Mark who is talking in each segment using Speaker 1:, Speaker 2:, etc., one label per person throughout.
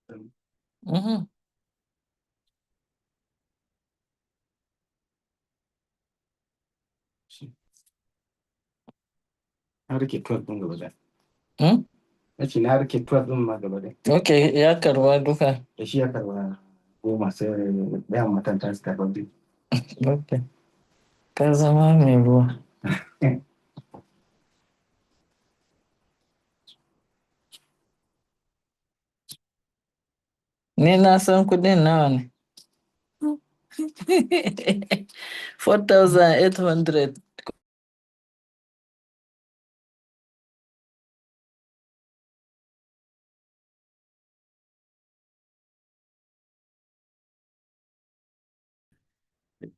Speaker 1: Mhm.
Speaker 2: Har rike 12 ɗin gaba da.
Speaker 1: Hmm?
Speaker 2: Nace na rike 12 ɗin ma gaba da.
Speaker 1: Okay, ya karba duka.
Speaker 2: Da shi ya karba goma sai ɗayan matantan su karba biyu.
Speaker 1: Okay. Ka zama mai ruwa. Ni na san kudin nawa ne. 4,800.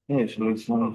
Speaker 2: Yes, it's one.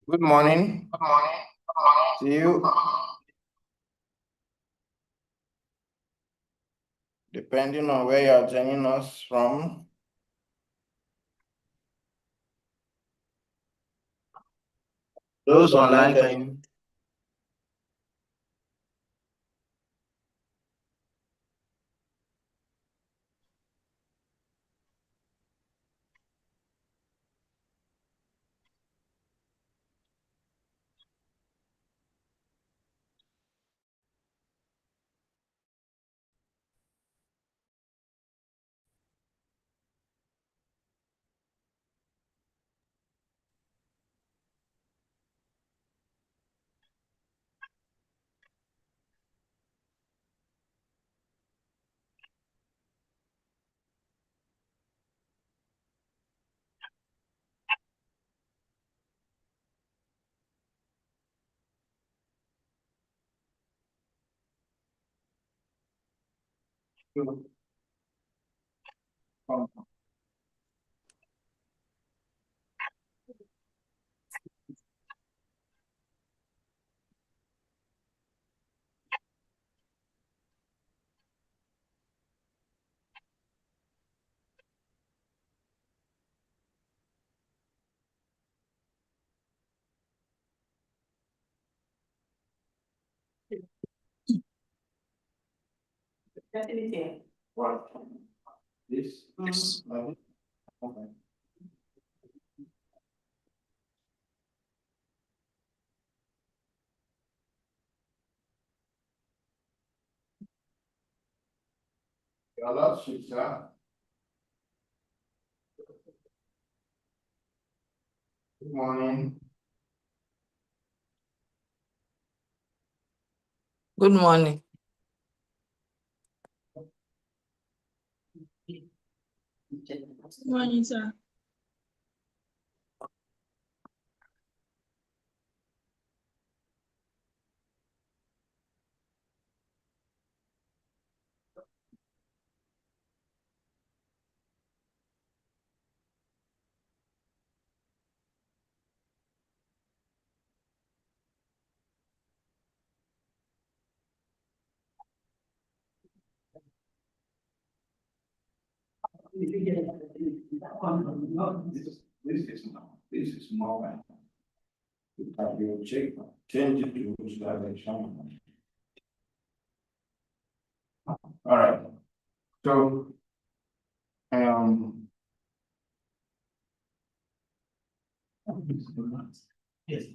Speaker 3: Good morning. See you. Depending on where you are joining us from. Those online, can you? What? This?
Speaker 1: Yes.
Speaker 3: Okay. Your Lordship, sir. Good morning.
Speaker 1: Good morning.
Speaker 4: Good morning, sir.
Speaker 3: This is more. You change it to direction. All right. So, yes,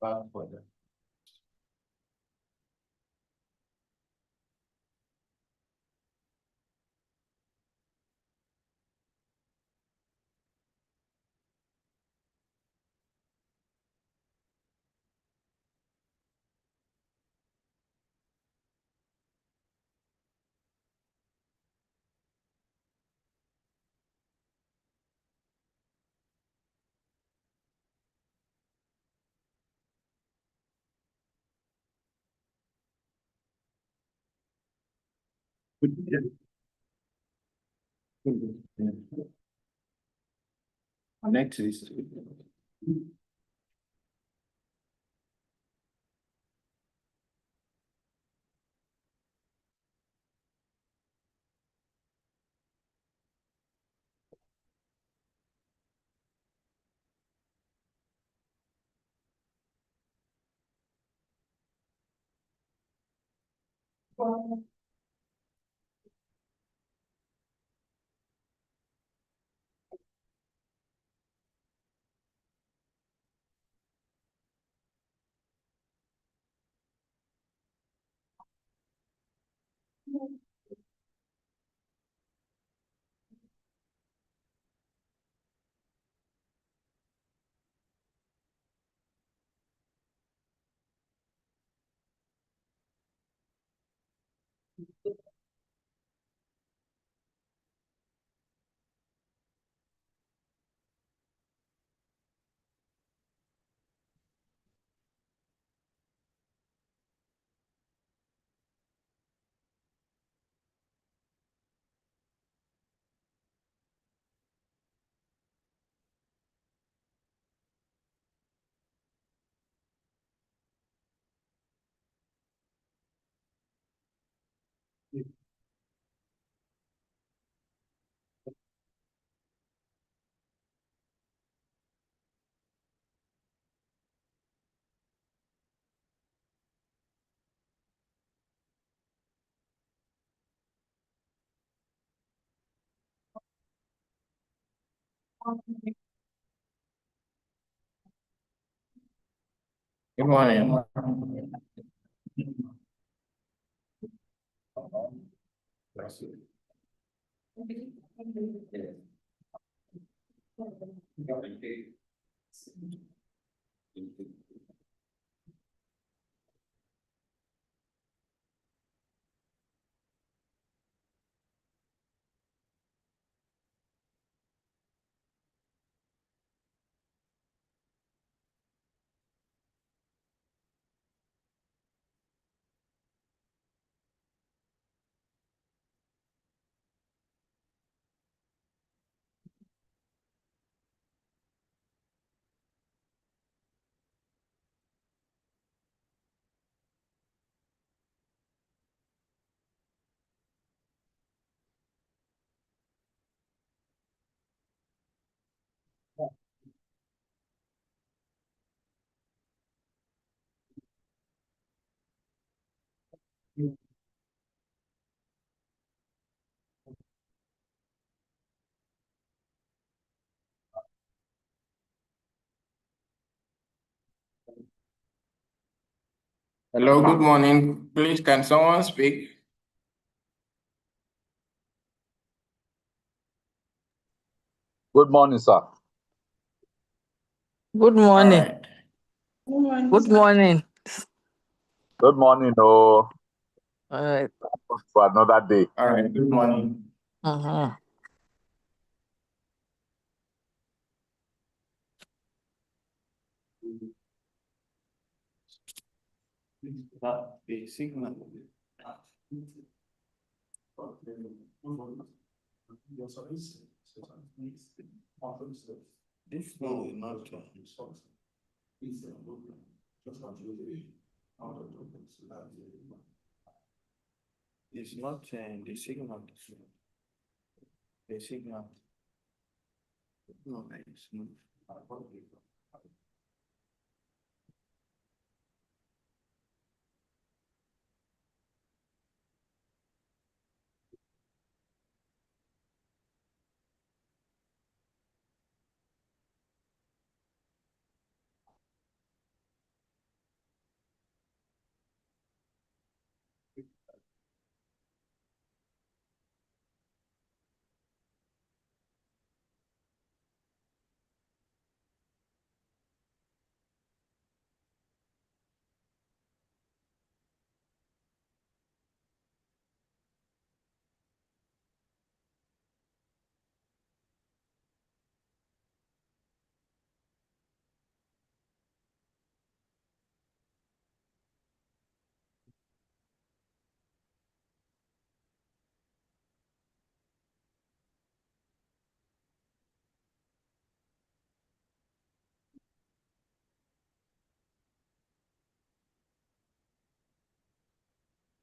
Speaker 3: back for that. Next is.
Speaker 1: Good morning.
Speaker 5: Hello, good morning. Please, can someone speak?
Speaker 6: Good morning, sir.
Speaker 1: Good
Speaker 5: All
Speaker 1: morning.
Speaker 5: right.
Speaker 1: Good morning.
Speaker 6: Good morning,
Speaker 1: All right.
Speaker 6: for another day.
Speaker 5: All right. Good morning.
Speaker 1: Uh-huh.
Speaker 3: The signal. This one will not. It's not the signal. The signal. No, it's not.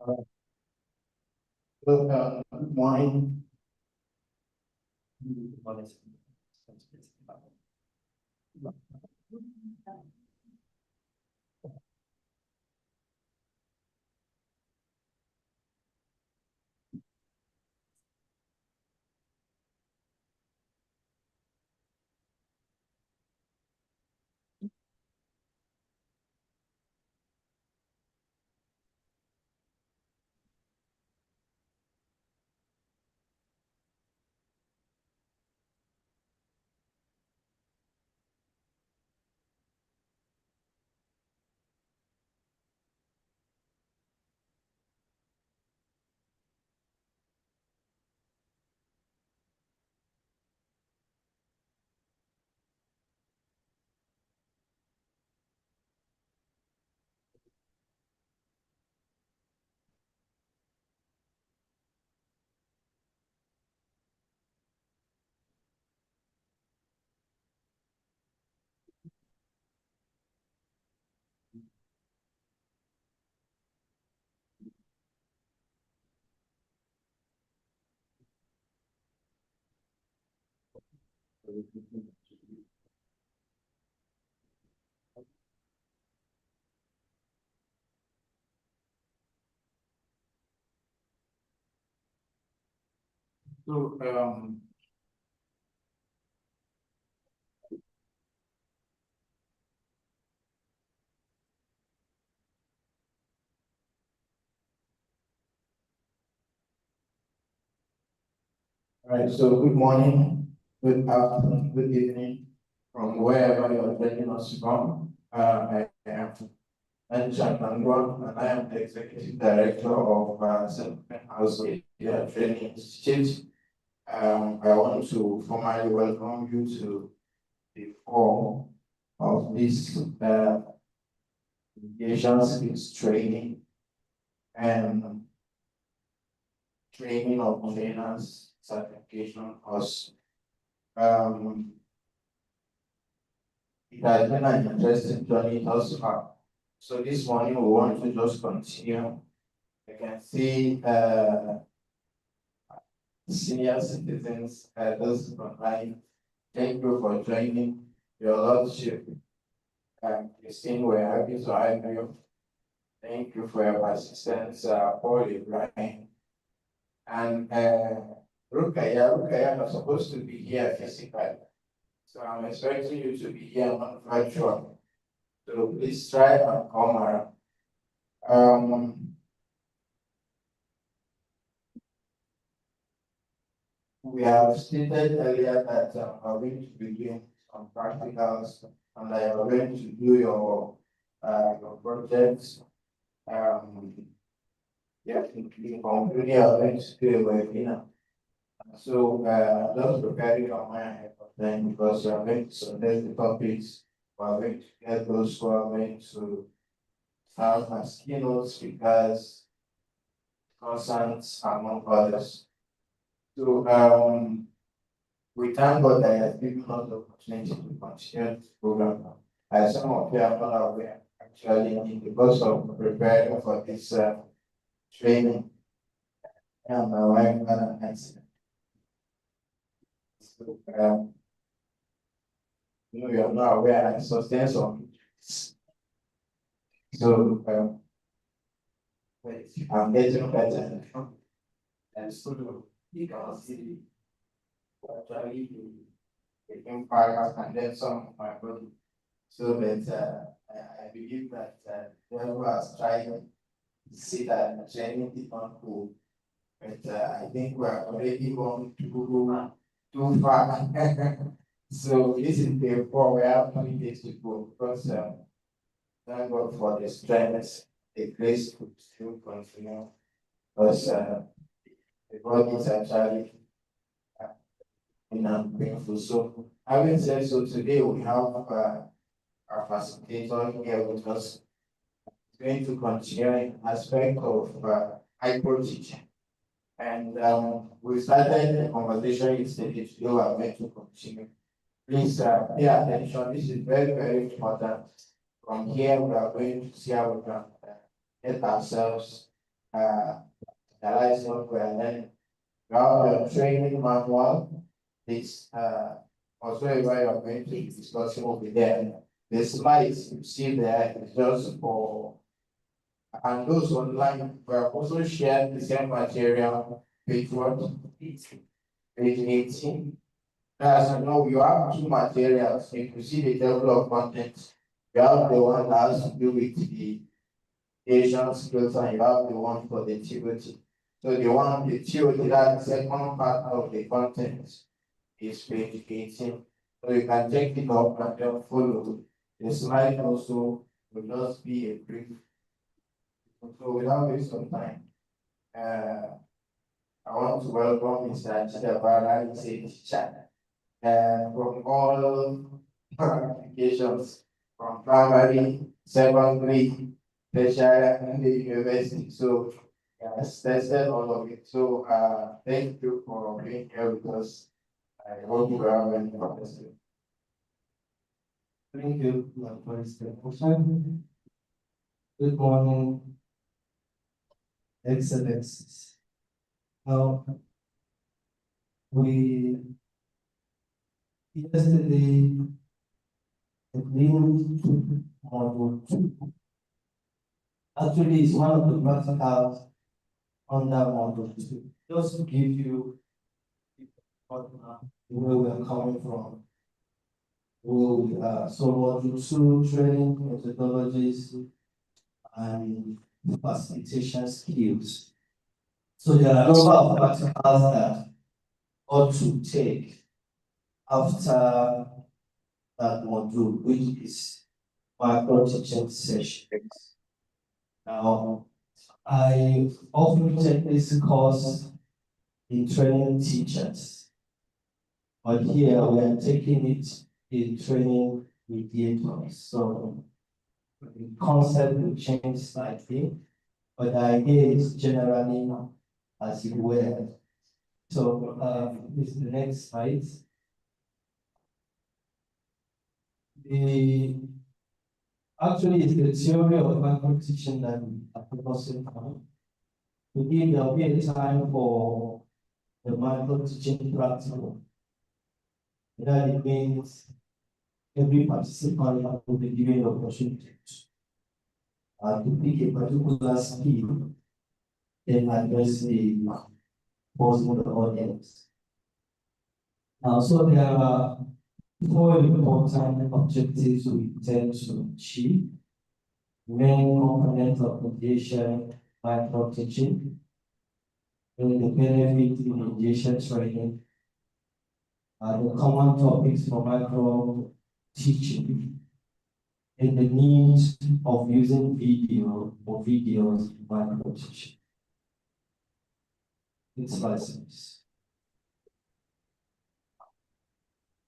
Speaker 3: Good morning. So, all right, so good morning, good afternoon, good evening, from wherever you're joining us from. I am Anjan, and I am the Executive Director of Self-Care House Media Training Institute. I want to formally welcome you to the call of this mediation skills training and training of trainers certification course. It has been an interesting journey thus far. So this morning we want to just continue. You can see senior citizens, those online. Thank you for joining your lordship. Christine, we're happy to have you. Thank you for your persistence, Paul Ibrahim. And Rukaya was supposed to be here physically. So I'm expecting you to be here on virtual. So please try and come around. We have stated earlier that we're going to be doing some practicals and I am going to do your projects. Yeah, in concluding, I'm going to do a webinar. So just preparing your mind then because we are going to select the topics, we are going to get those who are going to serve as keynote speakers, consultants, among others. So we thank God that He has given us the opportunity to continue this program. As some of you are not aware, actually, in the course of preparing for this training, and my wife had an accident. So, you are not aware, I sustained some injuries. So, I'm getting better. And so, you can see actually the impact and then some of my body. So that I believe that whoever has tried to see that training is not cool. But I think we are already going too far. So this is the four we have 3 days to go because thank God for the strength, the grace to still continue because the body is actually painful. So having said so, today we have our facilitator here with us. He's going to continue in aspect of hyper teaching. And we started the conversation yesterday. Today we are going to continue. Please pay attention. This is very, very important. From here, we are going to see how we can get ourselves analyze software, and then you have the training manual. This also where you're going to be discussing over there. The slides you see there is just for, and those online were also shared the same material, page what? Page 18. As you know, you have two materials. If you see the table of contents, you have the one that has to do with the Asian skills, and you have the one for the theory. So the theory, that second part of the content is page 18. So you can take it up and then follow. The slide also will just be a brief. So without wasting some time, I want to welcome Mr. Chidabara. He's a teacher from all applications, from primary, secondary, tertiary, and the university. So has tested all of it. So thank you for being here with us. I hope you are well interested.
Speaker 7: Thank you for this question. Good morning, Excellencies. Now, we yesterday agreed to module 2. Actually, it's one of the practicals under module 2. Just to give you where we are coming from. So module 2 training methodologies and facilitation skills. So there are a number of practicals that ought to take after that module, which is micro teaching sessions. Now, I often take this course in training teachers, but here we are taking it in training mediators. So the concept will change slightly, but the idea is generally as you were. So this is the next slide. Actually, it's the theory of micro teaching that we are focusing on. Today, there will be a time for the micro teaching practical. That it means every participant will be given the opportunity to pick a particular skill and address the possible audience. So there are 4 important objectives we intend to achieve. Main components of mediation, micro teaching, and the benefit in mediation training, the common topics for micro teaching, and the needs of using video or videos in micro teaching. It's license.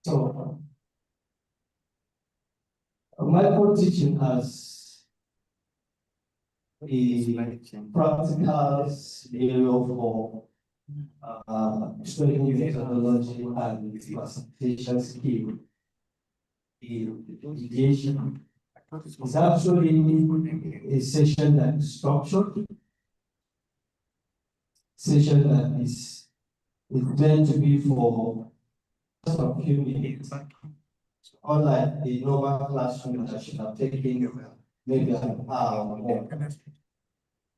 Speaker 7: So, micro teaching has a practical scenario for training methodology and facilitation skill. The mediation is actually a session that is structured, session that is meant to be for just a few minutes. Unlike the normal classroom that should have taken maybe an hour or more.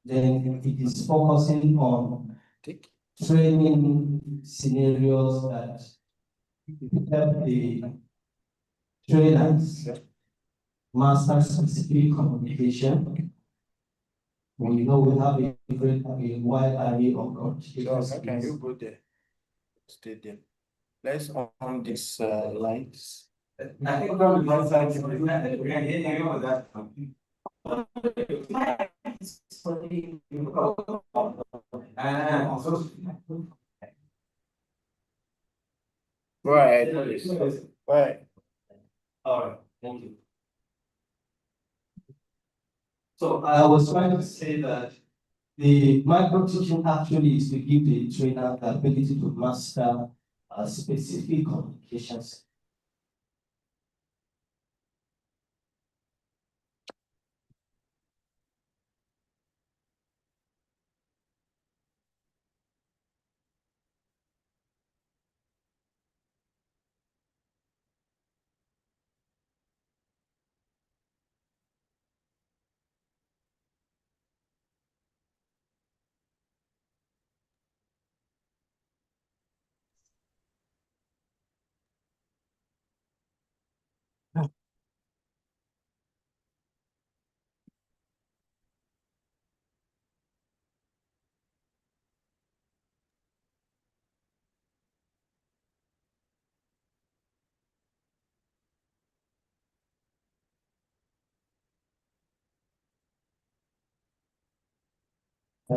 Speaker 7: Then it is focusing on training scenarios that help the trainers master specific communication. We know we have a wide array of communication.
Speaker 5: Can you go there? Stay there. Let's on this lines.
Speaker 7: I think probably one side you that.
Speaker 5: Go ahead, please. Go ahead.
Speaker 7: All right, thank you. So I was trying to say that the micro teaching actually is to give the trainer the ability to master specific communications.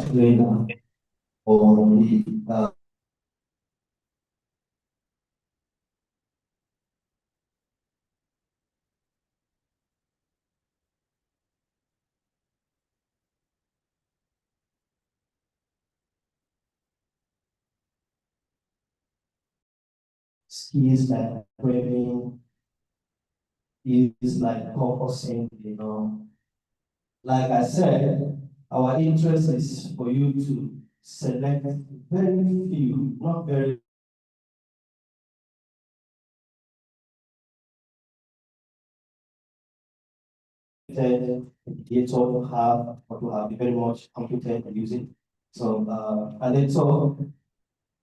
Speaker 7: trainer or the skills like framing, is like focusing, Like I said, our interest is for you to select very few, not very competent to have or to have very much competent at using. So and then so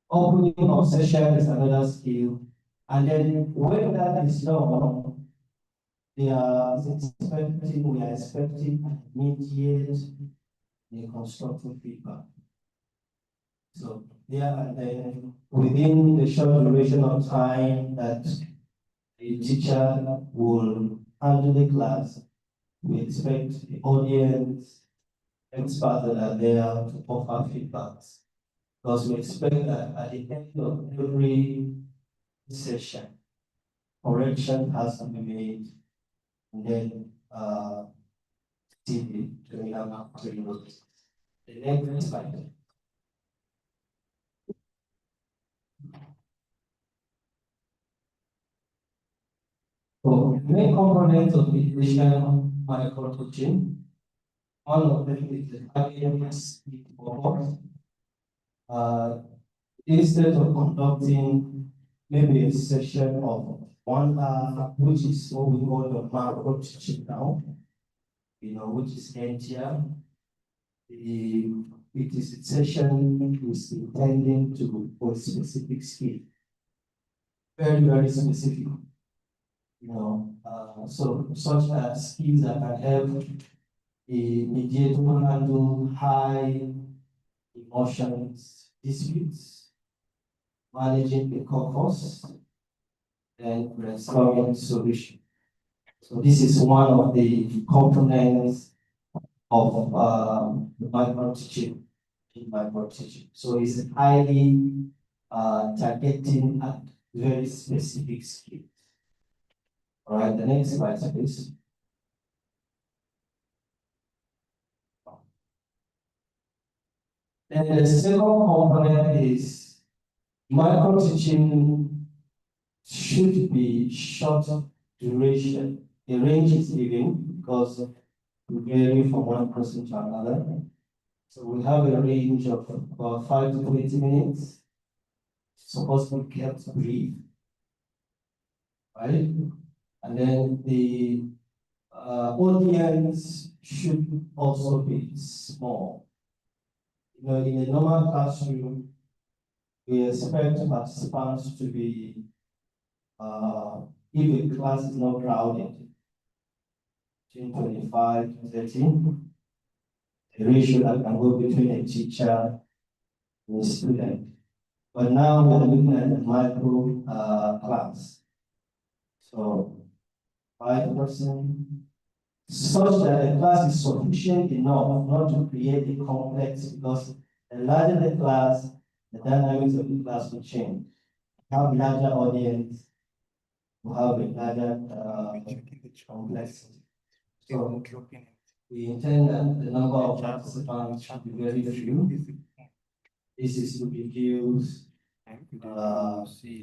Speaker 7: opening of session is another skill. And then when that is done, we are expecting immediate constructive feedback. So yeah, and then within the short duration of time that the teacher will handle the class, we expect the audience, experts that are there to offer feedbacks. Because we expect that at the end of every session, correction has to be made, and then TV to the next slide. So the main components of mediation micro teaching, one of them is the IMS report. Instead of conducting maybe a session of 1 hour, which is what we call the macro teaching now, which is NTR, it is a session is intending to for a specific skill, very, very specific. So such as skills that can help a mediator handle high emotions disputes, managing the caucus, and brainstorming solution. So this is one of the components of the micro teaching. So it's highly targeting at very specific skills. All right, the next slide, please. And the second component is micro teaching should be short duration. The range is given because we vary from one person to another. So we have a range of about 5 to 20 minutes. Supposed to be kept brief, right? And then the audience should also be small. In a normal classroom, we expect participants to be, if the class is not crowded, between 25 to 30, the ratio that can go between a teacher and a student. But now we're looking at the micro class. So 5%, such that the class is sufficient enough not to create a complex, because the larger the class, the dynamics of the class will change. Have larger audience, we have a larger complexity. So we intend that the number of participants should be very few. This is to reduce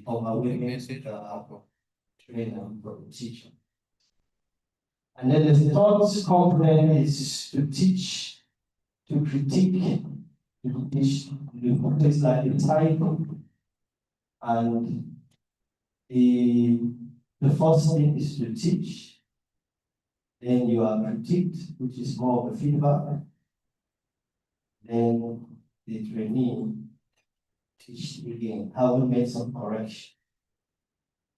Speaker 7: overwhelming trainer for teaching. And then the third component is to teach, to critique, to teach the text like the title. And the first thing is to teach. Then you are critiqued, which is more of a feedback. Then the trainee teach again, how we make some correction.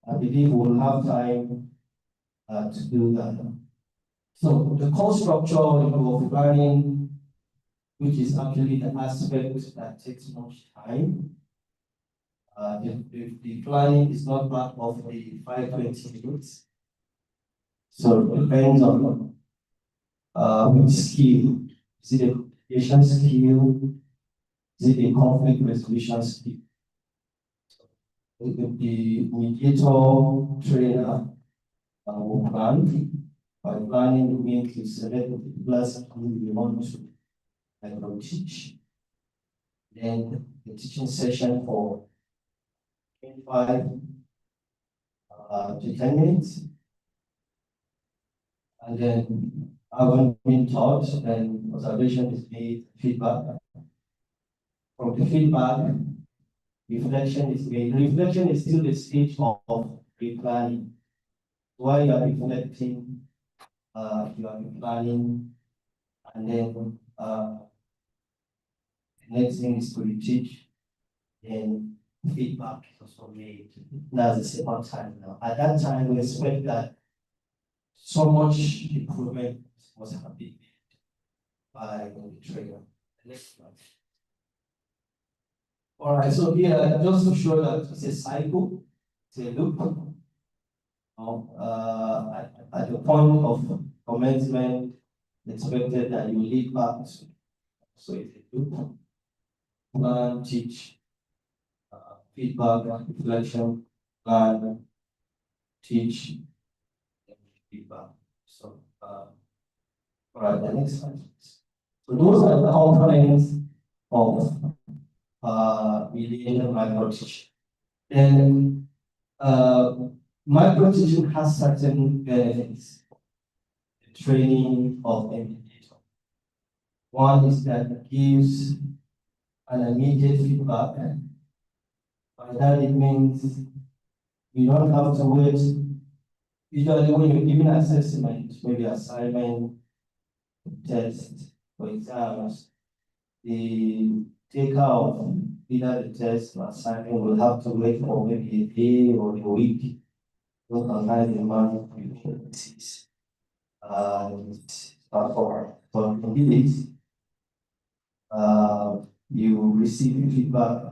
Speaker 7: I believe we'll have time to do that. So the course structure of learning, which is actually the aspect that takes much time. The planning is not part of the 520 minutes. So it depends on which skill. See, mediation skill, is it a conflict resolution skill? It could be mediator trainer will plan. By planning, we mean to select the particular skill we want to teach. Then the teaching session for 25 to 10 minutes. And then having been taught, then observation is made, feedback. From the feedback, reflection is made. Reflection is still the stage of replanning. While you are reflecting, you are replanning, and then the next thing is to teach, then feedback is also made. That's the second time now. At that time, we expect that so much improvement was happening by the trainer. Next one. All right, so here, just to show that it's a cycle, it's a loop. At the point of commencement, expected that you lead back to. So it's a loop. Plan, teach, feedback, reflection, plan, teach, and feedback. So, all right, the next slide. So those are the components of mediation micro teaching. Then micro teaching has certain benefits. The training of a mediator. One is that it gives an immediate feedback. By that it means you don't have to wait. Usually when you're giving assessment, maybe assignment, test, for exams, the taker of either the test or assignment will have to wait for maybe a day or a week. Don't online the month universities. It's not for indeed, you receive feedback,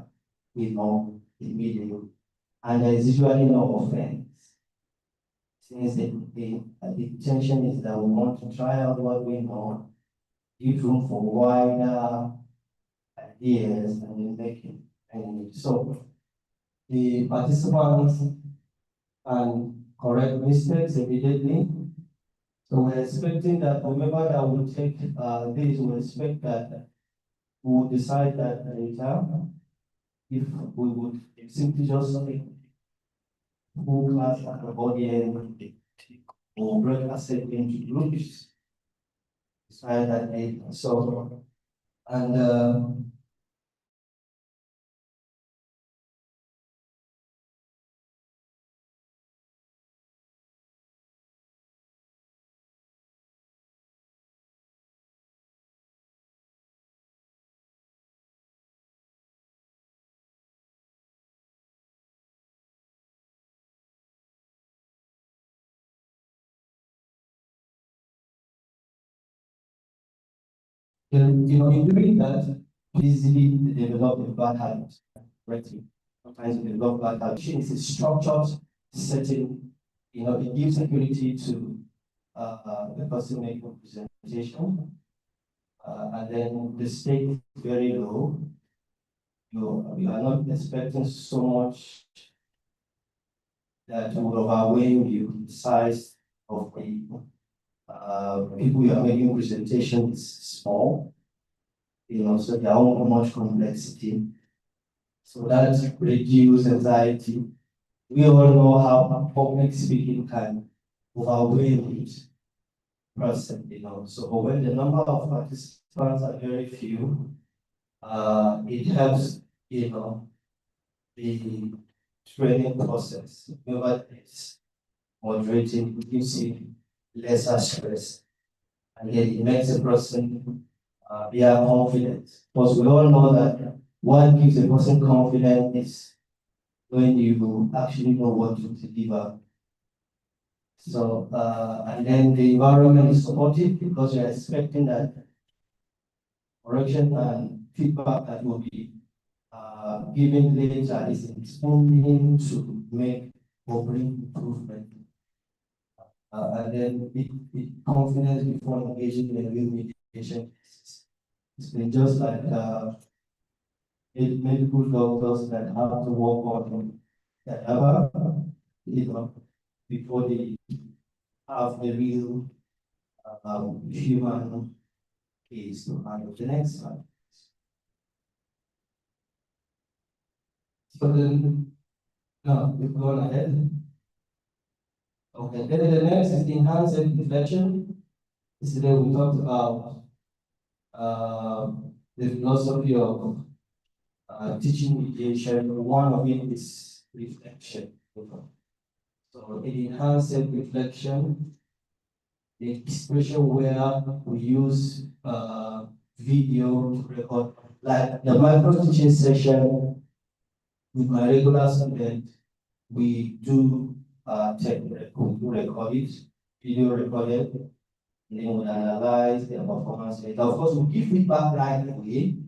Speaker 7: immediately, and there is usually no offense. Since the intention is that we want to try out what we know, give room for wider ideas and making. And so the participants can correct mistakes immediately. So we're expecting that whoever that will take this will expect that we will decide that later if we would simply just take full class at the body and or break ourselves into groups. Decide that later. So and in doing that, easily develop a bad habit, right? Sometimes we develop bad habit. It's a structured setting, it gives security to the person making presentation. And then the stake is very low. You are not expecting so much that will overwhelm you. The size of the people you are making presentation is small. So there aren't much complexity. So that reduces anxiety. We all know how public speaking can overwhelm person, So when the number of participants are very few, it helps, the training process. Whoever is moderating, it gives you lesser stress. And then it makes a person be confident. Because we all know that what gives a person confidence is when you actually know what to deliver. So, and then the environment is supportive because you're expecting that correction and feedback that will be given later is responding to make or bring improvement. And then confidence before engaging in a real mediation. It's been just like medical doctors that have to work on cadaver, before they have the real human case to handle. The next slide. So then, no, we've gone ahead. Okay, then the next is enhanced reflection. Yesterday we talked about the philosophy of teaching mediation. One of it is reflection. So it enhanced reflection, the expression where we use video to record, like the micro teaching session with my regular student, we do record it, video recorded, and then we analyze their performance. Of course, we give feedback right away,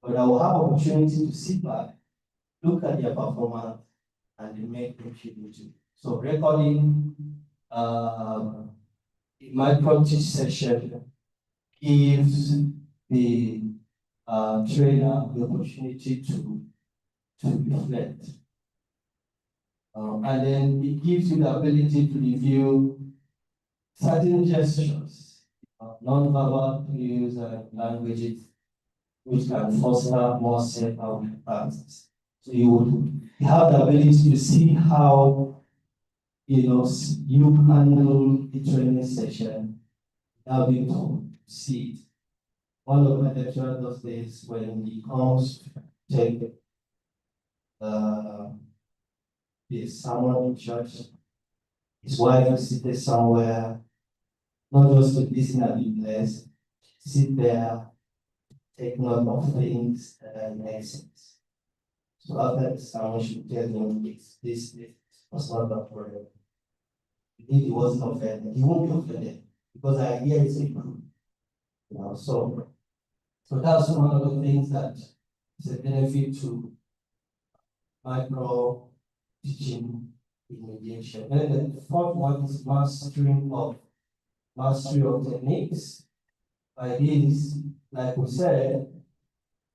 Speaker 7: but I will have opportunity to sit back, look at their performance, and then make contribution. So recording my practice session gives the trainer the opportunity to reflect. And then it gives you the ability to review certain gestures, non-verbal cues and languages, which can foster more self-aware practice. So you have the ability to see how you handle the training session without being to see it. One of my lecturers does this when he comes to take someone in church, his wife is seated somewhere, not just to listen and be blessed, sit there, take note of things that make sense. So after the sermon, she tell him this was not that for him. If he wasn't offended, he won't be offended because I hear it's true. So that's one of the things that is a benefit to micro teaching in mediation. And the fourth one is mastery of techniques. By this, like we said,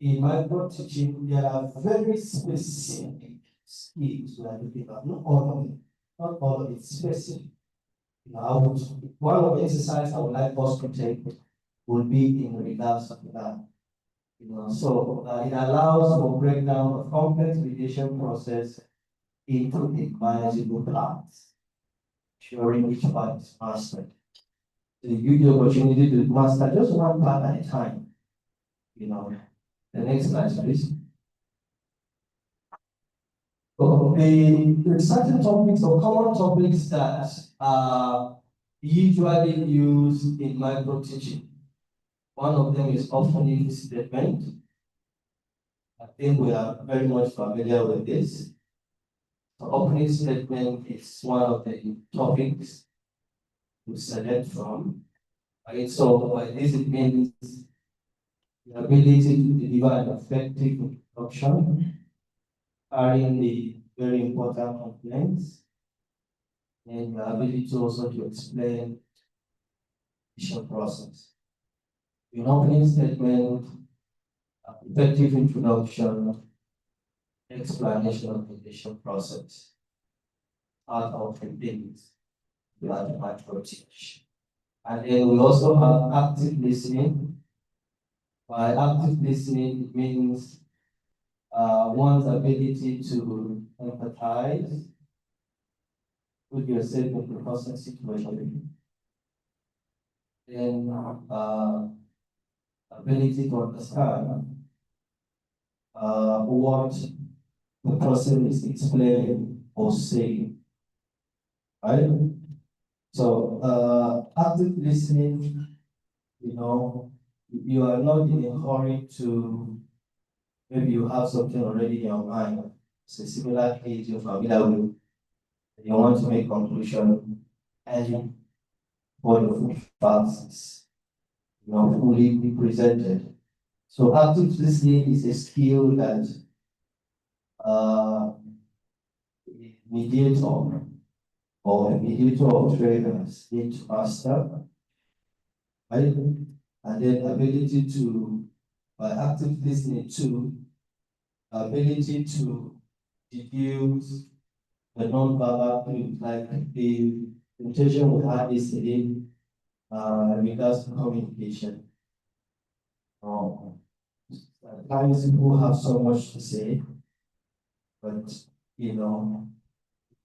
Speaker 7: in micro teaching, there are very specific skills we are looking at, not all of it specific. One of the exercises I would like us to take would be in regards to that. So it allows for breakdown of complex mediation process into a manageable parts, ensuring each part is mastered. So you give the opportunity to master just one part at a time. The next slide, please. So the certain topics or common topics that are usually used in micro teaching. One of them is opening statement. I think we are very much familiar with this. The opening statement is one of the topics to select from. Right? So by this it means the ability to deliver an effective introduction, carrying the very important complaints, and the ability also to explain the process. In opening statement, effective introduction, explanation of the mediation process, out of the things we have to micro teach. And then we also have active listening. By active listening, it means one's ability to empathize with yourself in the personal situation. Then ability to understand what the person is explaining or saying. Right? So active listening, you are not in a hurry to, maybe you have something already in your mind, it's a similar case you're familiar with, and you want to make conclusion and for the full facts fully be presented. So active listening is a skill that mediator or a mediator of traders need to master, right? And then ability to by active listening to ability to deduce the non-verbal clues, like the presentation we had yesterday, in regards to communication. Sometimes people have so much to say, but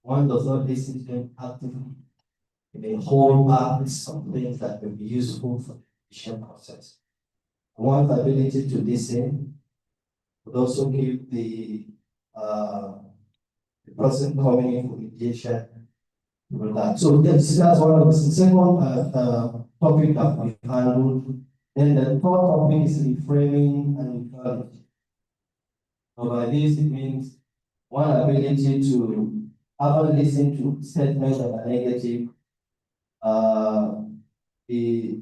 Speaker 7: one does not listen to them actively. They hold back some things that will be useful for the communication process. One's ability to listen would also give the person coming in for mediation that. So that's one of the second topic that we handled. Then the third topic is reframing and equality. So by this it means one ability to have listen to statements that are negative. The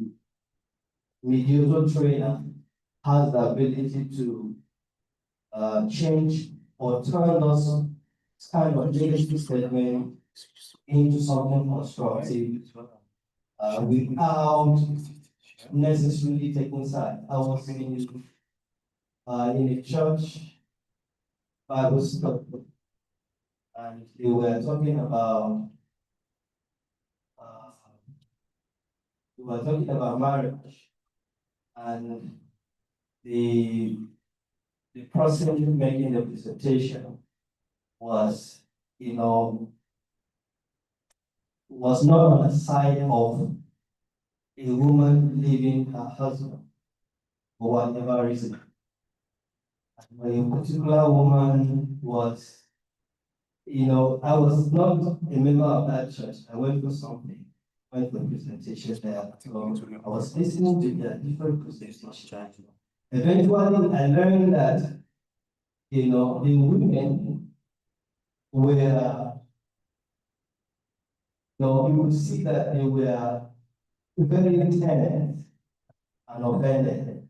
Speaker 7: mediator trainer has the ability to change or turn those kind of negative statement into something constructive without necessarily taking side. I was in a church Bible study, and they were talking about marriage, and the person making the presentation was was not on the side of a woman leaving her husband for whatever reason. And a particular woman was, I was not a member of that church. I went for something, went for a presentation there. So I was listening to their different presentations. Eventually, I learned that, the women were, you could see that they were very tense and offended,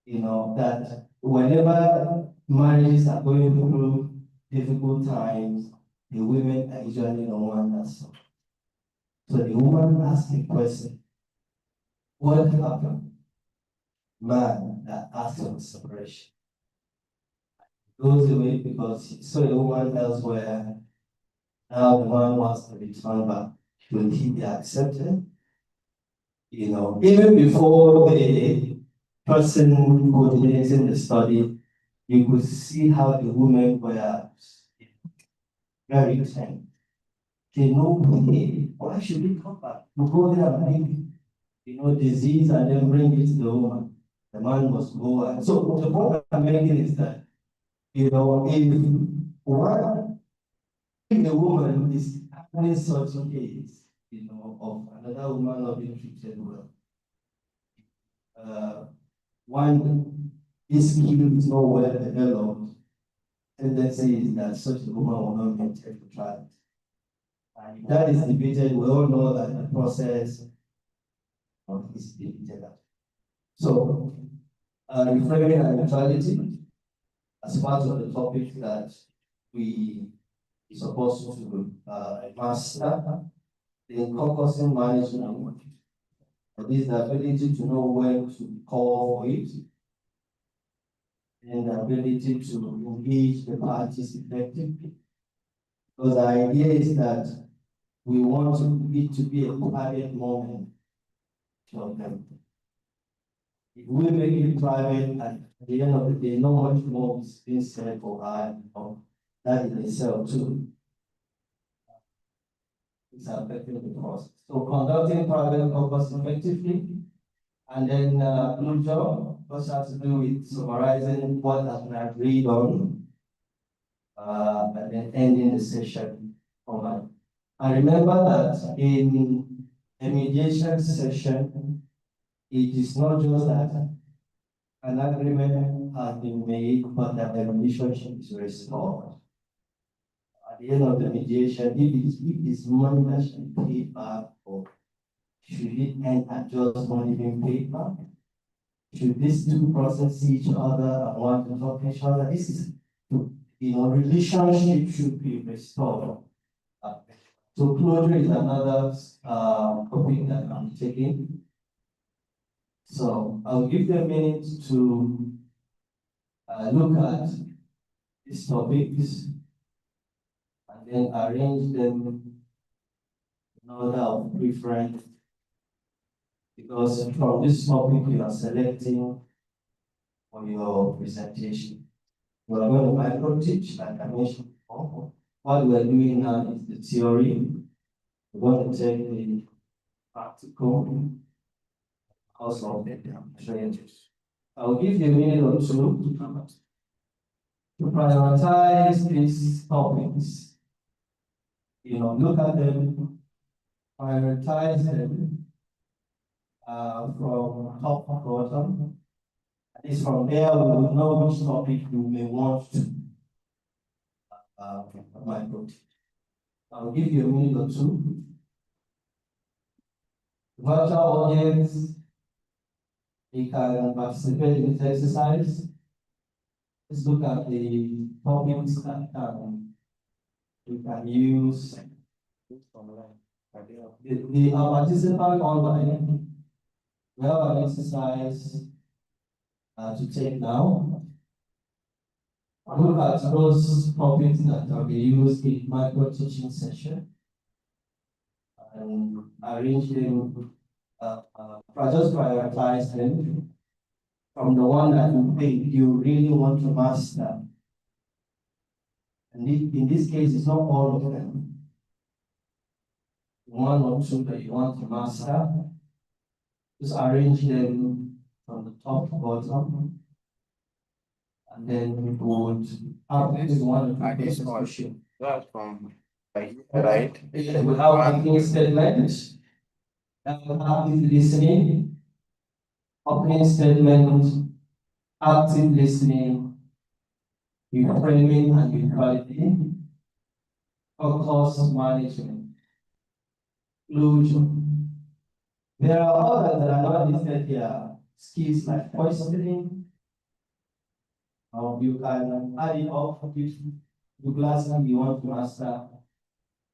Speaker 7: that whenever marriages are going through difficult times, the women are usually the one that's. So the woman asked the question, what happened? Man that asked for separation goes away because he saw a woman elsewhere. Now the man wants to return back. Should he be accepted? Even before the person coordinating the study, you could see how the women were very tense. They know, hey, why should we come back? You go there and bring, disease and then bring it to the woman. The man must go. And so the point I'm making is that, if the woman is having such a case, of another woman not being treated well, one is not well developed, tendency is that such a woman will not be taken for trial. And if that is debated, we all know that the process is debated. So, reframing and neutrality as part of the topic that we are supposed to master, the encompassing management, that is the ability to know when to call for it, and the ability to engage the parties effectively. Because the idea is that we want it to be a private moment for them. If we make it private, and at the end of the day, not much more is being said for her, that in itself too is affecting the process. So conducting private caucus effectively, and then blue job also has to do with summarizing what has been agreed on, and then ending the session format. And remember that in a mediation session, it is not just that an agreement has been made, but that the relationship is restored. At the end of the mediation, if it is money that should be paid back, or should it end at just money being paid back? Should these two persons see each other and want to talk to each other? This is, relationship should be restored. So closure is another topic that I'm taking. So I'll give them a minute to look at these topics and then arrange them in order of preference. Because from this topic you are selecting for your presentation. We are going to micro teach, like I mentioned before. What we are doing now is the theory. We're going to take the practical also changes. I'll give you a minute or two to prioritize these topics. Look at them, prioritize them from top to bottom. At least from there, we will know which topic you may want to micro teach. I'll give you a minute or two. Virtual audience, you can participate in this exercise. Let's look at the topics that you can use. The participant online, we have an exercise to take now. Look at those topics that can be used in micro teaching session and arrange them, just prioritize them from the one that you think you really want to master. And in this case, it's not all of them. One or two that you want to master, just arrange them from the top to bottom. And then we would have this one question.
Speaker 5: That's from right.
Speaker 7: We have opening statement, active listening, opening statement, active listening, reframing and equality, focus management, inclusion. There are others that are not listed here, skills like questioning. You can add it up if the class you want to master,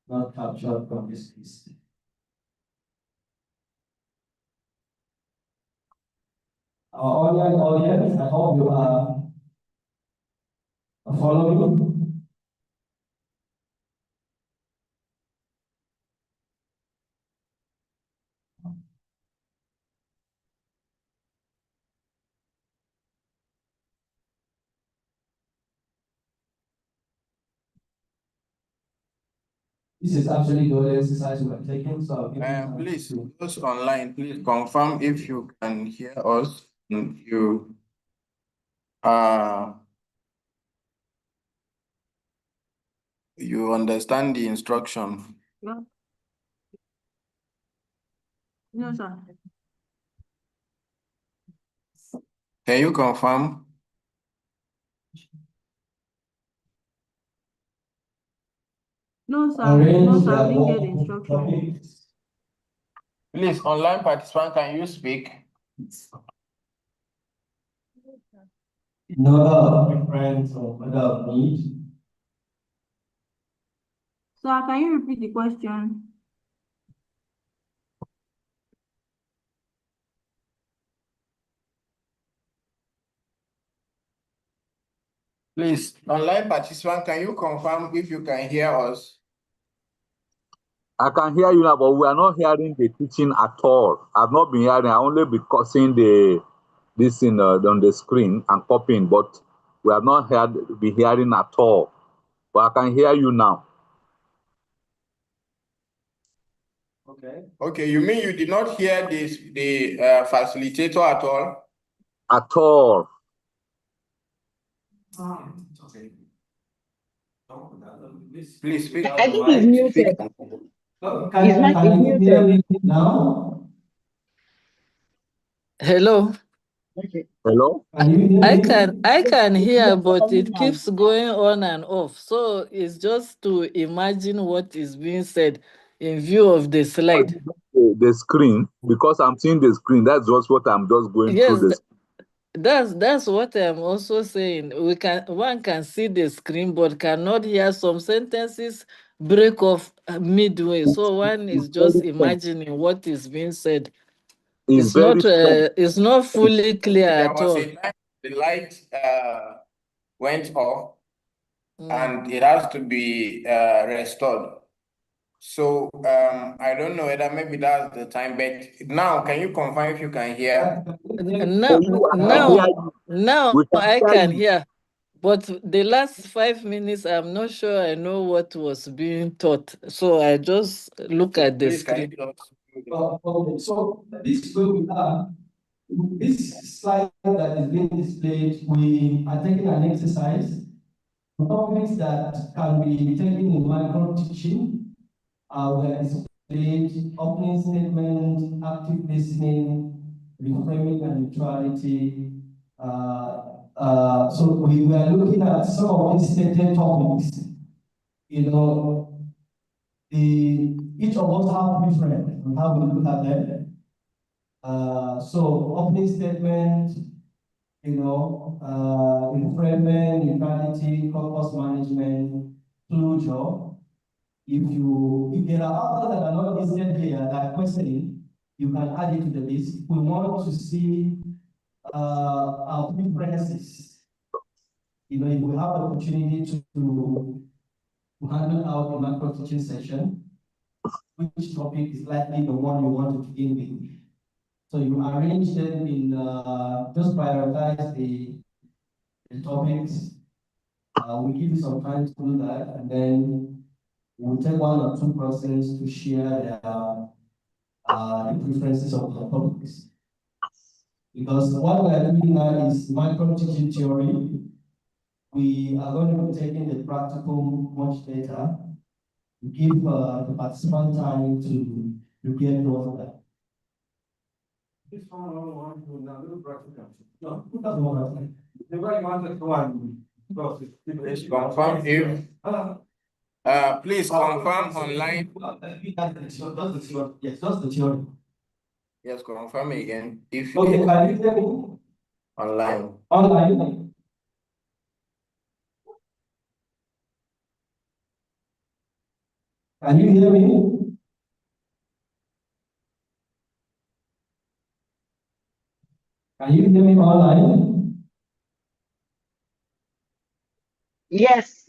Speaker 7: not captured from this list. Our online audience, I hope you are following. This is actually the only exercise we are taking, so
Speaker 5: please, those online, please confirm if you can hear us and you understand the instruction.
Speaker 4: No. No, sir.
Speaker 5: Can you confirm?
Speaker 4: No, sir. No, sir. I didn't get the instruction.
Speaker 5: Please, online participant, can you speak?
Speaker 7: No preference or whether need.
Speaker 4: Sir, can you repeat the question?
Speaker 5: Please, online participant, can you confirm if you can hear us?
Speaker 6: I can hear you now, but we are not hearing the teaching at all. I've not been hearing. I only been seeing this thing on the screen and copying, but we have not been hearing at all. But I can hear you now.
Speaker 5: Okay. Okay, you mean you did not hear the facilitator at all?
Speaker 6: At all.
Speaker 5: Okay. Please speak.
Speaker 8: I think he's muted.
Speaker 7: Can you hear me now?
Speaker 9: Hello.
Speaker 6: Hello?
Speaker 9: I can hear, but it keeps going on and off. So it's just to imagine what is being said in view of the slide.
Speaker 6: The screen, because I'm seeing the screen. That's just what I'm just going through this.
Speaker 9: That's what I'm also saying. One can see the screen but cannot hear. Some sentences break off midway. So one is just imagining what is being said. It's not fully clear
Speaker 5: There
Speaker 9: at
Speaker 5: was
Speaker 9: all.
Speaker 5: a time the light went off and it has to be restored. So I don't know whether maybe that's the time, but now can you confirm if you can hear?
Speaker 9: Now I can hear. But the last 5 minutes, I'm not sure I know what was being taught. So I just look at the screen.
Speaker 7: Okay, so this is where we are. This slide that is being displayed, we are taking an exercise. Topics that can be taken in micro teaching were displayed: opening statement, active listening, reframing and neutrality. So we were looking at some of these stated topics. Each of us have different on how we look at them. So opening statement, reframing, neutrality, purpose management, closure. If there are others that are not listed here that are questioning, you can add it to the list. We want to see our preferences. If we have the opportunity to handle out the macro teaching session, which topic is likely the one you want to begin with. So you arrange them in, just prioritize the topics. We give you some time to do that, and then we'll take 1 or 2 persons to share the preferences of the topics. Because what we are doing now is micro teaching theory. We are going to be taking the practical much later. Give the participant time to prepare for that. This one will not do practical. No, it doesn't work. Everybody wants to one.
Speaker 5: Please confirm if. Please confirm online.
Speaker 7: Yes, that's the theory.
Speaker 5: Yes, confirm again. If
Speaker 7: okay, can you hear me?
Speaker 5: Online.
Speaker 7: Online. Can you hear me? Can you hear me online?
Speaker 8: Yes.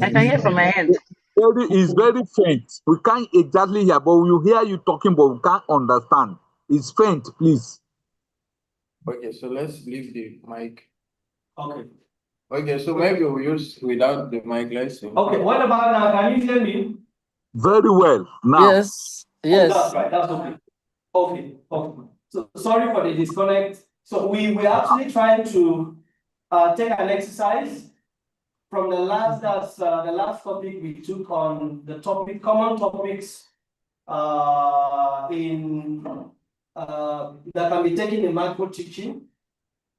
Speaker 8: I can hear from my end.
Speaker 6: It's very faint. We can't exactly hear, but we hear you talking, but we can't understand. It's faint, please.
Speaker 5: Okay, so let's leave the mic.
Speaker 7: Okay.
Speaker 5: Okay, so maybe we'll use without the mic. Let's see.
Speaker 7: Okay, what about now? Can you hear me?
Speaker 6: Very well. Now.
Speaker 9: Yes.
Speaker 7: Oh, that's right. That's okay. Okay. So sorry for the disconnect. So we were actually trying to take an exercise from the last topic we took on the topic common topics that can be taken in macro teaching.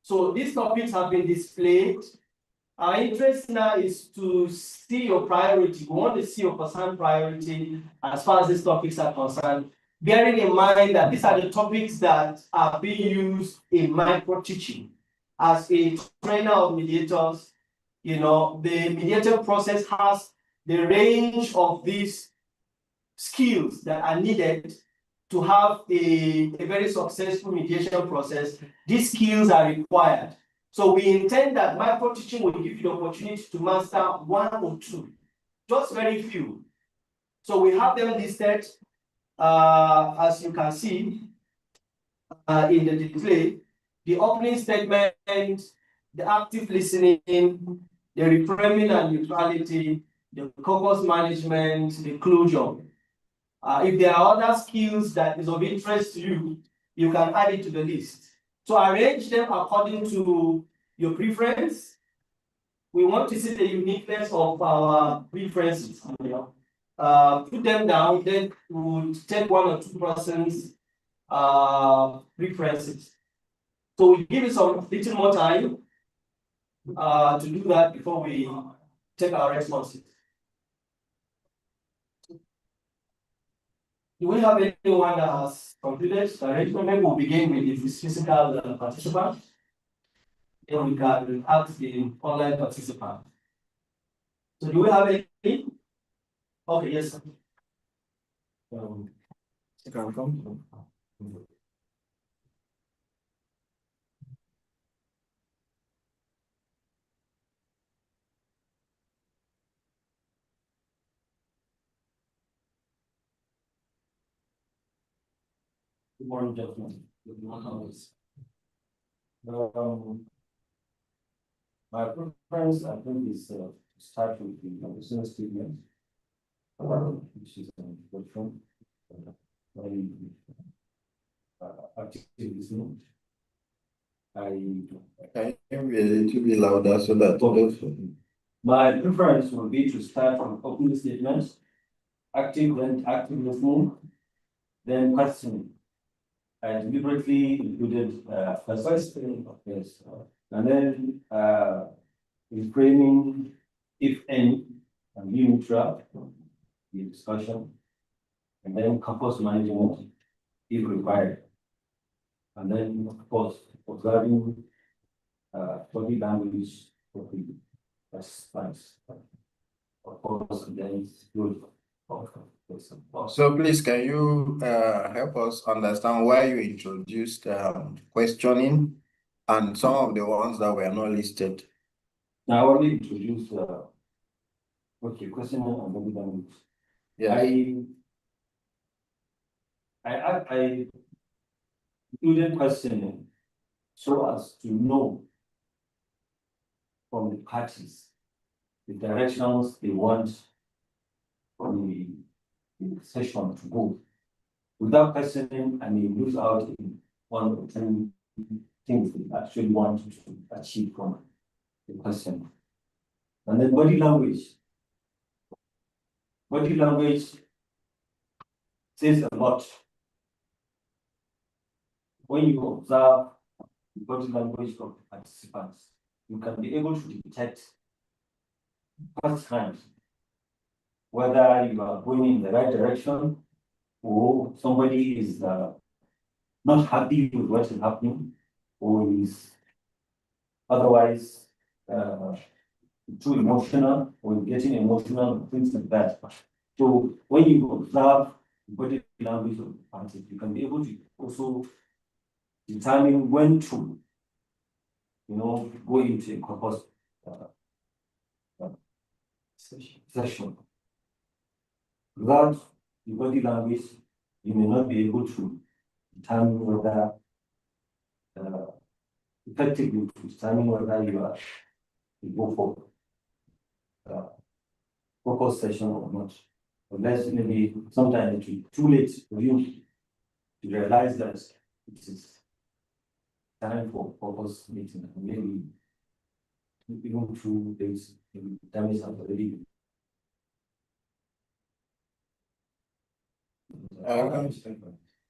Speaker 7: So these topics have been displayed. Our interest now is to see your priority. We want to see your percent priority as far as these topics are concerned, bearing in mind that these are the topics that are being used in micro teaching. As a trainer of mediators, the mediator process has the range of these skills that are needed to have a very successful mediation process. These skills are required. So we intend that micro teaching will give you the opportunity to master 1 or 2, just very few. So we have them listed, as you can see in the display: the opening statement, the active listening, the reframing and neutrality, the caucus management, the closure. If there are other skills that is of interest to you, you can add it to the list. So arrange them according to your preference. We want to see the uniqueness of our preferences. Put them down, then we'll take 1 or 2 persons' preferences. So we give you some little more time to do that before we take our responses. Do we have anyone that has completed the arrangement? Maybe we'll begin with the physical participant. Then we can ask the online participant. So do we have any? Okay, yes.
Speaker 5: You can come.
Speaker 7: Good morning, gentlemen. Good morning. My preference, I think, is to start with the business statement, which is good from very active listening.
Speaker 3: Can you be a little bit louder so that others?
Speaker 7: My preference would be to start from opening statements, active listening, then questioning. I deliberately included questioning, yes, and then reframing, if any, and be neutral, the discussion, and then campus management if required. And then, of course, observing body language for the response. Of course, and then it's good.
Speaker 3: So please, can you help us understand why you introduced questioning and some of the ones that were not listed?
Speaker 7: Now, I already introduced questioning and body language.
Speaker 3: Yes.
Speaker 7: I included questioning so as to know from the parties the directions they want the session to go. Without questioning, I may lose out in one or two things we actually want to achieve from the question. And then body language. Body language says a lot. When you observe the body language of participants, you can be able to detect first hand whether you are going in the right direction or somebody is not happy with what is happening or is otherwise too emotional or getting emotional, things like that. So when you observe the body language of the party, you can be able to also determine when to, go into a corpus session. Without the body language, you may not be able to determine whether effectively to determine whether you are to go for focus session or not. Unless maybe sometimes it will be too late for you to realize that it is time for focus meeting, and maybe even 2 days, maybe damage have already been.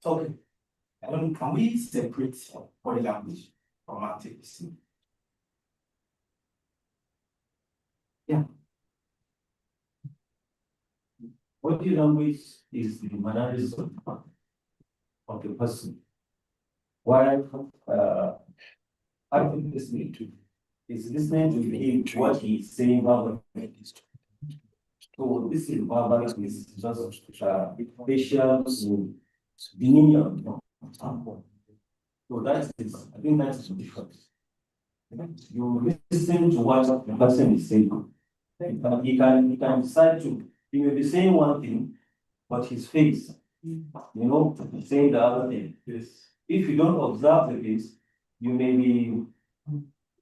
Speaker 2: Okay. Can we separate body language from active listening?
Speaker 7: Yeah. Body language is the mannerism of the person. While active listening is listening to him, what he's saying verbally. So this is verbal, is just facial demeanor. So that is, I think that's the difference. You listen to what the person is saying. He can decide to, he may be saying one thing, but his face, saying the other thing. Yes. If you don't observe the face, you may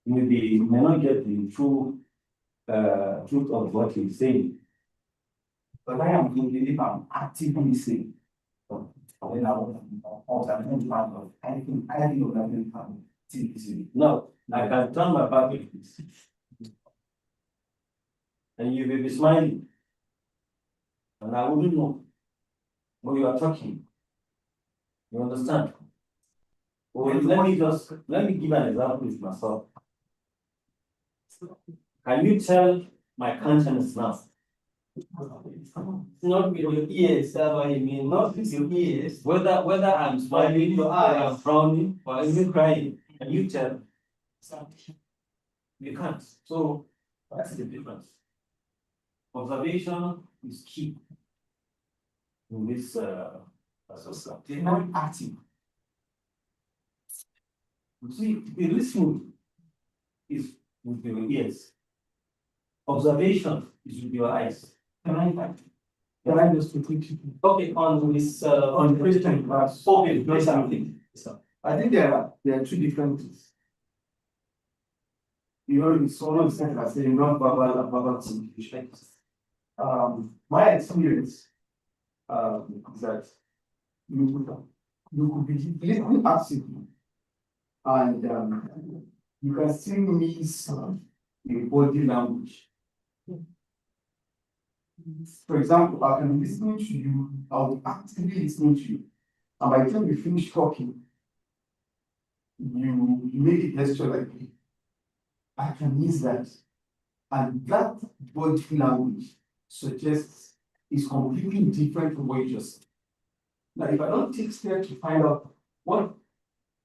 Speaker 7: not get the true truth of what he's saying.
Speaker 2: But I am thinking if I'm actively listening, then I will anything
Speaker 7: No, I can turn my back like this. And you will be smiling. And I wouldn't know when you are talking. You understand? Well, let me give an example with myself. Can you tell my countenance now? Not with your ears, that's what I mean. Not with your ears. Whether I'm smiling, or I'm frowning, or even crying, can you tell? You can't. So that's the difference. Observation is key in this process.
Speaker 2: They're not active.
Speaker 7: You see, the listening is with your ears. Observation is with your eyes. Can I just quickly? Okay, on this, on Christian class. Okay, no, something.
Speaker 2: I think there are two different things. You know, it's almost like I say non-verbal and verbal communication. My experience is that you could be listening actively and you can still miss your body language. For example, I can be listening to you, I'll be actively listening to you, and by the time you finish talking, you make a gesture like me. I can miss that. And that body language suggests is completely different from what you just said. Now, if I don't take steps to find out what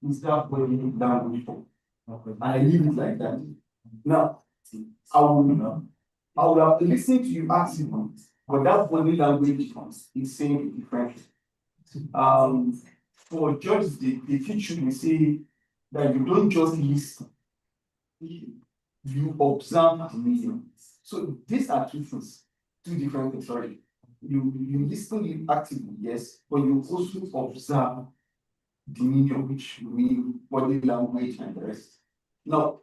Speaker 2: is that body language for, and I leave it like that, now I will have listened to you actively, but that body language is saying different. For judges, they teach you, they say that you don't just listen, you observe the meaning. So these are two things, two different things. Sorry, you listen actively, yes, but you also observe the meaning, which mean body language and the rest. Now,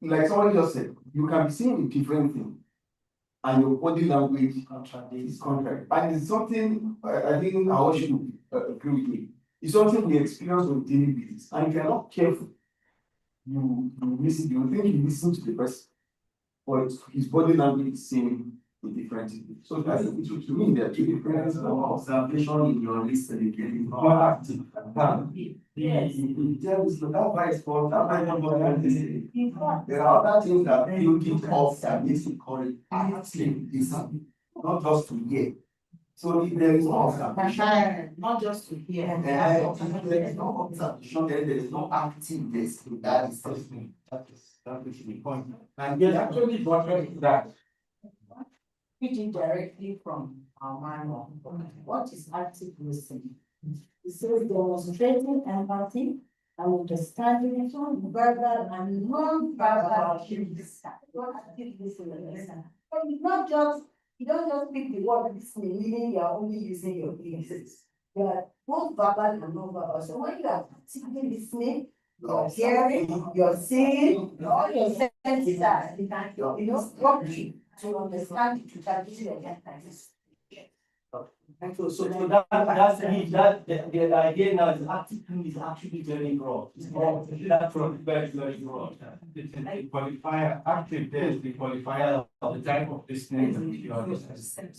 Speaker 2: like somebody just said, you can be saying a different thing, and your body language is contrary. And it's something I think I want you to agree with me. It's something we experience on a daily basis, and if you're not careful, you listen. You think you listen to the person, but his body language is saying a different thing. So I think to me there are two different observation in your listening. It's more active. Yes. That's why it's called that. There are other things that building off that makes it called active listening, not just to hear. So if there is no observation,
Speaker 8: Not just to hear.
Speaker 2: there is no observation, then there is no activeness in that listening. That is the point. And yes, actually, that.
Speaker 8: Speaking directly from our mind. What is active listening? It says demonstrating empathy and understanding verbal and non-verbal cues. What active listening? But you don't just pick the word listening, meaning you are only using your ears. You are both verbal and non-verbal. So when you are actively listening, you're hearing, you're seeing, all your senses are, working to understand the totality of that practice.
Speaker 7: So that's the idea now is active is actually very broad. It's broad. That's very, very broad. It's a qualifier, active there is the qualifier of the type of listening that you are listening.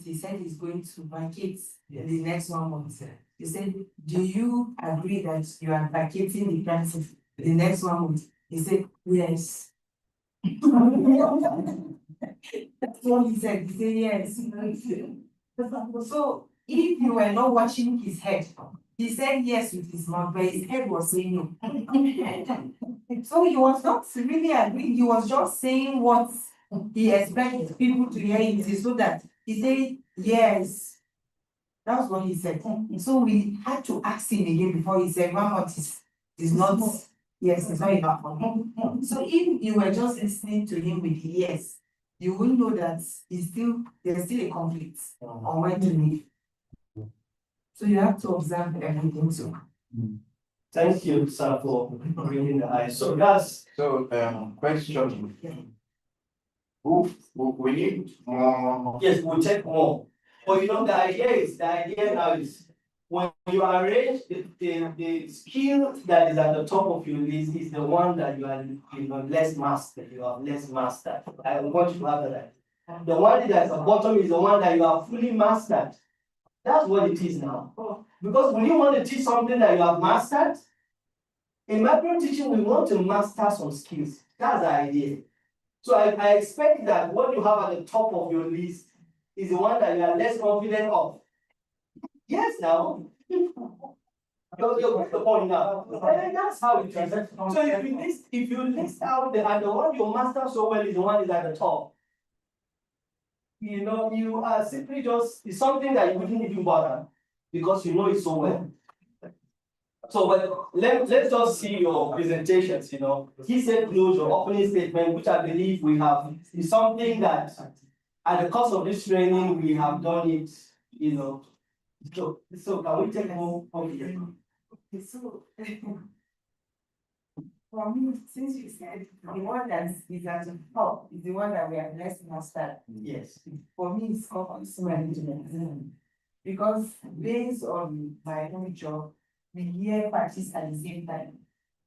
Speaker 10: He said he's going to vacate in the next 1 month. He said, do you agree that you are vacating the practice the next 1 month? He said, yes. That's what he said. He said, yes. So if you were not watching his head, he said yes with his mouth, but his head was saying no. So he was not really agreeing, he was just saying what he expected people to hear him say, so that he said yes. That's what he said. So we had to ask him again before he said 1 month is not, yes, it's not enough for him. So if you were just listening to him with yes, you will know that there's still a conflict on where to live. So you have to observe everything too.
Speaker 7: Thank you, sir, for bringing the eye. So that's
Speaker 3: Question. We need more.
Speaker 7: yes, we'll take more. But the idea now is when you arrange the skill that is at the top of your list is the one that you are less mastered. You have less mastered. I want you to have that. The one that is at the bottom is the one that you are fully mastered. That's what it is now. Because when you want to teach something that you have mastered, in macro teaching, we want to master some skills. That's the idea. So I expect that what you have at the top of your list is the one that you are less confident of. Yes, now. What's the point now? That's how it is. So if you list out the one you master so well is the one that is at the top. You are simply it's something that you wouldn't even bother because you know it so well. So let's just see your presentations. He said close your opening statement, which I believe we have, is something that at the course of this training, we have done it, so can we take more of it?
Speaker 10: Okay, so for me, since you said the one that is at the top is the one that we are blessed master.
Speaker 7: Yes.
Speaker 10: For me, it's called consumer management. Because based on my own job, we hear parties at the same time.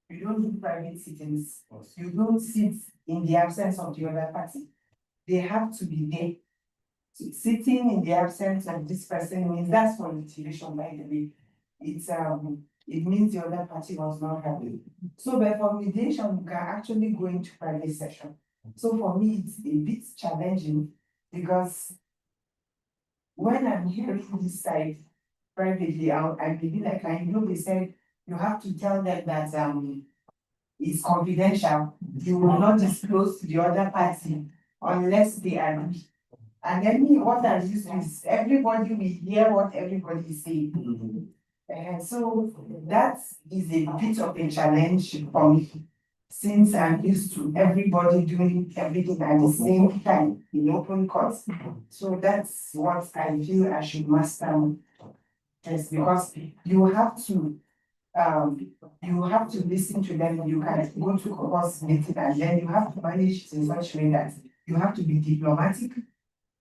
Speaker 10: You don't do private sittings. You don't sit in the absence of the other party. They have to be there. So sitting in the absence of this person means that's for litigation, by the way. It means the other party was not happy. So but for mediation, you can actually go into private session. So for me, it's a bit challenging because when I'm hearing this side privately, I may be like, they said you have to tell them that it's confidential. You will not disclose to the other party unless they agree. And then what I'm used to is everybody will hear what everybody is saying. So that is a bit of a challenge for me, since I'm used to everybody doing everything at the same time in open court. So that's what I feel I should master. Yes, because you have to listen to them. You can go to course meeting and then you have to manage it in such a way that you have to be diplomatic.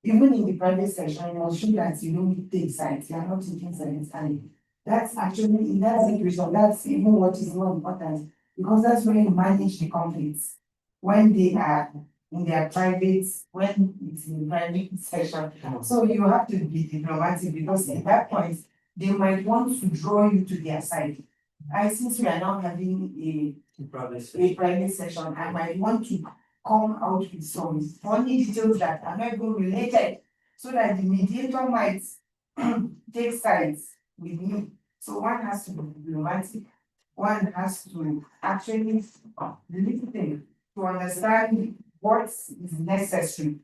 Speaker 10: Even in the private session, you'll show that you don't take sides, you are not taking sides. And that's actually, in that situation, that's even what is more important, because that's when you manage the conflicts. When they are in their private, when it's in the private session. So you have to be diplomatic, because at that point, they might want to draw you to their side. Since we are now having a private session, I might want to come out with some funny details that are not even related, so that the mediator might take sides with me. So one has to be diplomatic, one has to actually listen to understand what is necessary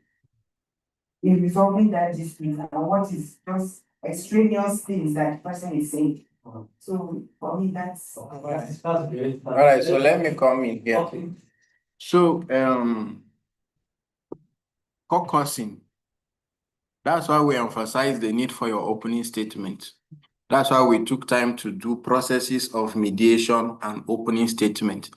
Speaker 10: in resolving that dispute and what is just extraneous things that the person is saying. So for me, that's
Speaker 7: great.
Speaker 5: All right, so let me come in here.
Speaker 7: Okay.
Speaker 5: So, caucusing, that's why we emphasize the need for your opening statement. That's why we took time to do processes of mediation and opening statement.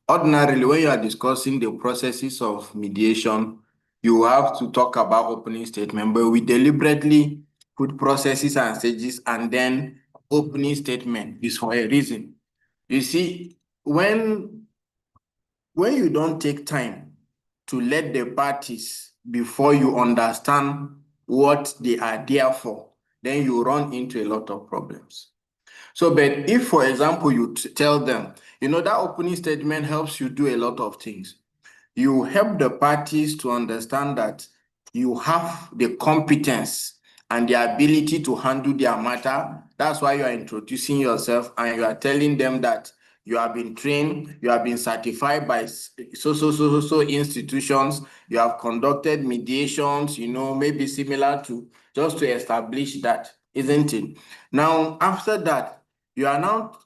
Speaker 5: Ordinarily, when you are discussing the processes of mediation, you have to talk about opening statement, but we deliberately put processes and stages and then opening statement is for a reason. You see, when you don't take time to let the parties before you understand what they are there for, then you run into a lot of problems. So, but if, for example, you tell them, that opening statement helps you do a lot of things. You help the parties to understand that you have the competence and the ability to handle their matter. That's why you are introducing yourself and you are telling them that you have been trained, you have been certified by so institutions, you have conducted mediations, maybe similar to, just to establish that, isn't it? Now, after that, you are now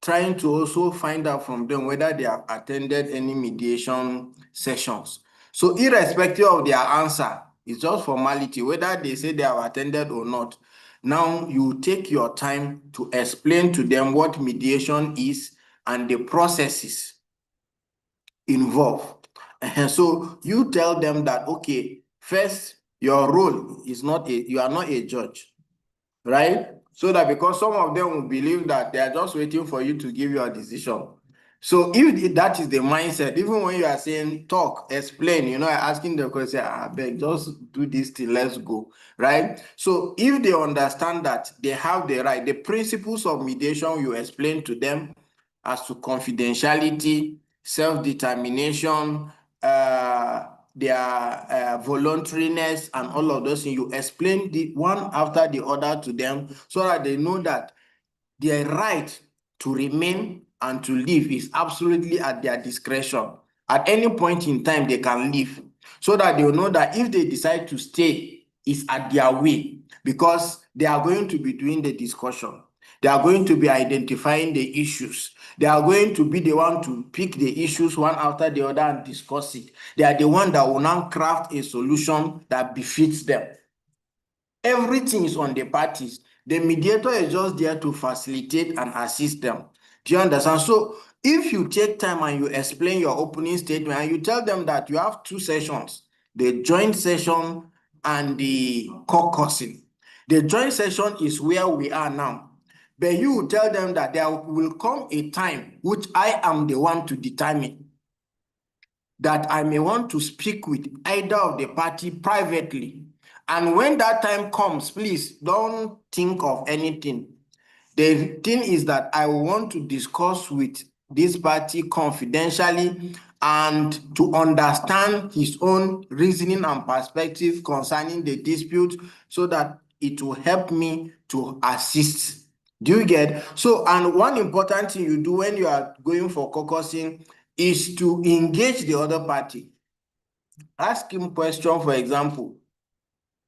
Speaker 5: trying to also find out from them whether they have attended any mediation sessions. So irrespective of their answer, it's just formality, whether they say they have attended or not. Now you take your time to explain to them what mediation is and the processes involved. And so you tell them that, okay, first, your role is you are not a judge, right? So that because some of them will believe that they are just waiting for you to give your decision. So if that is the mindset, even when you are saying talk, explain, asking the question, beg, just do this till let's go, right? So if they understand that they have the right, the principles of mediation, you explain to them as to confidentiality, self-determination, their voluntariness and all of those things. You explain the one after the other to them so that they know that their right to remain and to leave is absolutely at their discretion. At any point in time, they can leave, so that they will know that if they decide to stay, it's at their way, because they are going to be doing the discussion. They are going to be identifying the issues. They are going to be the one to pick the issues one after the other and discuss it. They are the one that will now craft a solution that befits them. Everything is on the parties. The mediator is just there to facilitate and assist them. Do you understand? So if you take time and you explain your opening statement and you tell them that you have two sessions, the joint session and the caucusing. The joint session is where we are now. But you will tell them that there will come a time which I am the one to determine that I may want to speak with either of the party privately. And when that time comes, please don't think of anything. The thing is that I want to discuss with this party confidentially and to understand his own reasoning and perspective concerning the dispute so that it will help me to assist. Do you get? So, and one important thing you do when you are going for caucusing is to engage the other party. Ask him question, for example,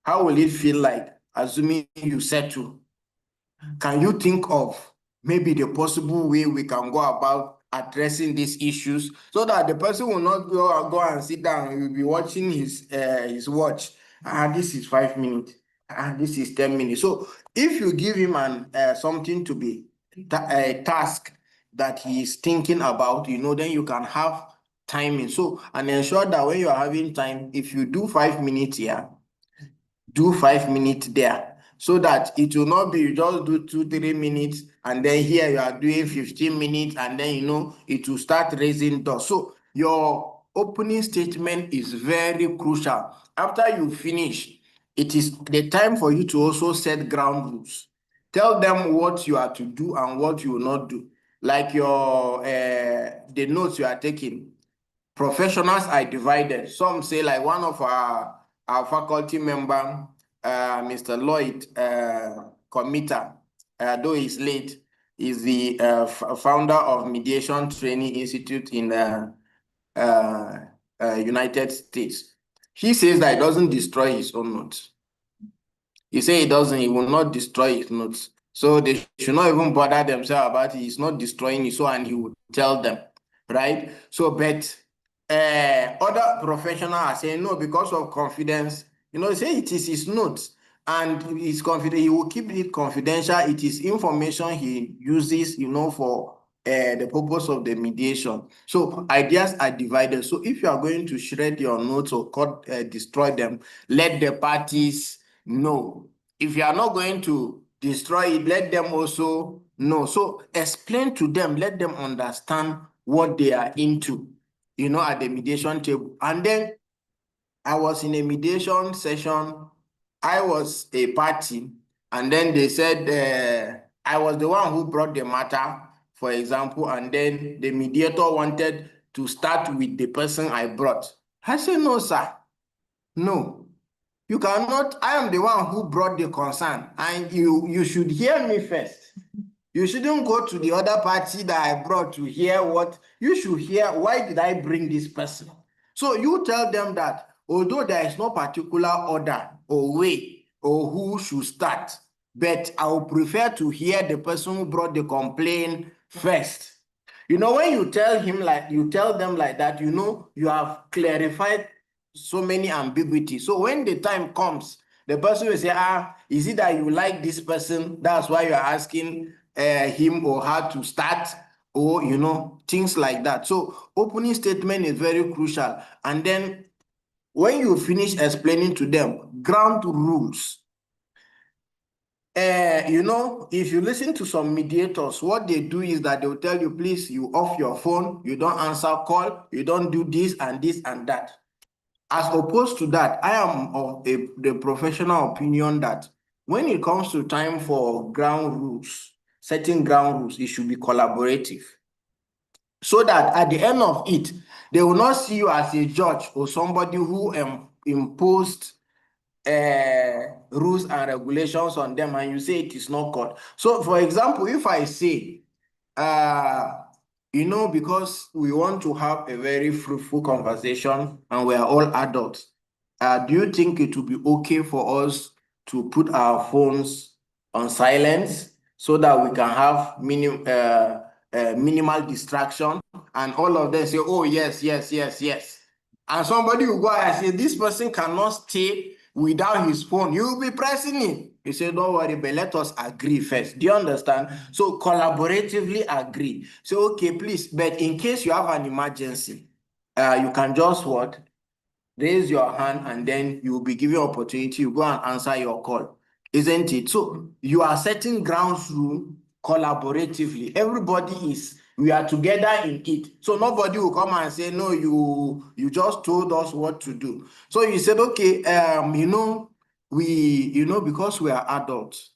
Speaker 5: how will it feel like, assuming you settle? Can you think of maybe the possible way we can go about addressing these issues so that the person will not go and sit down and will be watching his watch? This is 5 minutes. This is 10 minutes. So if you give him something to be a task that he is thinking about, then you can have timing. So, and ensure that when you are having time, if you do 5 minutes here, do 5 minutes there, so that it will not be you just do 2-3 minutes and then here you are doing 15 minutes and then it will start raising doors. So your opening statement is very crucial. After you finish, it is the time for you to also set ground rules. Tell them what you are to do and what you will not do. Like your the notes you are taking. Professionals are divided. Some say, like one of our faculty member, Mr. Lloyd Committer, though he's late, is the founder of Mediation Training Institute in United States. He says that he doesn't destroy his own notes. He says he will not destroy his notes. So they should not even bother themselves about it. He's not destroying it, so, and he will tell them, right? So, but other professionals are saying no, because of confidence. Say it is his notes and he's confident. He will keep it confidential. It is information he uses, for the purpose of the mediation. So ideas are divided. So if you are going to shred your notes or destroy them, let the parties know. If you are not going to destroy it, let them also know. So explain to them, let them understand what they are into, at the mediation table. And then I was in a mediation session. I was a party, and then they said I was the one who brought the matter, for example, and then the mediator wanted to start with the person I brought. I said, no, sir. No. You cannot. I am the one who brought the concern, and you should hear me first. You shouldn't go to the other party that I brought to hear what you should hear. Why did I bring this person? So you tell them that although there is no particular order or way or who should start, but I would prefer to hear the person who brought the complaint first. When you tell them like that, you have clarified so many ambiguities. So when the time comes, the person will say, is it that you like this person? That's why you're asking him or her to start, or things like that. So opening statement is very crucial. And then when you finish explaining to them ground rules, if you listen to some mediators, what they do is that they'll tell you, please, you off your phone, you don't answer call, you don't do this and this and that. As opposed to that, I am of the professional opinion that when it comes to time for ground rules, setting ground rules, it should be collaborative. So that at the end of it, they will not see you as a judge or somebody who imposed rules and regulations on them and you say it is not court. So for example, if I say, because we want to have a very fruitful conversation and we are all adults, do you think it would be okay for us to put our phones on silence so that we can have minimal distraction, and all of them say, oh, yes, yes, yes, yes. And somebody will go and say, this person cannot stay without his phone. You will be pressing it. You say, don't worry, but let us agree first. Do you understand? So collaboratively agree. So, okay, please, but in case you have an emergency, you can just what? Raise your hand, and then you will be given opportunity. You go and answer your call, isn't it? So you are setting grounds rule collaboratively. We are together in it. So nobody will come and say, no, you just told us what to do. So you said, okay, because we are adults,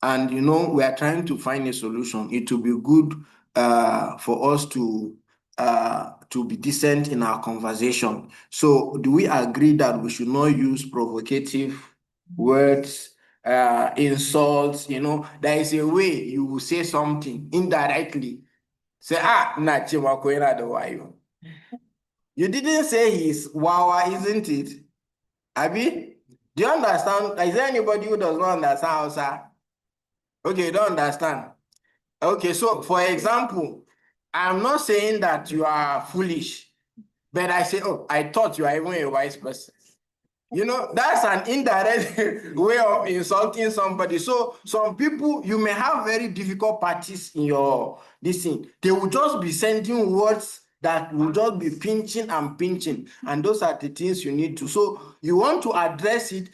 Speaker 5: and we are trying to find a solution, it will be good for us to be decent in our conversation. So do we agree that we should not use provocative words, insults? There is a way you will say something indirectly. Say, you didn't say he's wawa, isn't it? Abi? Do you understand? Is there anybody who does not understand Hausa? Okay, you don't understand. Okay, so for example, I'm not saying that you are foolish, but I say, oh, I thought you are even a wise person. That's an indirect way of insulting somebody. So some people, you may have very difficult parties in your this thing. They will just be sending words that will just be pinching and pinching. And those are the things you need to. So you want to address it.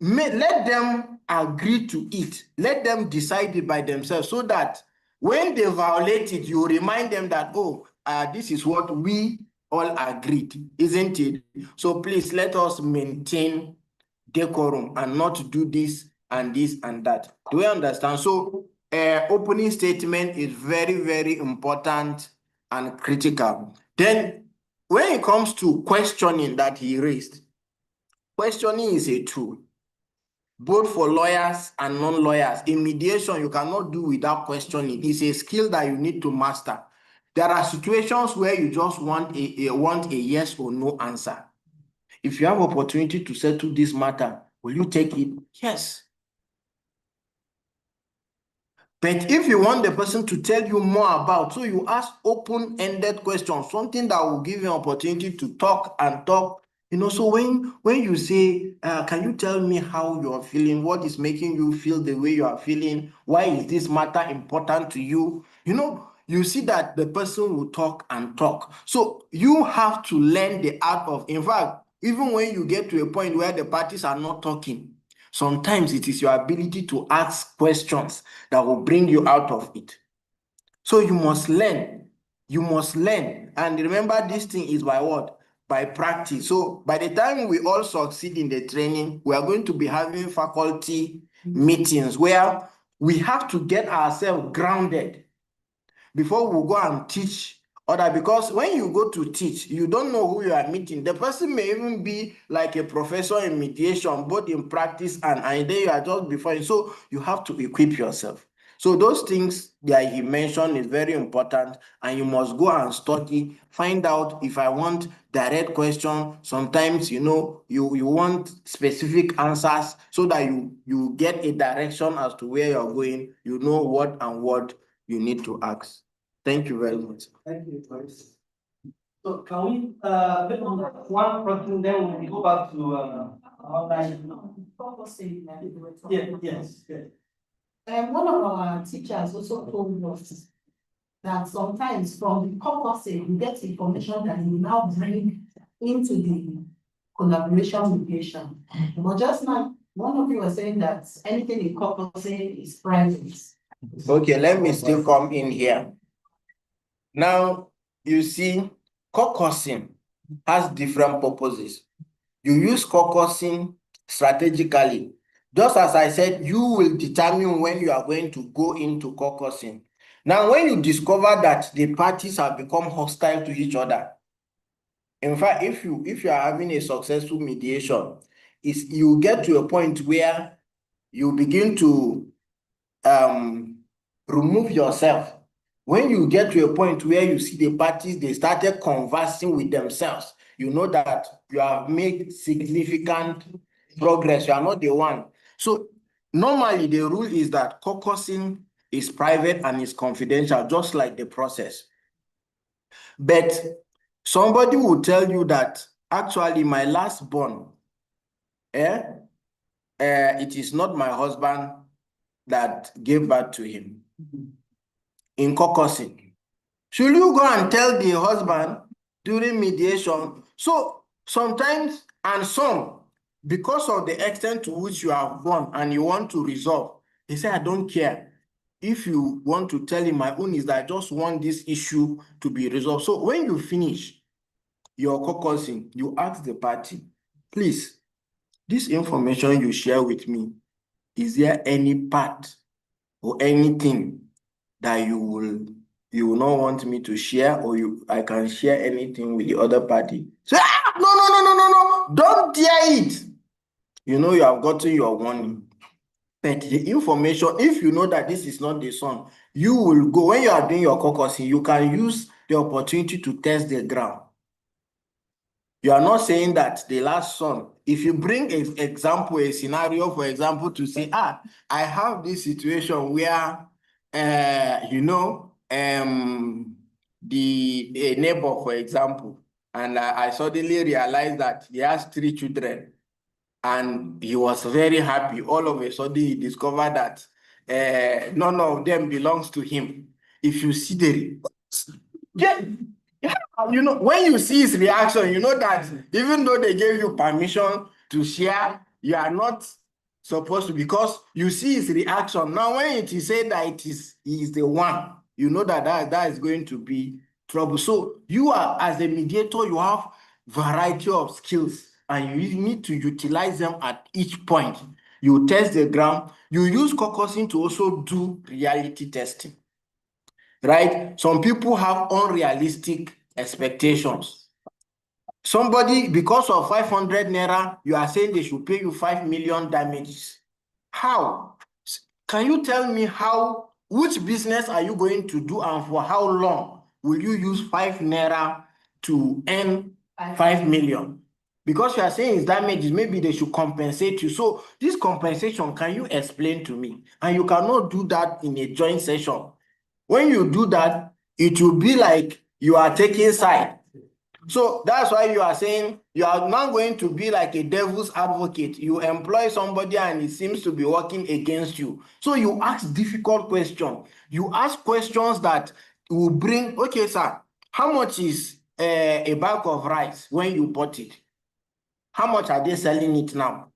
Speaker 5: Let them agree to it. Let them decide it by themselves, so that when they violate it, you remind them that, oh, this is what we all agreed, isn't it? So please let us maintain decorum and not do this and this and that. Do we understand? So opening statement is very, very important and critical. Then when it comes to questioning that he raised, questioning is a tool, both for lawyers and non-lawyers. In mediation, you cannot do without questioning. It's a skill that you need to master. There are situations where you just want a yes or no answer. If you have opportunity to settle this matter, will you take it? Yes. But if you want the person to tell you more about, so you ask open-ended questions, something that will give you an opportunity to talk and talk. So when you say, can you tell me how you're feeling? What is making you feel the way you are feeling? Why is this matter important to you? You see that the person will talk and talk. So you have to learn the art of, in fact, even when you get to a point where the parties are not talking, sometimes it is your ability to ask questions that will bring you out of it. So you must learn. You must learn. And remember, this thing is by what? By practice. So by the time we all succeed in the training, we are going to be having faculty meetings where we have to get ourselves grounded before we go and teach other, because when you go to teach, you don't know who you are meeting. The person may even be like a professor in mediation, both in practice and then you are just before. So you have to equip yourself. So those things that he mentioned is very important, and you must go and study, find out. If I want direct question, sometimes you want specific answers, so that you get a direction as to where you're going. You know what and what you need to ask. Thank you very much.
Speaker 7: Thank you, Boris. So can we pick on one question, then we go back to online? Yes.
Speaker 8: One of our teachers also told us that sometimes from the caucusing, you get information that you now bring into the collaboration mediation. But just now, one of you was saying that anything in caucusing is private.
Speaker 5: Okay, let me still come in here. Now, you see, caucusing has different purposes. You use caucusing strategically. Just as I said, you will determine when you are going to go into caucusing. Now, when you discover that the parties have become hostile to each other, in fact, if you are having a successful mediation, you get to a point where you begin to remove yourself. When you get to a point where you see the parties, they started conversing with themselves, you know that you have made significant progress. You are not the one. So normally the rule is that caucusing is private and is confidential, just like the process. But somebody will tell you that actually my last born, it is not my husband that gave birth to him in caucusing. Should you go and tell the husband during mediation? So sometimes, and some, because of the extent to which you have gone and you want to resolve, they say, I don't care. If you want to tell him, my own is that I just want this issue to be resolved. So when you finish your caucusing, you ask the party, please, this information you share with me, is there any part or anything that you will not want me to share, or I can share anything with the other party? Say, no, don't dare it. You know you have gotten your warning. But the information, if you know that this is not the son, you will go, when you are doing your caucusing, you can use the opportunity to test the ground. You are not saying that the last son, if you bring an example, a scenario, for example, to say, I have this situation where, a neighbor, for example, and I suddenly realized that he has 3 children, and he was very happy. All of a sudden, he discovered that none of them belongs to him. If you see the when you see his reaction, you know that even though they gave you permission to share, you are not supposed to, because you see his reaction. Now, when it is said that he is the one, you know that is going to be trouble. So you are, as a mediator, you have variety of skills and you need to utilize them at each point. You test the ground. You use caucusing to also do reality testing. Right? Some people have unrealistic expectations. Somebody, because of 500 naira, you are saying they should pay you 5 million damages. How? Can you tell me which business are you going to do, and for how long will you use 5 naira to earn 5 million? Because you are saying it's damages, maybe they should compensate you. So this compensation, can you explain to me? And you cannot do that in a joint session. When you do that, it will be like you are taking side. So that's why you are saying you are not going to be like a devil's advocate. You employ somebody and it seems to be working against you. So you ask difficult questions. You ask questions that will bring, okay, sir, how much is a bag of rice when you bought it? How much are they selling it now?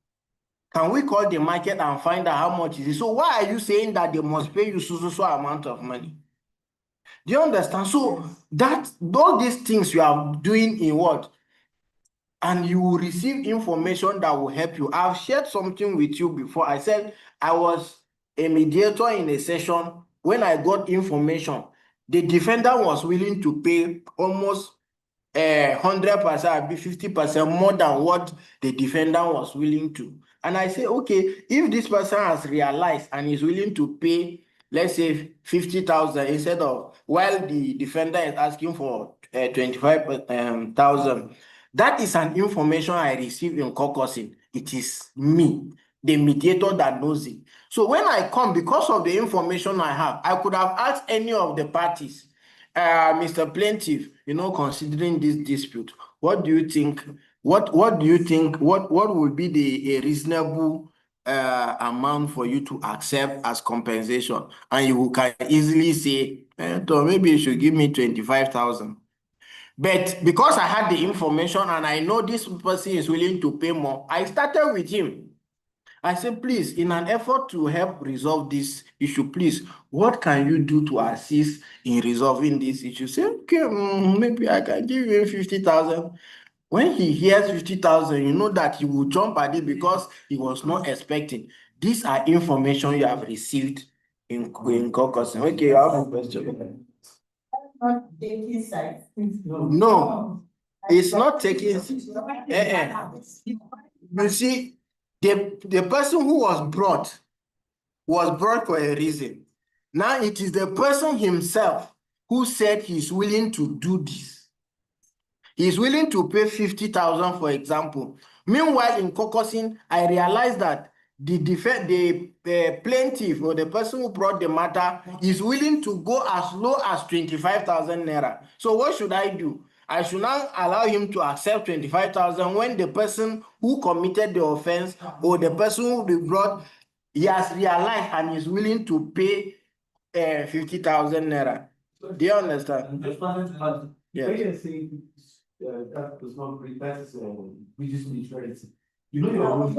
Speaker 5: Can we call the market and find out how much it is? So why are you saying that they must pay you so amount of money? Do you understand? So that all these things you are doing in what? And you will receive information that will help you. I've shared something with you before. I said I was a mediator in a session. When I got information, the defender was willing to pay almost 100%, 50% more than what the defender was willing to. And I say, okay, if this person has realized and is willing to pay, let's say 50,000 instead of, while the defender is asking for 25,000, that is an information I received in caucusing. It is me, the mediator, that knows it. So when I come, because of the information I have, I could have asked any of the parties, Mr. Plaintiff, considering this dispute, what do you think? What do you think? What would be a reasonable amount for you to accept as compensation? And you can easily say, maybe you should give me 25,000. But because I had the information and I know this person is willing to pay more, I started with him. I said, please, in an effort to help resolve this issue, please, what can you do to assist in resolving this issue? Say, okay, maybe I can give you 50,000. When he hears 50,000, you know that he will jump at it because he was not expecting. These are information you have received in caucusing. Okay, you have a question.
Speaker 8: Not taking sides.
Speaker 5: No, it's not taking. You see, the person who was brought for a reason. Now it is the person himself who said he's willing to do this. He's willing to pay 50,000, for example. Meanwhile, in caucusing, I realized that the plaintiff or the person who brought the matter is willing to go as low as 25,000 naira. So what should I do? I should not allow him to accept 25,000 when the person who committed the offense or the person who they brought, he has realized and is willing to pay 50,000 naira. Do you understand?
Speaker 7: Yes. That does not bring that's reduce neutrality. You know your role.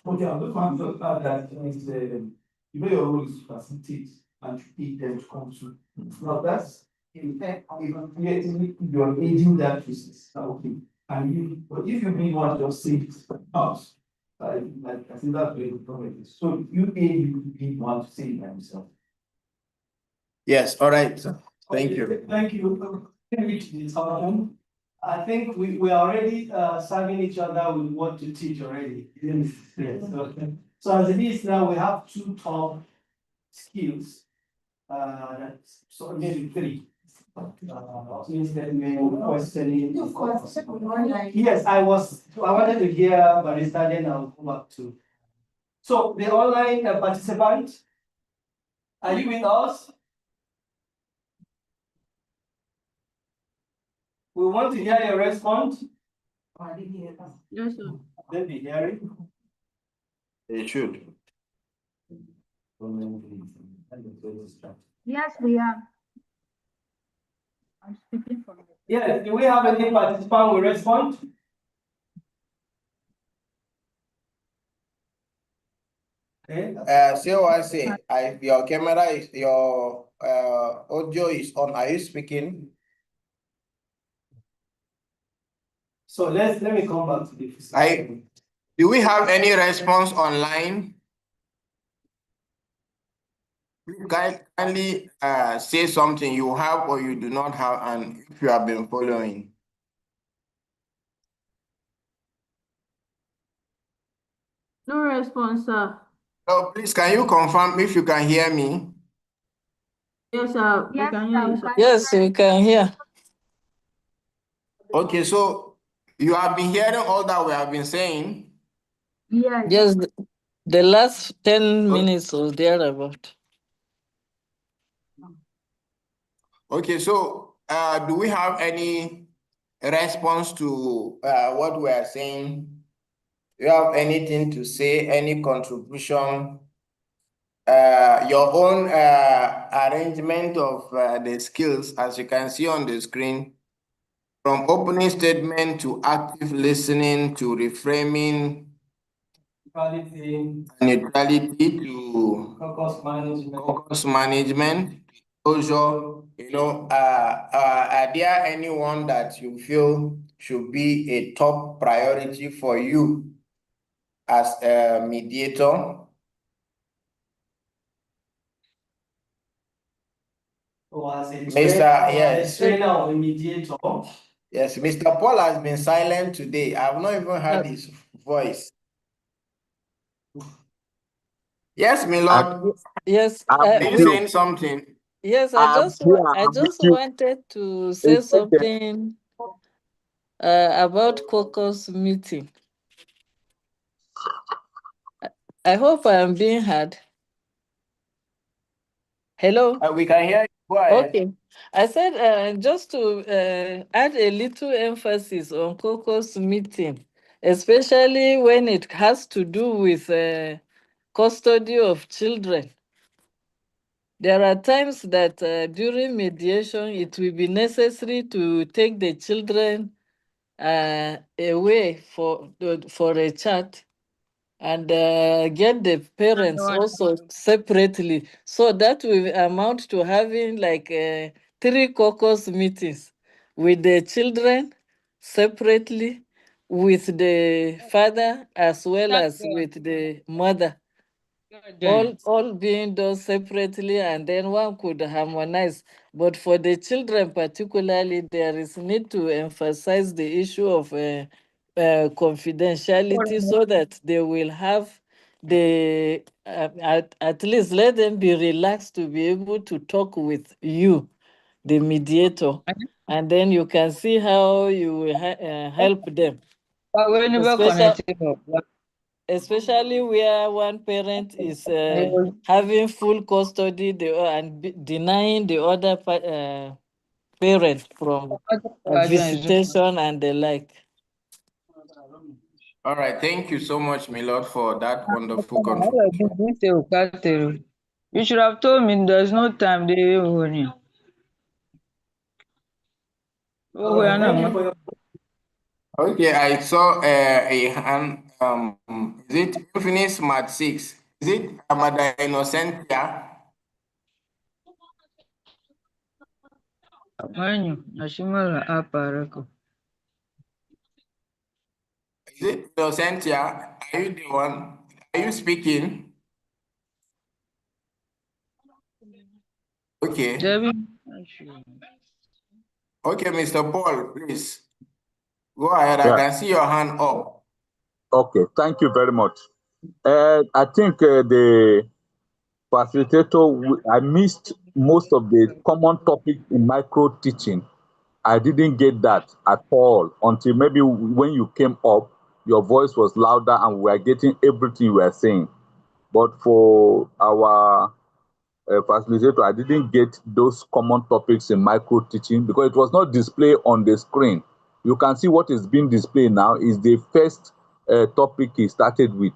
Speaker 7: Okay, I'm just want to add that is you know your role is to facilitate and to aid them to come to. Now that's in fact if you're aiding that process, okay. And you but if you really want to just save house, like I think that's very good problem. So you aid you really want to save themselves.
Speaker 5: Yes, all right. Thank you.
Speaker 7: Thank you. I think we are already serving each other with what to teach already. Yes. So as it is now, we have two top skills. So maybe three. Means that we are questioning. Yes, I wanted to hear Barista, then I'll come back to. So the online participant, are you with us? We want to hear your response.
Speaker 4: Yes, sir.
Speaker 7: Let me hear it.
Speaker 5: They should.
Speaker 11: Yes, we are. I'm speaking from the.
Speaker 7: Yes, do we have any participant who respond? Okay.
Speaker 5: Your camera is your audio is on. Are you speaking?
Speaker 7: So let me come back to this.
Speaker 5: Do we have any response online? Kindly say something you have or you do not have, and if you have been following.
Speaker 4: No response, sir.
Speaker 5: So please, can you confirm if you can hear me?
Speaker 4: Yes, sir. We can hear you, sir.
Speaker 9: Yes, we can hear.
Speaker 5: Okay, so you have been hearing all that we have been saying?
Speaker 11: Yes.
Speaker 9: Yes, the last 10 minutes or thereabout.
Speaker 5: Okay, so do we have any response to what we are saying? Do you have anything to say, any contribution? Your own arrangement of the skills, as you can see on the screen, from opening statement to active listening to reframing, neutrality to caucus management, closure. Are there anyone that you feel should be a top priority for you as a mediator?
Speaker 7: Trainer or mediator.
Speaker 5: Yes, Mr. Paul has been silent today. I've not even heard his voice. Yes, my lord.
Speaker 9: Yes,
Speaker 5: Are you saying something?
Speaker 9: Yes, I just wanted to say something about caucus meeting. I hope I am being heard. Hello?
Speaker 5: We can hear you. Go ahead.
Speaker 9: Okay. I said just to add a little emphasis on caucus meeting, especially when it has to do with custody of children. There are times that during mediation, it will be necessary to take the children away for a chat and get the parents also separately. So that will amount to having like 3 caucus meetings with the children separately, with the father as well as with the mother. All being done separately, and then one could harmonize. But for the children particularly, there is need to emphasize the issue of confidentiality so that they will have the at least let them be relaxed to be able to talk with you, the mediator, and then you can see how you will help them. especially where one parent is having full custody and denying the other parent from visitation and the like.
Speaker 5: All right, thank you so much, my lord, for that wonderful contribution.
Speaker 12: You should have told me there's no time.
Speaker 5: Okay, I saw a hand. Is it Infinite Smart 6? Is it Amada Innocentia? Is it Innocentia? Are you the one? Are you speaking? Okay. Okay, Mr. Paul, please. Go ahead. I can see your hand up.
Speaker 6: Okay, thank you very much. I think the facilitator, I missed most of the common topic in micro teaching. I didn't get that at all until maybe when you came up, your voice was louder and we were getting everything you were saying. But for our facilitator, I didn't get those common topics in micro teaching because it was not displayed on the screen. You can see what is being displayed now is the first topic he started with.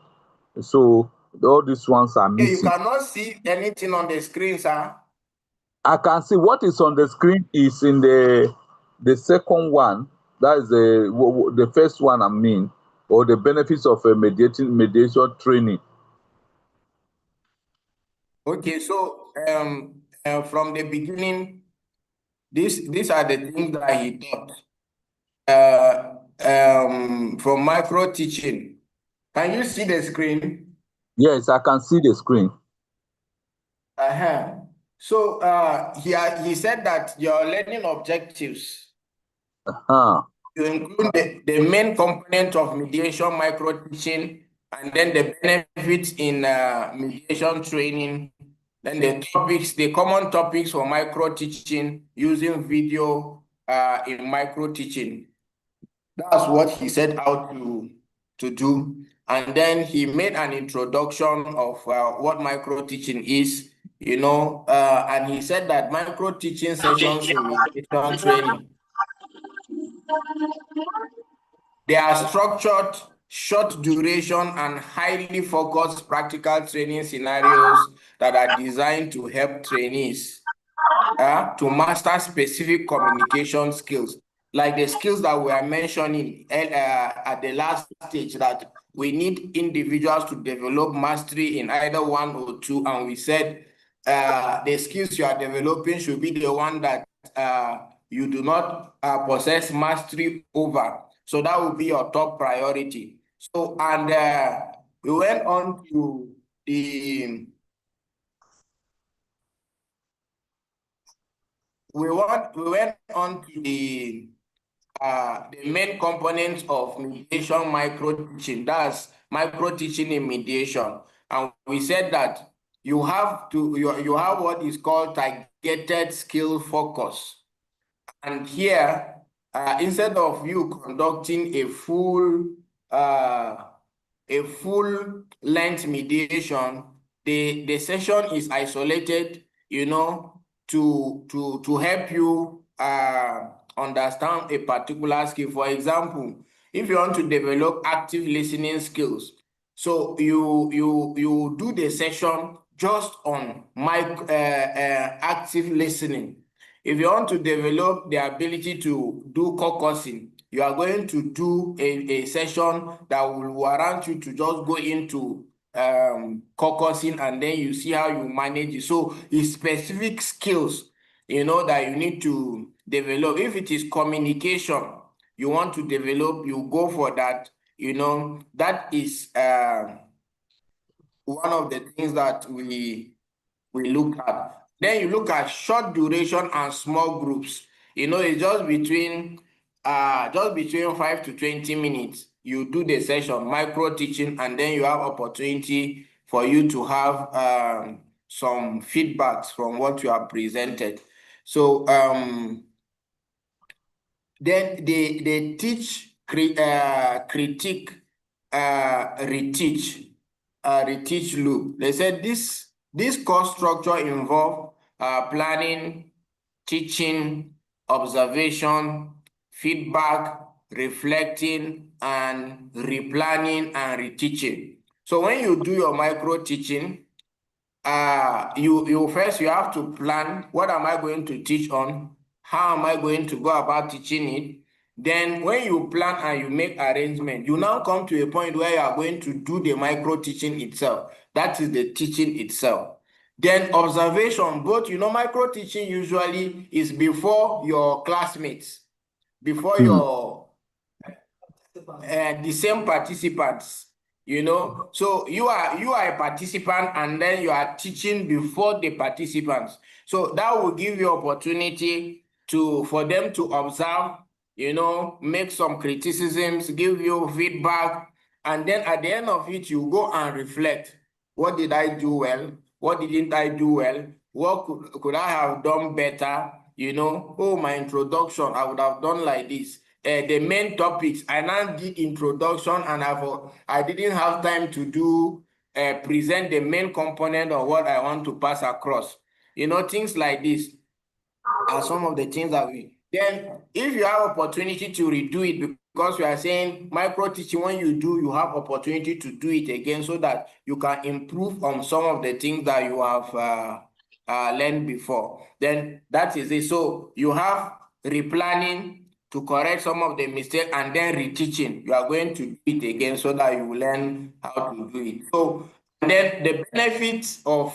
Speaker 6: So all these ones are missing.
Speaker 5: You cannot see anything on the screen, sir.
Speaker 6: I can see what is on the screen is in the second one. That is the first one, I mean, or the benefits of a mediation training.
Speaker 5: Okay, so from the beginning, these are the things that he taught. From micro teaching. Can you see the screen?
Speaker 6: Yes, I can see the screen.
Speaker 5: So he said that your learning objectives you include the main component of mediation micro teaching, and then the benefits in mediation training, then the common topics for micro teaching using video in micro teaching. That's what he set out to do. And then he made an introduction of what micro teaching is, and he said that micro teaching sessions in mediation training, they are structured, short duration, and highly focused practical training scenarios that are designed to help trainees to master specific communication skills, like the skills that we are mentioning at the last stage, that we need individuals to develop mastery in either one or two. And we said the skills you are developing should be the one that you do not possess mastery over. So that will be your top priority. So, and we went on to the we went on to the main components of mediation micro teaching. That's micro teaching in mediation, and we said that you have what is called targeted skill focus. And here, instead of you conducting a full length mediation, the session is isolated, to help you understand a particular skill. For example, if you want to develop active listening skills, so you do the session just on active listening. If you want to develop the ability to do caucusing, you are going to do a session that will warrant you to just go into caucusing, and then you see how you manage it. So it's specific skills, that you need to develop. If it is communication you want to develop, you go for that. That is one of the things that we look at. Then you look at short duration and small groups. It's just between 5 to 20 minutes. You do the session, micro teaching, and then you have opportunity for you to have some feedbacks from what you have presented. So then they teach critique reteach loop. They said this course structure involve planning, teaching, observation, feedback, reflecting, and replanning and reteaching. So when you do your micro teaching, you first you have to plan, what am I going to teach on? How am I going to go about teaching it? Then when you plan and you make arrangement, you now come to a point where you are going to do the micro teaching itself. That is the teaching itself. Then observation, both, micro teaching usually is before your classmates, before your the same participants, so you are a participant and then you are teaching before the participants. So that will give you opportunity for them to observe, make some criticisms, give you feedback, and then at the end of it, you go and reflect. What did I do well? What didn't I do well? What could I have done better? Oh, my introduction, I would have done like this. The main topics, I now did introduction and I didn't have time to do present the main component of what I want to pass across. Things like this are some of the things that then if you have opportunity to redo it, because we are saying micro teaching, when you do, you have opportunity to do it again so that you can improve on some of the things that you have learned before. Then that is it. So you have replanning to correct some of the mistakes, and then reteaching. You are going to do it again so that you will learn how to do it. So then the benefits of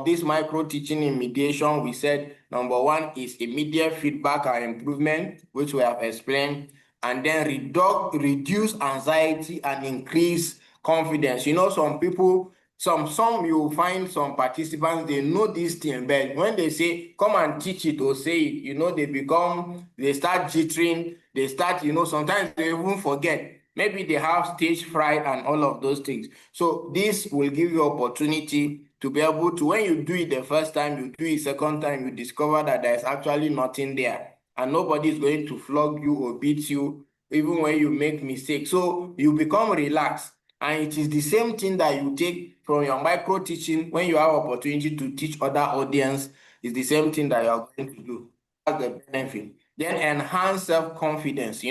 Speaker 5: this micro teaching in mediation, we said number one is immediate feedback and improvement, which we have explained, and then reduce anxiety and increase confidence. Some people, some you find some participants, they know this thing, but when they say come and teach it or say it, they start jittering, they start, sometimes they even forget. Maybe they have stage fright and all of those things. So this will give you opportunity to be able to, when you do it the first time, you do it second time, you discover that there's actually nothing there. And nobody is going to flog you or beat you, even when you make mistakes. So you become relaxed. And it is the same thing that you take from your micro teaching when you have opportunity to teach other audience. It's the same thing that you are going to do. That's the benefit. Then enhance self-confidence.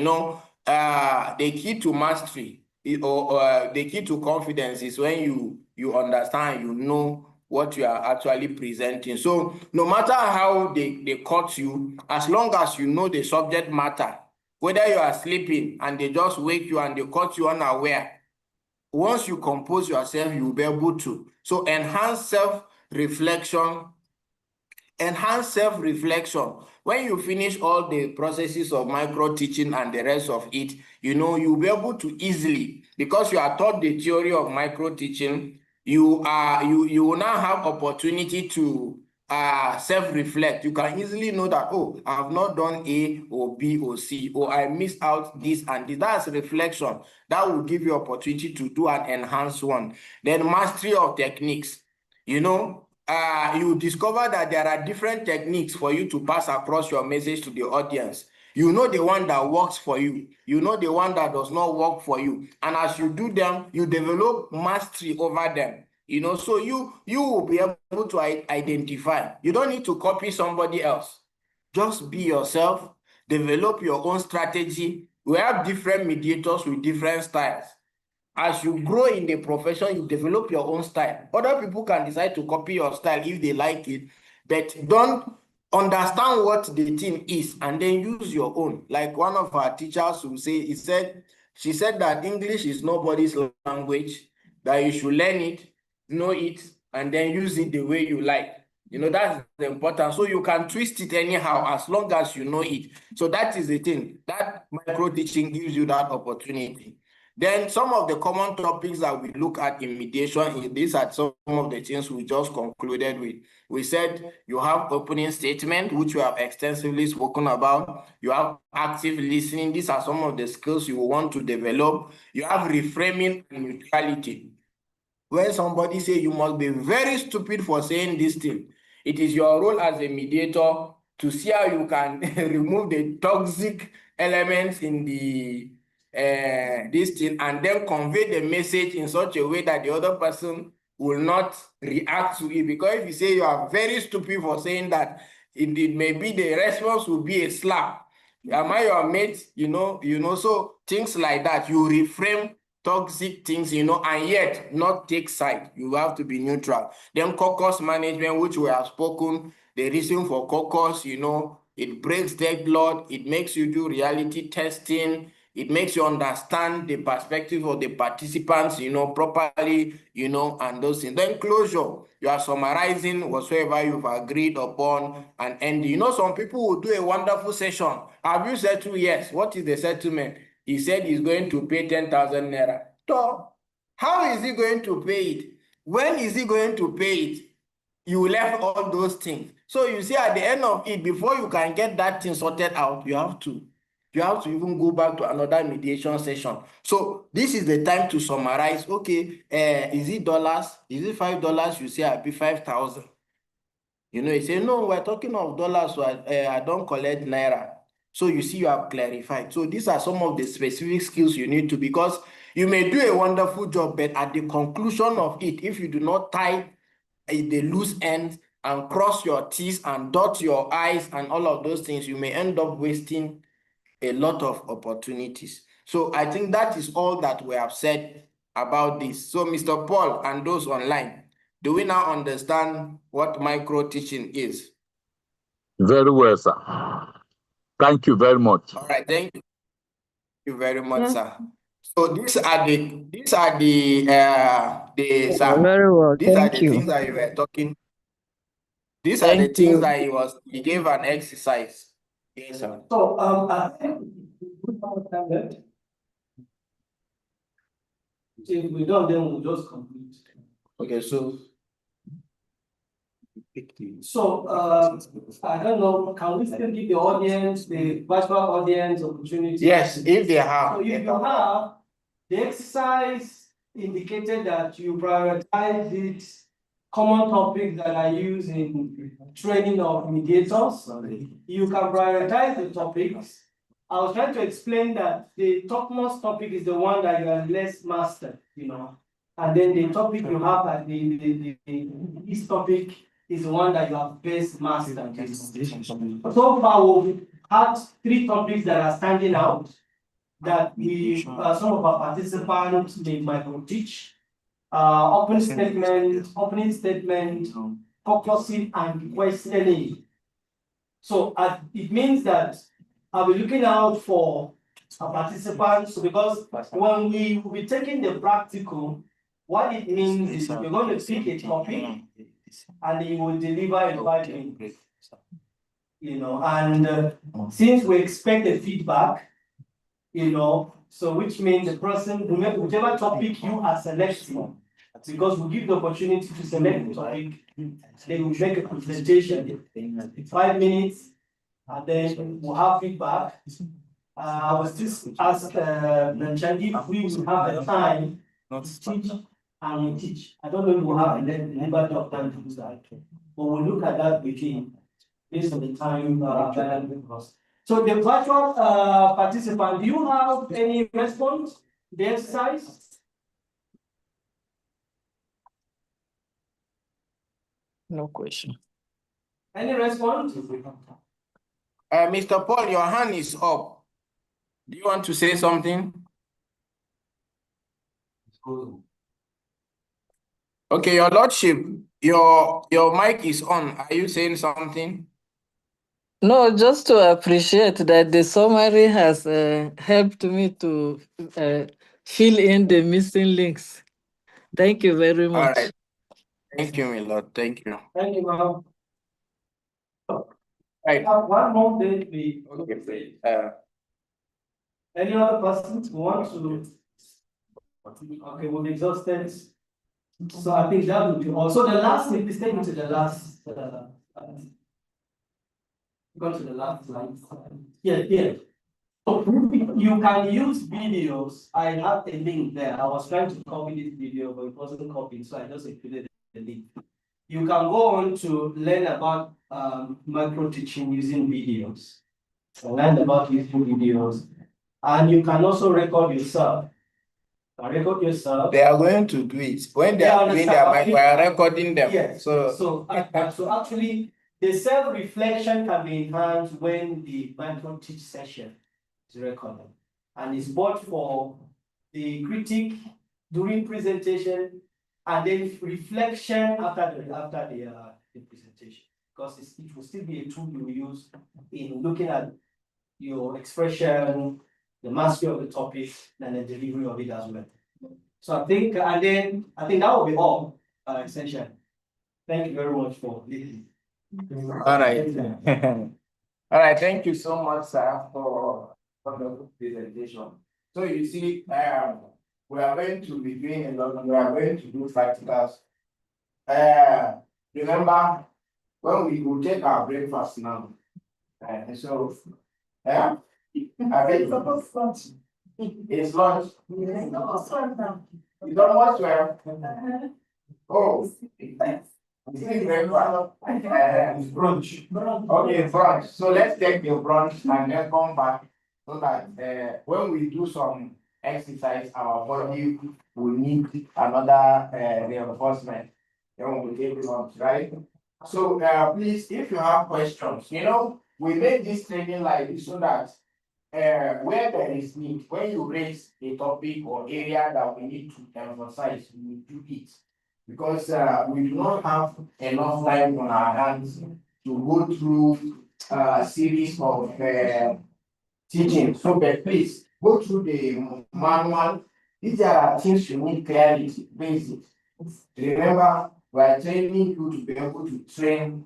Speaker 5: The key to mastery or the key to confidence is when you understand, you know what you are actually presenting. So no matter how they cut you, as long as you know the subject matter, whether you are sleeping and they just wake you and they cut you unaware, once you compose yourself, you will be able to. So enhance self-reflection. When you finish all the processes of micro teaching and the rest of it, you'll be able to easily, because you are taught the theory of micro teaching, you will now have opportunity to self-reflect. You can easily know that, oh, I have not done A or B or C, or I missed out this and this. That's reflection. That will give you opportunity to do an enhanced one. Then mastery of techniques. You discover that there are different techniques for you to pass across your message to the audience. You know the one that works for you. You know the one that does not work for you. And as you do them, you develop mastery over them. So you will be able to identify. You don't need to copy somebody else. Just be yourself. Develop your own strategy. We have different mediators with different styles. As you grow in the profession, you develop your own style. Other people can decide to copy your style if they like it, but don't understand what the thing is and then use your own. Like one of our teachers will say, she said that English is nobody's language, that you should learn it, know it, and then use it the way you like. That's the important. So you can twist it anyhow as long as you know it. So that is the thing. That micro teaching gives you that opportunity. Then some of the common topics that we look at in mediation, these are some of the things we just concluded with. We said you have opening statement, which we have extensively spoken about. You have active listening. These are some of the skills you want to develop. You have reframing and neutrality. When somebody say you must be very stupid for saying this thing, it is your role as a mediator to see how you can remove the toxic elements in the this thing, and then convey the message in such a way that the other person will not react to it. Because if you say you are very stupid for saying that, it may be the response will be a slap. Am I your mate? So things like that, you reframe toxic things, and yet not take side. You have to be neutral. Then caucus management, which we have spoken, the reason for caucus, it breaks deadlock, it makes you do reality testing, it makes you understand the perspective of the participants, properly, and those things. Then closure, you are summarizing whatsoever you've agreed upon and ending. Some people will do a wonderful session. Have you settled? Yes. What is the settlement? He said he's going to pay 10,000 naira. So, how is he going to pay it? When is he going to pay it? You left all those things. So you see, at the end of it, before you can get that thing sorted out, you have to even go back to another mediation session. So this is the time to summarize. Okay, is it dollars? Is it $5? You say I'll be 5,000. You say, no, we're talking of dollars, so I don't collect naira. So you see, you have clarified. So these are some of the specific skills you need to, because you may do a wonderful job, but at the conclusion of it, if you do not tie the loose ends and cross your T's and dot your I's and all of those things, you may end up wasting a lot of opportunities. So I think that is all that we have said about this. So Mr. Paul and those online, do we now understand what micro teaching is?
Speaker 6: Very well, sir. Thank you very much.
Speaker 5: All right, thank you very much,
Speaker 12: Yes.
Speaker 5: sir. So these are the
Speaker 12: Very well.
Speaker 5: these are
Speaker 12: Thank
Speaker 5: the
Speaker 12: you.
Speaker 5: things that you were talking. These are the
Speaker 9: Thank
Speaker 5: things
Speaker 9: you.
Speaker 5: that he gave an exercise. Yes, sir.
Speaker 7: So, I think we have that. If we don't, then we'll just complete.
Speaker 5: Okay, so
Speaker 7: So, I don't know, can we still give the audience, the virtual audience opportunity?
Speaker 5: yes, if they have.
Speaker 7: So if you have, the exercise indicated that you prioritize these common topics that are used in training of mediators. You can prioritize the topics. I was trying to explain that the topmost topic is the one that you are less mastered, and then the topic you have at this topic is the one that you have best mastered. So far, we've had 3 topics that are standing out that some of our participants might teach. Opening statement, focusing, and questioning. So it means that I'll be looking out for participants, because when we will be taking the practical, what it means is you're going to pick a topic and you will deliver in 5 minutes. And since we expect the feedback, so which means the person, whichever topic you are selecting, because we give the opportunity to select the topic, they will make a presentation in 5 minutes, and then we'll have feedback. I was just asked mentioned if we will have the time to teach and we teach. I don't know if we'll have a liberty of time to do that, but we'll look at that with him based on the time available for us. So the virtual participant, do you have any response to the exercise?
Speaker 9: No question.
Speaker 7: Any response?
Speaker 5: Mr. Paul, your hand is up. Do you want to say something? Okay, your lordship, your mic is on. Are you saying something?
Speaker 9: No, just to appreciate that the summary has helped me to fill in the missing links. Thank you very much.
Speaker 5: All right. Thank you, my lord. Thank you.
Speaker 7: Thank you, ma'am.
Speaker 5: Right.
Speaker 7: One more day, please.
Speaker 5: Okay.
Speaker 7: Any other person who wants to? Okay, we've exhausted. So I think that would be all. So the last thing, please take me to the last. Go to the last slide. Yeah. So you can use videos. I have a link there. I was trying to copy this video, but it wasn't copied, so I just included the link. You can go on to learn about micro teaching using videos. So learn about using videos. And you can also record yourself. Record yourself.
Speaker 5: They are going to do it. When they are doing their mic, we are recording them.
Speaker 7: Yes.
Speaker 5: So
Speaker 7: Actually, the self-reflection can be enhanced when the micro teach session is recorded. And it's both for the critic during presentation and then reflection after the presentation. Because it will still be a tool you use in looking at your expression, the mastery of the topic, and the delivery of it as well. So I think that will be all essential. Thank you very much for listening.
Speaker 5: all right. All right, thank you so much, sir, for the presentation. So you see, we are going to be doing a lot, we are going to do practicals. Remember, when we will take our breakfast now. So, I think it's lunch. You don't want to Oh, it's brunch. Okay, brunch. So let's take the brunch and then come back so that when we do some exercise, our body will need another reinforcement. Then we'll take lunch, right? So please, if you have questions, we make this training like this so that where there is need, when you raise a topic or area that we need to emphasize, we do it. Because we do not have enough time on our hands to go through a series of teaching. So, but please go through the manual. These are things you need clarity, basics. Remember, we are training you to be able to train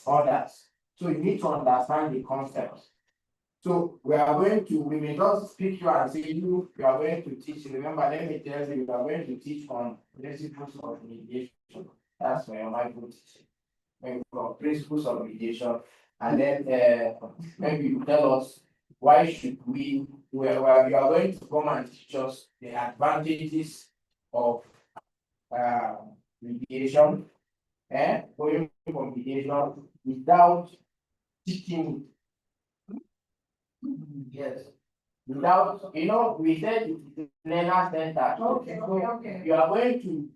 Speaker 5: others. So you need to understand the concepts. So we may just pick you and say you are going to teach. Remember, let me tell you, are going to teach on principles of mediation. That's where I might go teaching. Maybe principles of mediation. And then maybe you tell us why should we are going to come and teach us the advantages of mediation, going for mediation without teaching. Yes. Without, we said it's learner center. Okay. You are going to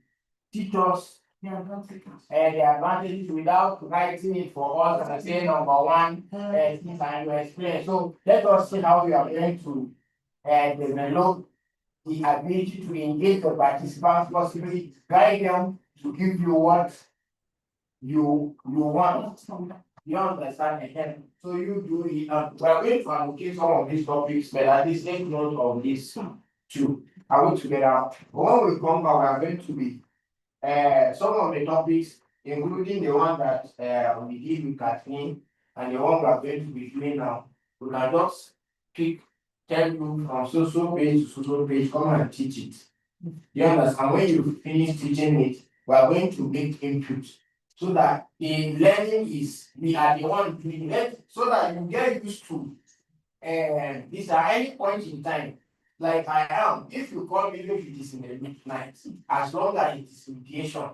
Speaker 5: teach us the advantages without writing it for us and say number one, and you explain. So let us see how we are going to develop the ability to engage the participants, possibly guide them to give you what you want. You understand again. So you do it. We are going to allocate some of these topics, but at least take note of this too. Are we together? When we come back, we are going to be some of the topics, including the one that we did with Kathleen and the one we are going to be doing now. We can just tell you from so page to so page, come and teach it. You understand? When you finish teaching it, we are going to make input. So that the learning we are the one doing it, so that you get used to this at any point in time. Like I am, if you call me, if it is in the midnight, as long as it is mediation,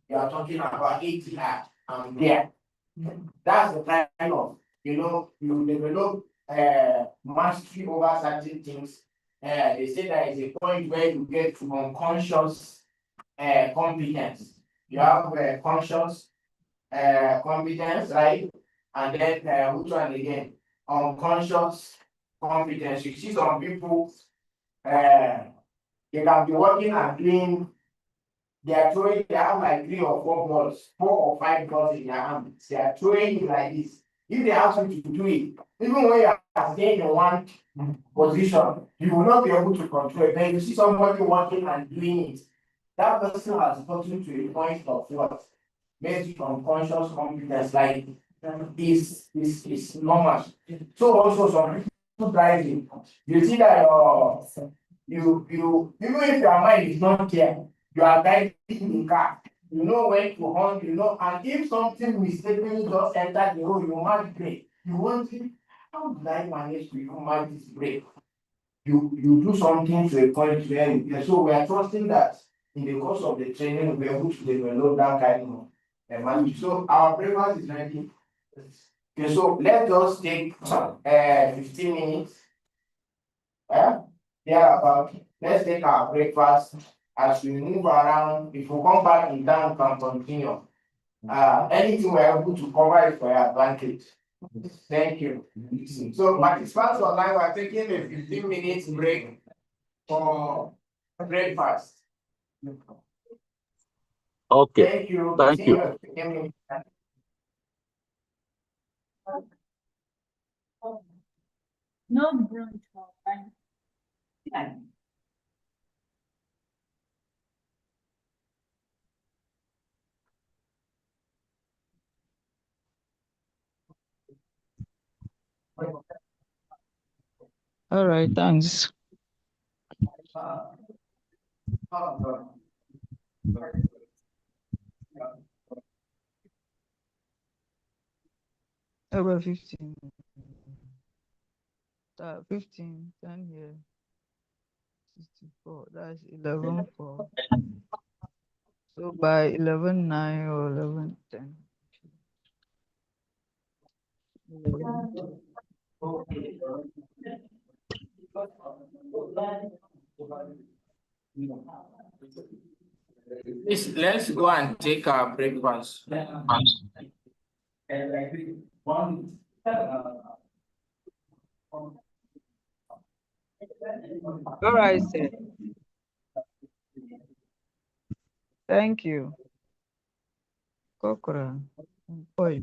Speaker 5: you are talking about 80 hours, I'm there. That's the kind of, you develop mastery over certain things. They say there is a point where you get to unconscious competence. You have conscious competence, right? And then which one again? Unconscious competence. You see some people, they can be working and doing, they have like 3 or 4 balls, 4 or 5 balls in their hands. They are throwing it like this. If they ask you to do it, even when you are staying in one position, you will not be able to control it. Then you see somebody working and doing it. That person has gotten to a point of what? Based on conscious competence, like is normal. So also some people driving, you see that you even if your mind is not clear, you are driving the car. You know when to horn, and if something mistakenly just enter the road, you might brake. You want to, how did I manage to manage this brake? You do something to a point where so we are trusting that in the course of the training we are able to develop that kind of manage. So our breakfast is ready. Okay, so let us take 15 minutes. Yeah, but let's take our breakfast as we move around. If we come back in town, we can continue. Anything we're able to cover it for your advantage. Thank you. So participants online, we're taking a 15 minutes break for breakfast.
Speaker 6: Okay.
Speaker 5: Thank you.
Speaker 6: Thank
Speaker 5: See
Speaker 6: you.
Speaker 5: you in 15 minutes.
Speaker 11: No brunch.
Speaker 12: All right, thanks. Over 15. 15, 10 here. 64. That's 11 4. So by 11 9 or 11 10. 11.
Speaker 5: Let's go and take our breakfast.
Speaker 12: All right, sir. Thank you. Kokora. Boy.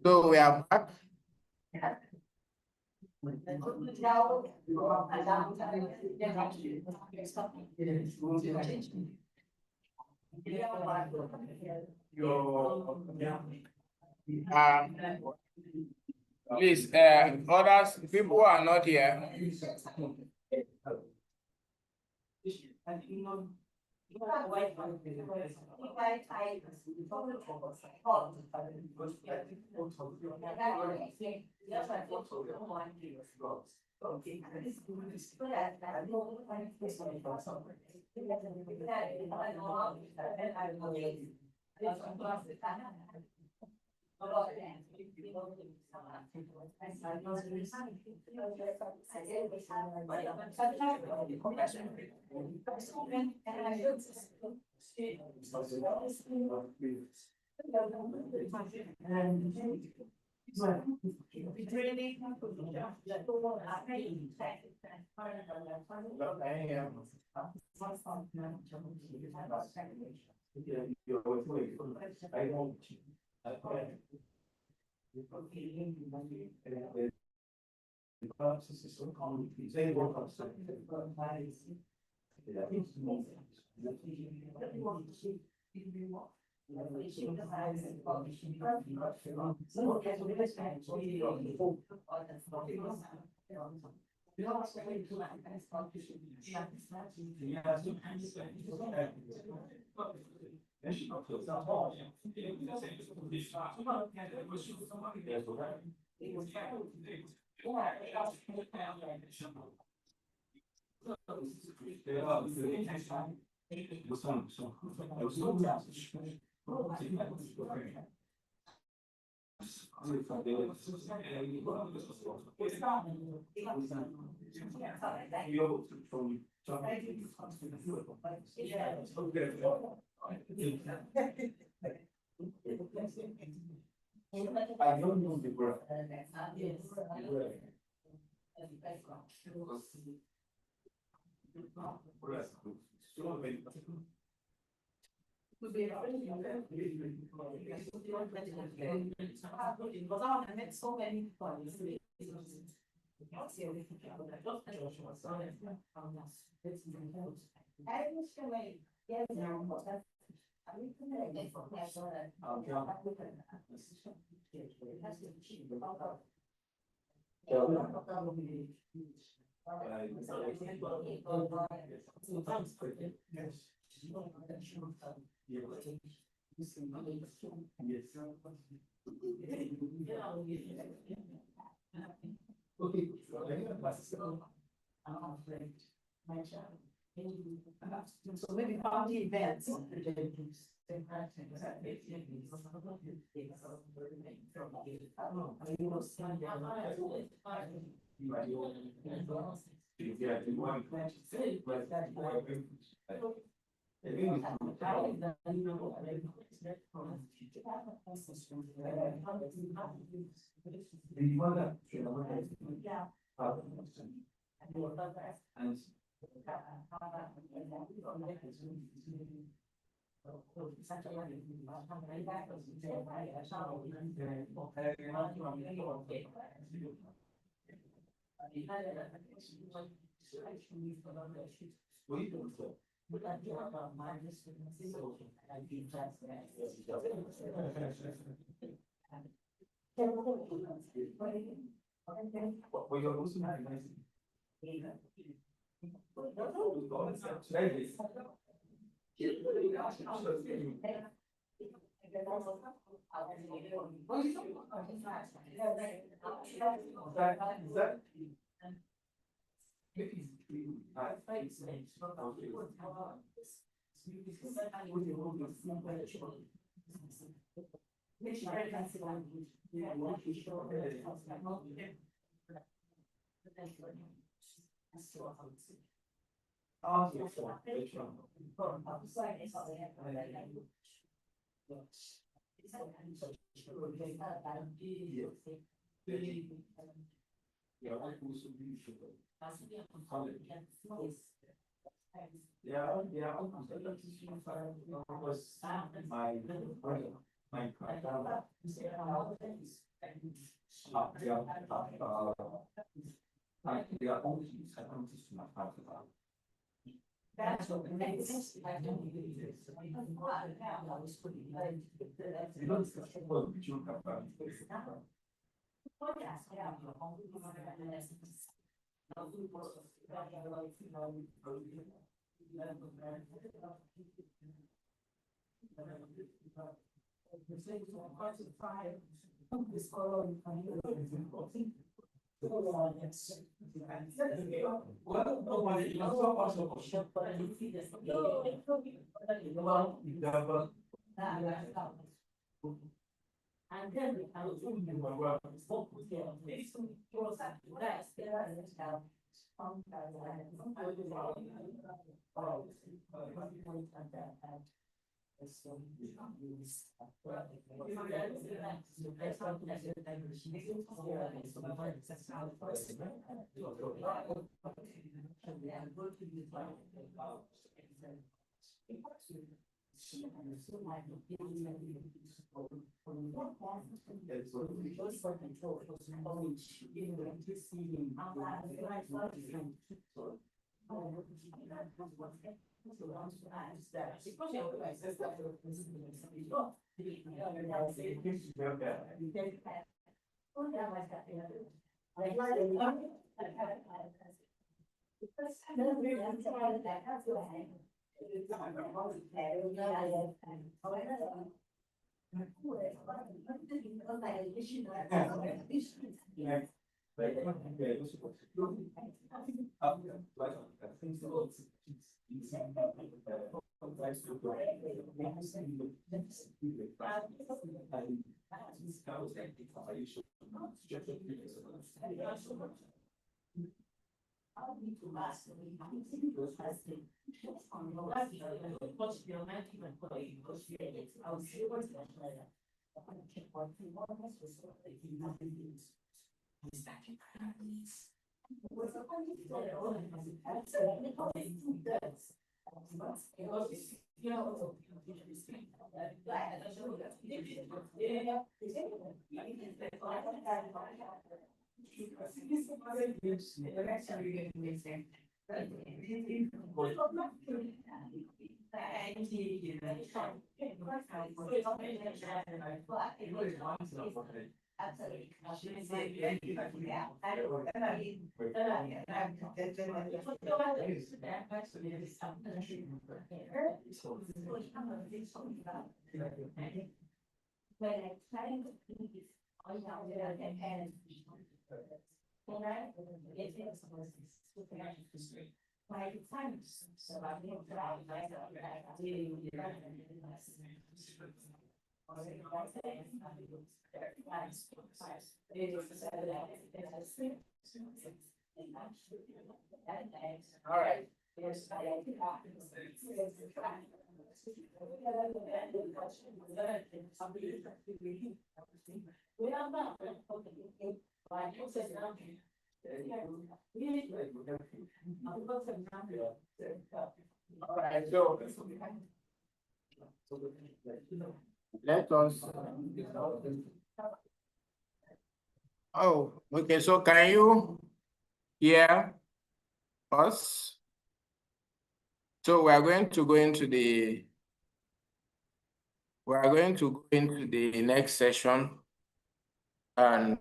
Speaker 5: So we are back. Please, others, people who are not here.
Speaker 2: I don't know the word. So maybe family events.
Speaker 8: That's what the next. And then I was doing the work. All right. All right, so let us. Oh, okay, so can you hear us? So we are going to go into the next session, and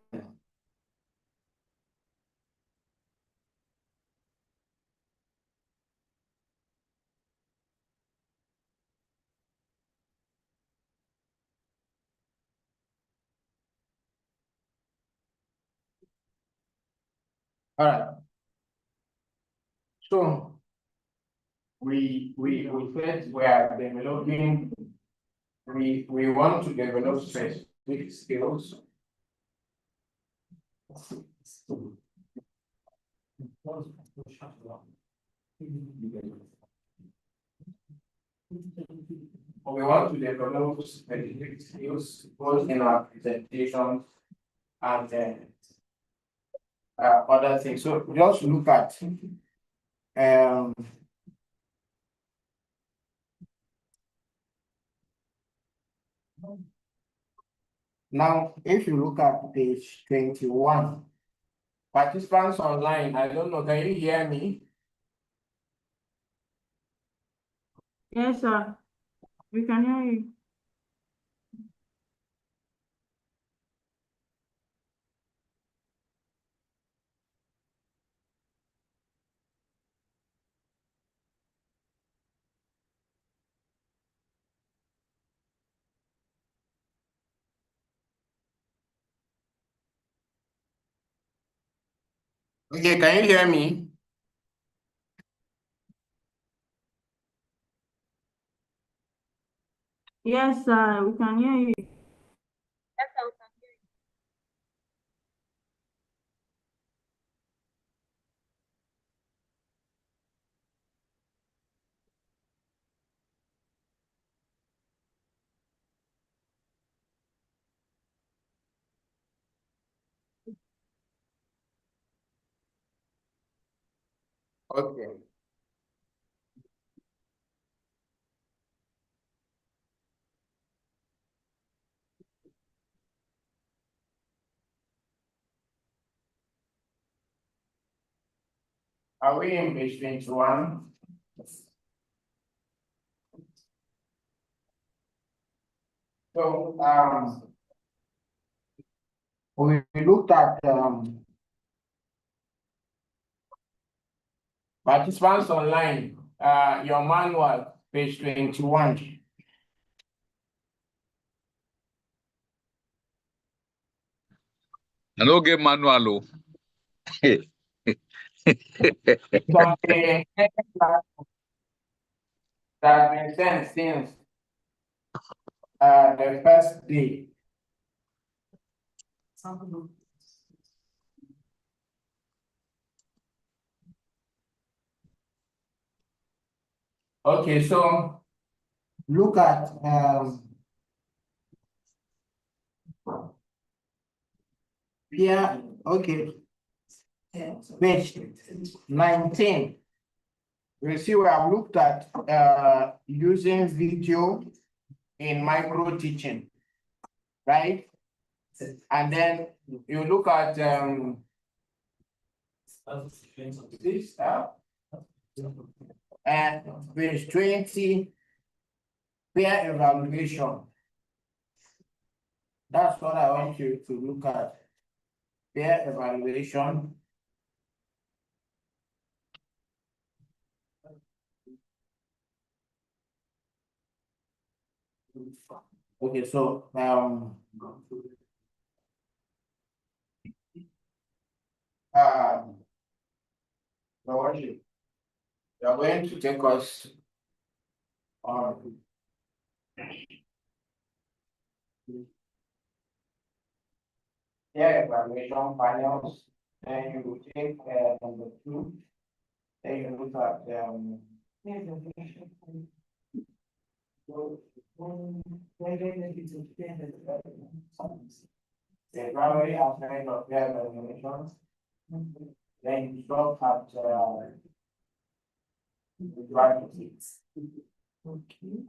Speaker 8: all right. So we said we are developing, we want to develop specific skills. We want to develop specific skills both in our presentation and then other things. So just look at
Speaker 5: Now, if you look at page 21, participants online, I don't know, can you hear me?
Speaker 4: Yes, sir. We can hear you.
Speaker 5: Okay, can you hear me?
Speaker 4: Yes, sir. We can hear you.
Speaker 5: Okay. Are we in page 21? So, we looked at participants online, your manual, page 21.
Speaker 6: I don't get manual.
Speaker 5: Something that makes sense since the first day. Okay, so look at here, okay, page 19. You see, we have looked at using video in micro teaching, right? And then you look at this and page 20, peer evaluation. That's what I want you to look at. Peer evaluation. Okay, so Your worship, you are going to take us on peer evaluation panels. Then you will take number 2. Then you look at the primary aspect of peer evaluation. Then you look at the neutrality.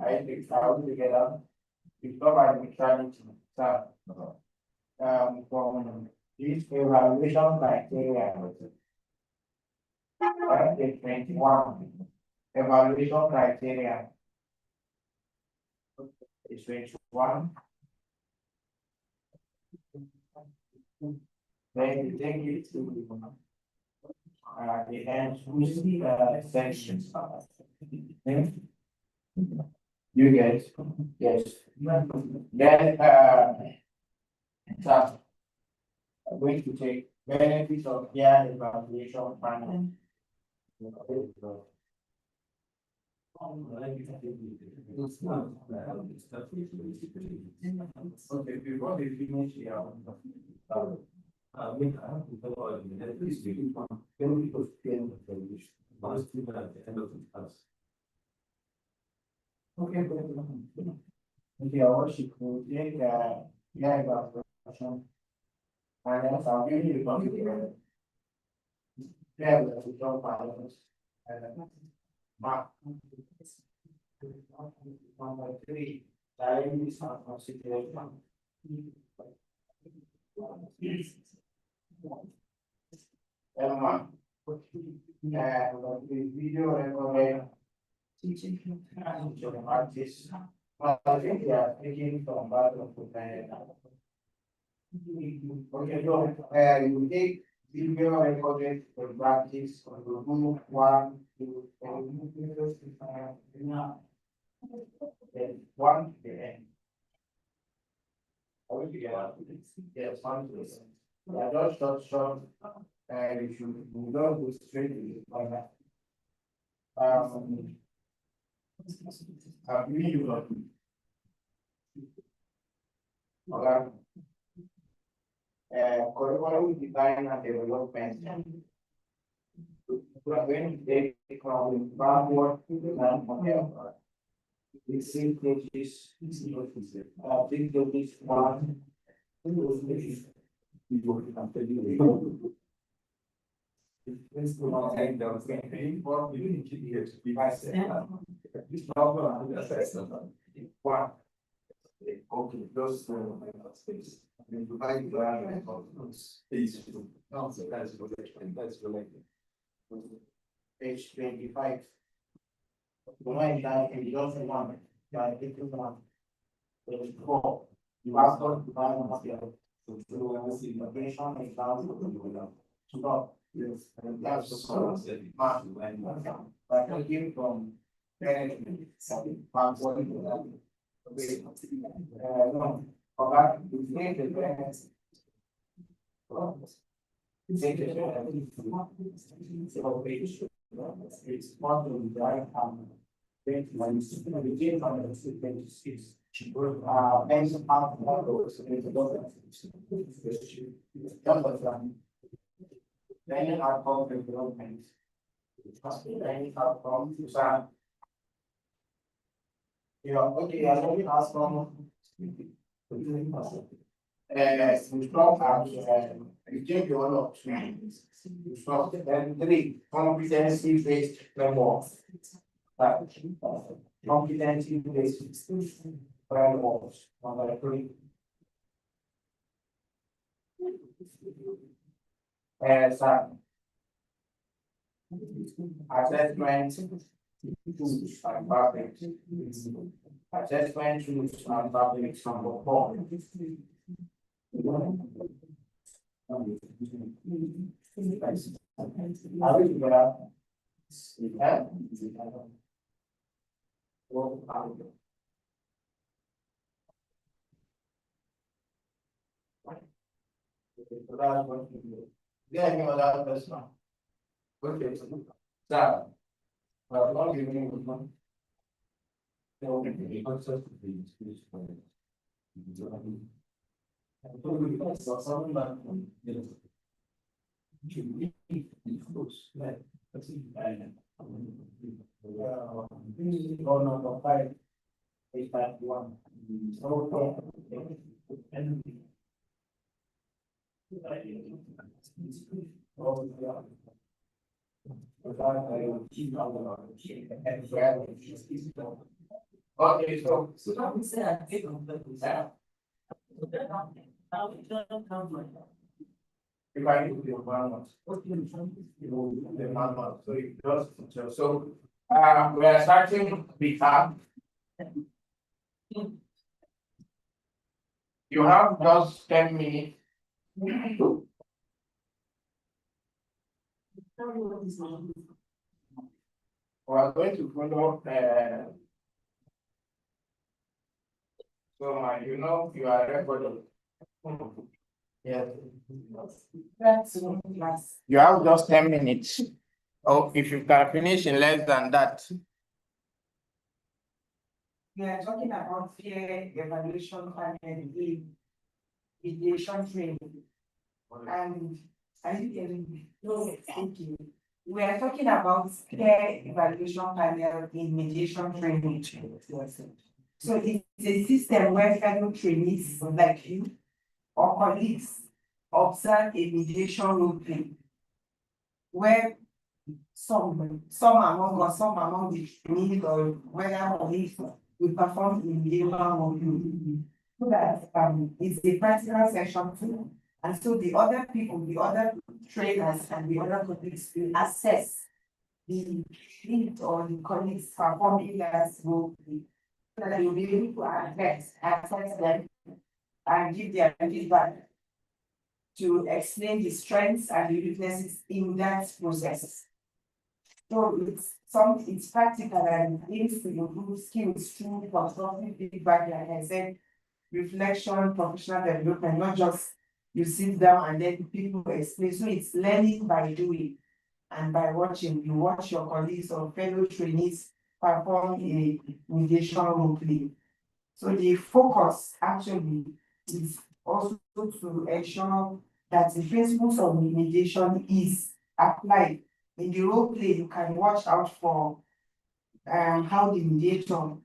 Speaker 5: I think how together we stop at neutrality. So from this evaluation criteria, page 21, evaluation criteria is 21. Then you take it to the end sections. You get, yes. Then so I'm going to take benefits of peer evaluation panel. Okay, before we finish here, okay, okay, our worship will take evaluation. And then I'll give you the configuration. Yeah, we don't balance. Mark. Number 3, diaries of consideration.
Speaker 3: M1. The video recording teaching artists. I think they are taking from part of the planet. Okay, so you take video recorded for practice on the group 1, 2, then 1 to the end. Are we together? Yes, 1 to the end. Yeah, just short, you should not go straight to the point. I believe you know. Okay. Curriculum design and development. We are going to take from backward to the forward. The same pages, big pages, 1, 2, 3. This will not end the same for we need to get to be this problem one. Okay, those space. I mean, divide the space. No, that's related. Page 25. Divide that and just one. By 1. Page 4. You ask us to buy one here. So the location is down to stop. Yes, and that's the source that we pass to and but I came from management, something what you have. No, but we think the parents. It's part of the drive and we came from the 26. And many are called development. Many are from Susan. You are okay, I only ask from we stop at we take your one of 2. We stop and 3 competency based framework. Competency based frameworks. Number 3. Assessment tools and public. Assessment tools and public number 4. Yeah, any other person? Okay, so not giving you one. There will be access to the excuse for it. Something like, should be close, like, let's see, number 5, 851. So, and okay, so if I do the manual, so it does. So we are starting with you have just 10 minutes. We are going to follow so you know you are recording. Yes. You have just 10 minutes. Oh, if you can finish in less than that.
Speaker 10: We are talking about peer evaluation panel in mediation training. And are you hearing me? No, thank you. We are talking about peer evaluation panel in mediation training. So it's a system where fellow trainees like you or colleagues observe a mediation role play, where some among the trainees or whether colleagues will perform in mediation role play. So that it's a practical session too. And so the other people, the other trainers and the other colleagues will assess the lead or the colleagues performing that role play. So that they will be able to assess them and give their feedback to explain the strengths and the weaknesses in that process. So it's practical and aims to improve skills through constructive feedback, like I said, reflection, professional development, not just you sit down and then people explain. So it's learning by doing and by watching. You watch your colleagues or fellow trainees perform a mediation role play. So the focus actually is also to ensure that the principles of mediation is applied. In the role play, you can watch out for how the mediator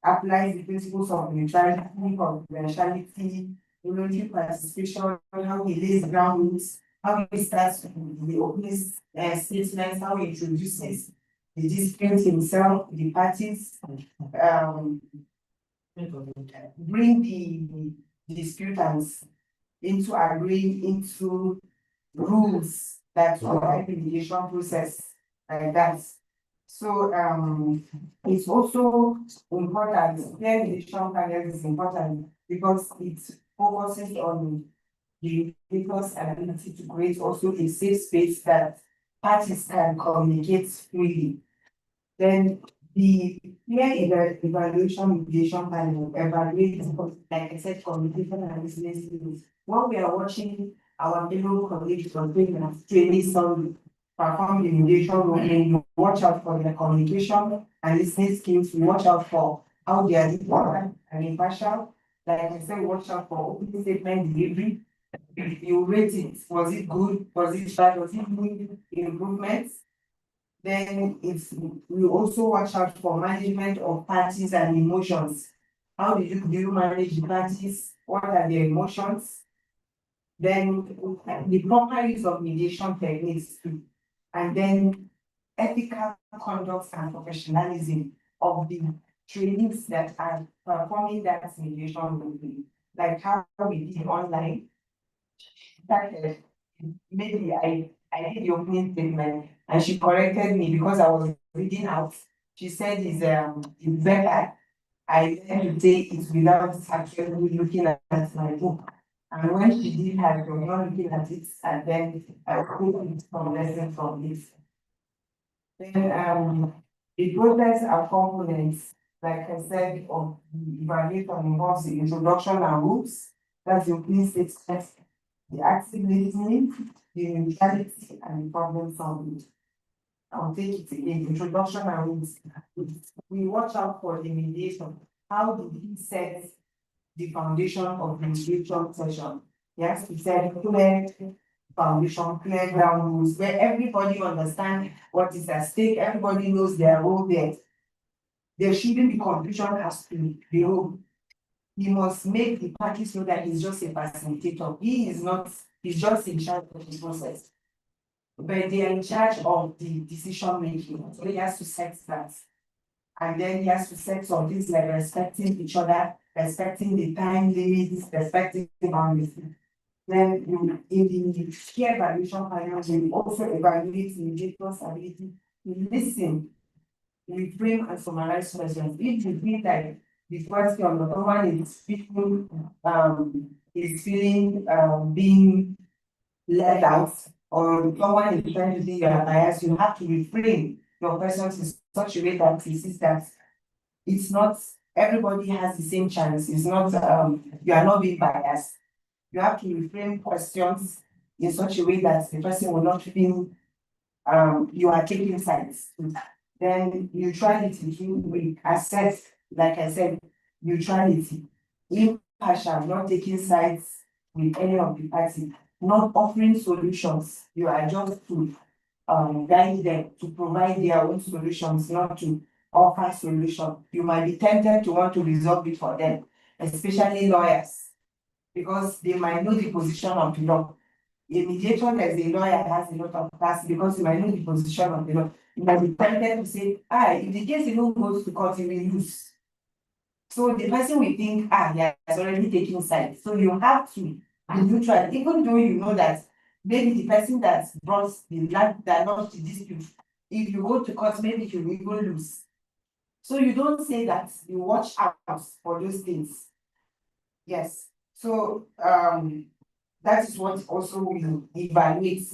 Speaker 10: applies the principles of neutrality, confidentiality, voluntary participation, how he lays ground rules, how he starts with the opening statements, how he introduces the dispute himself, the parties, bring the disputants into agreeing into rules that will help the mediation process like that. So it's also important, peer mediation panel is important because it focuses on the people's ability to create also a safe space that parties can communicate freely. Then the peer evaluation mediation panel evaluates, like I said, communication and listening skills. When we are watching our fellow colleagues or training some perform the mediation role, you watch out for their communication and listening skills. You watch out for how they are important and impartial. Like I said, watch out for opening statement delivery. You rate it. Was it good? Was it bad? Was it need improvements? Then we also watch out for management of parties and emotions. How do you manage the parties? What are their emotions? Then the proper use of mediation techniques too. And then ethical conduct and professionalism of the trainings that are performing that mediation role play. Like how we did online. Started, maybe I did the opening statement and she corrected me because I was reading out. She said it's better. I then to say it without actually looking at my book. And when she did have was not looking at it, and then I took some lesson from it. Then the process and components, like I said, of the evaluation involves the introduction and rules. That's the opening statement, the active listening, the neutrality, and the problem solving. I'll take it again, introduction and rules. We watch out for the mediation. How did he set the foundation of the mediation session? He has to set clear foundation, clear ground rules, where everybody understands what is at stake, everybody knows their role there. There shouldn't be confusion as to the role. He must make the parties know that he's just a facilitator. He is not, he's just in charge of the process. But they are in charge of the decision making. So he has to set that. And then he has to set some things like respecting each other, respecting the time limits, respecting the boundaries. Then in the peer evaluation panel, we also evaluate the mediator's ability to listen, reframe and summarize questions. If you feel like the question number one is feeling being left out, or someone is trying to say you are biased, you have to reframe your questions in such a way that it is that it's not everybody has the same chance. It's not you are not being biased. You have to reframe questions in such a way that the person will not feel you are taking sides. Then neutrality, we assess, like I said, neutrality, impartial, not taking sides with any of the parties, not offering solutions. You are just to guide them to provide their own solutions, not to offer solutions. You might be tempted to want to resolve it for them, especially lawyers, because they might know the position of the law. A mediator as a lawyer has a lot of class because you might know the position of the law. You might be tempted to say, if the case even goes to court, you will lose. So the person will think, he has already taken sides. So you have to be neutral, even though you know that maybe the person that brought that lost the dispute, if you go to court, maybe you will even lose. So you don't say that, you watch out for those things. Yes, so that is what also we evaluate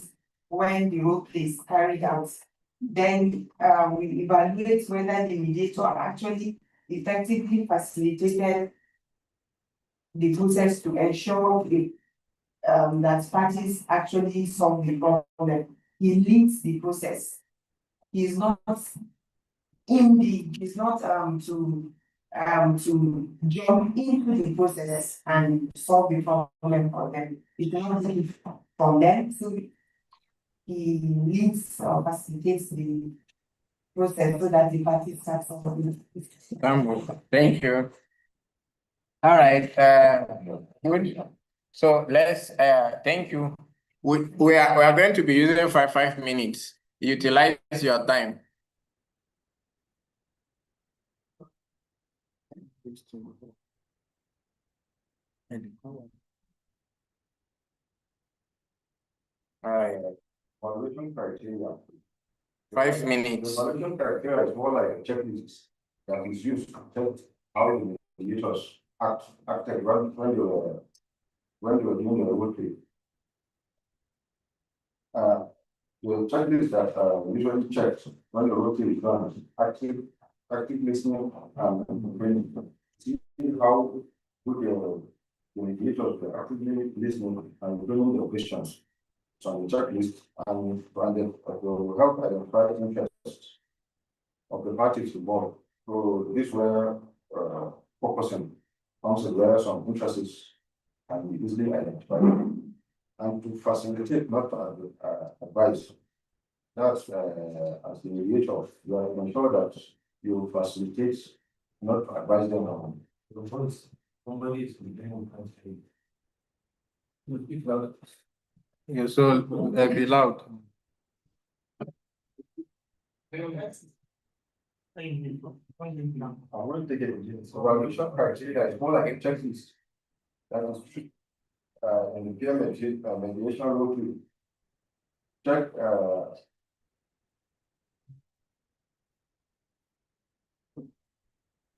Speaker 10: when the role play is carried out. Then we evaluate whether the mediator actually effectively facilitated the process to ensure that parties actually solve the problem. He leads the process. He's not he's not to jump into the process and solve the problem for them. He cannot take it from them. So he leads or facilitates the process so that the parties start solving.
Speaker 5: Thank you. All right, good. So let's, thank you. We are going to be using 5 minutes. Utilize your time. All right.
Speaker 2: Evaluation criteria.
Speaker 5: 5 minutes.
Speaker 2: Evaluation criteria is more like a checklist that is used to test how the mediators acted when they were doing the work. The checklist that usually checked when the work is done, active listening and training. See how good the mediators were actively listening and bringing the questions on the checklist and will help identify interests of the parties involved. So this where focusing comes in where some interests can be easily identified and to facilitate, not to advise. That's as the mediator, you are to ensure that you facilitate, not to advise them on. Somebody is
Speaker 5: You so be loud.
Speaker 2: I want to take it. Evaluation criteria is more like a checklist. That is in the peer mediation role to check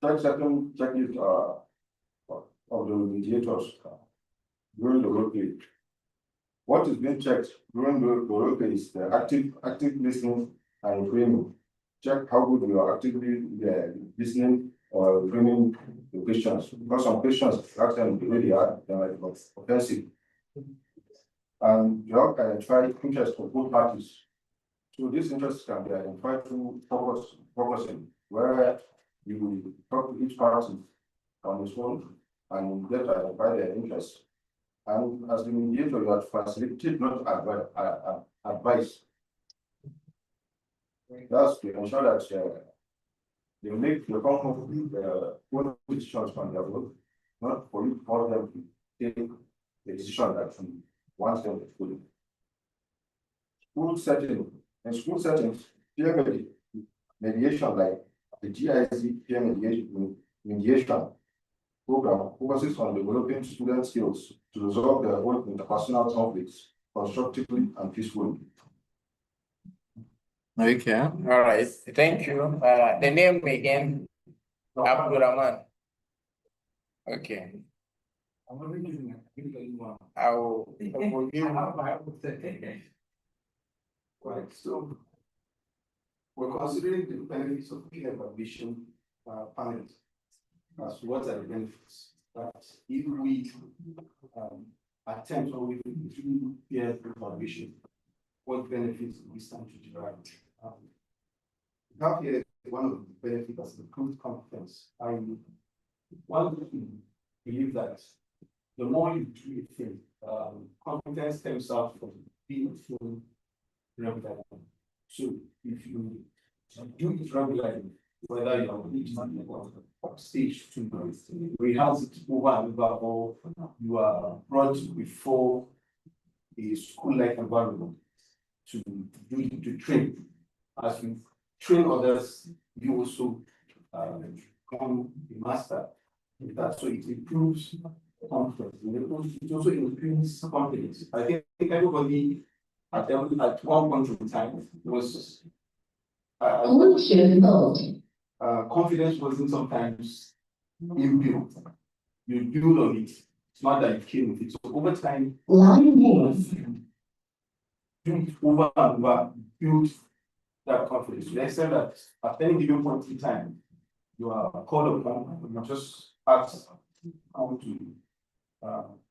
Speaker 2: certain checklist of the mediators during the work period. What is being checked during the work is the active listening and reframing. Check how good you are actively listening or reframing the questions. Because some questions ask them really hard, they might be offensive. And you have to identify interest of both parties. So these interests can be identified through focusing, where you talk to each party on its own and get to identify their interests. And as the mediator, you have to facilitate, not advise. That's to ensure that they make the own decisions on their own, not for you to force them to take the decision that you want them to do. School setting, in school settings, peer mediation, like the GIC peer mediation program, focuses on developing student skills to resolve their own interpersonal conflicts constructively and peacefully.
Speaker 5: Okay, all right, thank you. The name again, Abdurrahman. Okay. I will
Speaker 2: Right, so we're considering the benefits of peer evaluation panels. As what are the benefits? That if we attempt or we do peer evaluation, what benefits do we stand to derive? We have here one of the benefits as improved competence. One believe that the more you do a thing, competence stems out from being through regularly. So if you do it regularly, whether you are on each man or stage 2, rehearse it over and over, or you are brought before a school-like environment to train. As you train others, you also become a master that, so it improves confidence. It also improves confidence. I think everybody at one point in time was confidence wasn't sometimes inbuilt. You build on it. It's not that you came with it. So over time, over and over, build that confidence. To the extent that at any given point in time, you are called upon, you just ask how to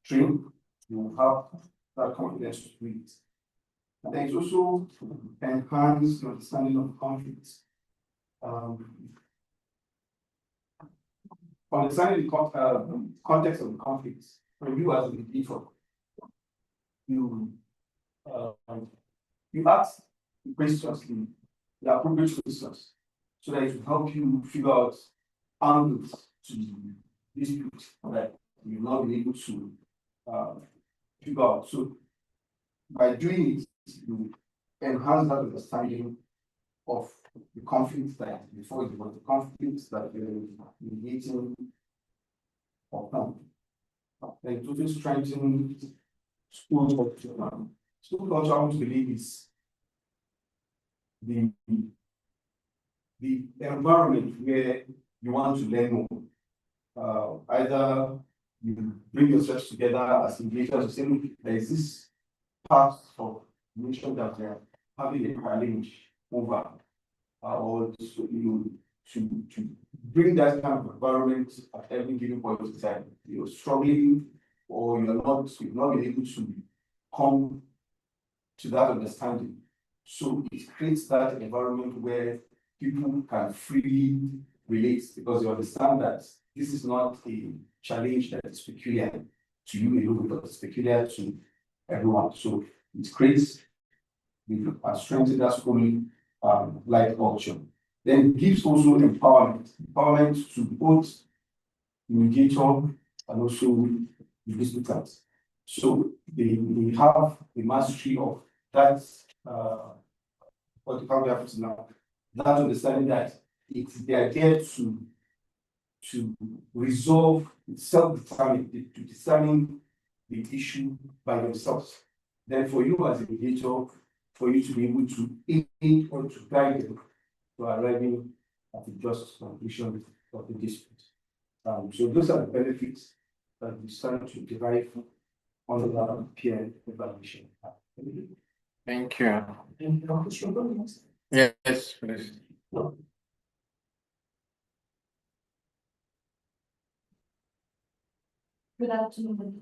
Speaker 2: train, you have that confidence to do it. And then it's also enhance your understanding of conflict. Understanding the context of the conflict, when you as an individual, you ask questions, the appropriate questions, so that it will help you figure out angles to dispute that you've not been able to figure out. So by doing it, you enhance that understanding of the conflict that before it was the conflict that you're mediating upon. Like to strengthen school culture. School culture, I want to believe, is the environment where you want to learn more. Either you bring yourselves together as engagers to say, look, there is this part of nation that we are having a challenge over, or to bring that kind of environment at every given point in time. You're struggling, or you've not been able to come to that understanding. So it creates that environment where people can freely relate, because you understand that this is not a challenge that is peculiar to you alone, but it's peculiar to everyone. So it creates strengthen that schooling like culture. Then it gives also empowerment to both the mediator and also the disputants. So they have the mastery of that what the family happens now. That understanding that they are there to resolve, self-determine, to determine the issue by themselves. Then for you as a mediator, for you to be able to aid or to guide them to arriving at a just conclusion of the dispute. So those are the benefits that we start to derive under the peer evaluation.
Speaker 5: Thank you. Yes, please.
Speaker 8: Good afternoon,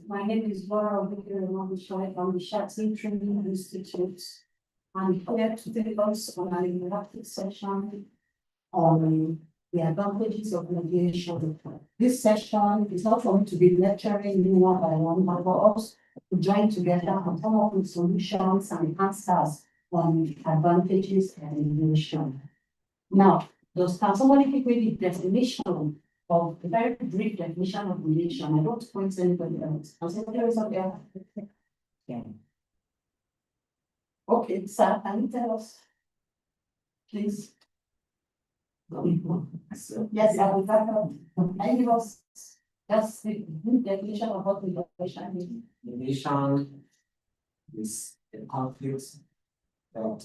Speaker 8: my name is Laura from the Shati'S Training Institute. I'm here to take us on an interactive session on the advantages of mediation. This session is not for me to be lecturing you one by one, but for us to join together and come up with solutions and answers on the advantages of mediation. Now, can somebody give me the definition of a very brief definition of mediation? I don't point to anybody else. I'll say there is something else. Yeah. Okay, sir, can you tell us, please? Yes, I will tell you. Can you give us just the brief definition of what mediation is?
Speaker 1: Mediation is a conflict that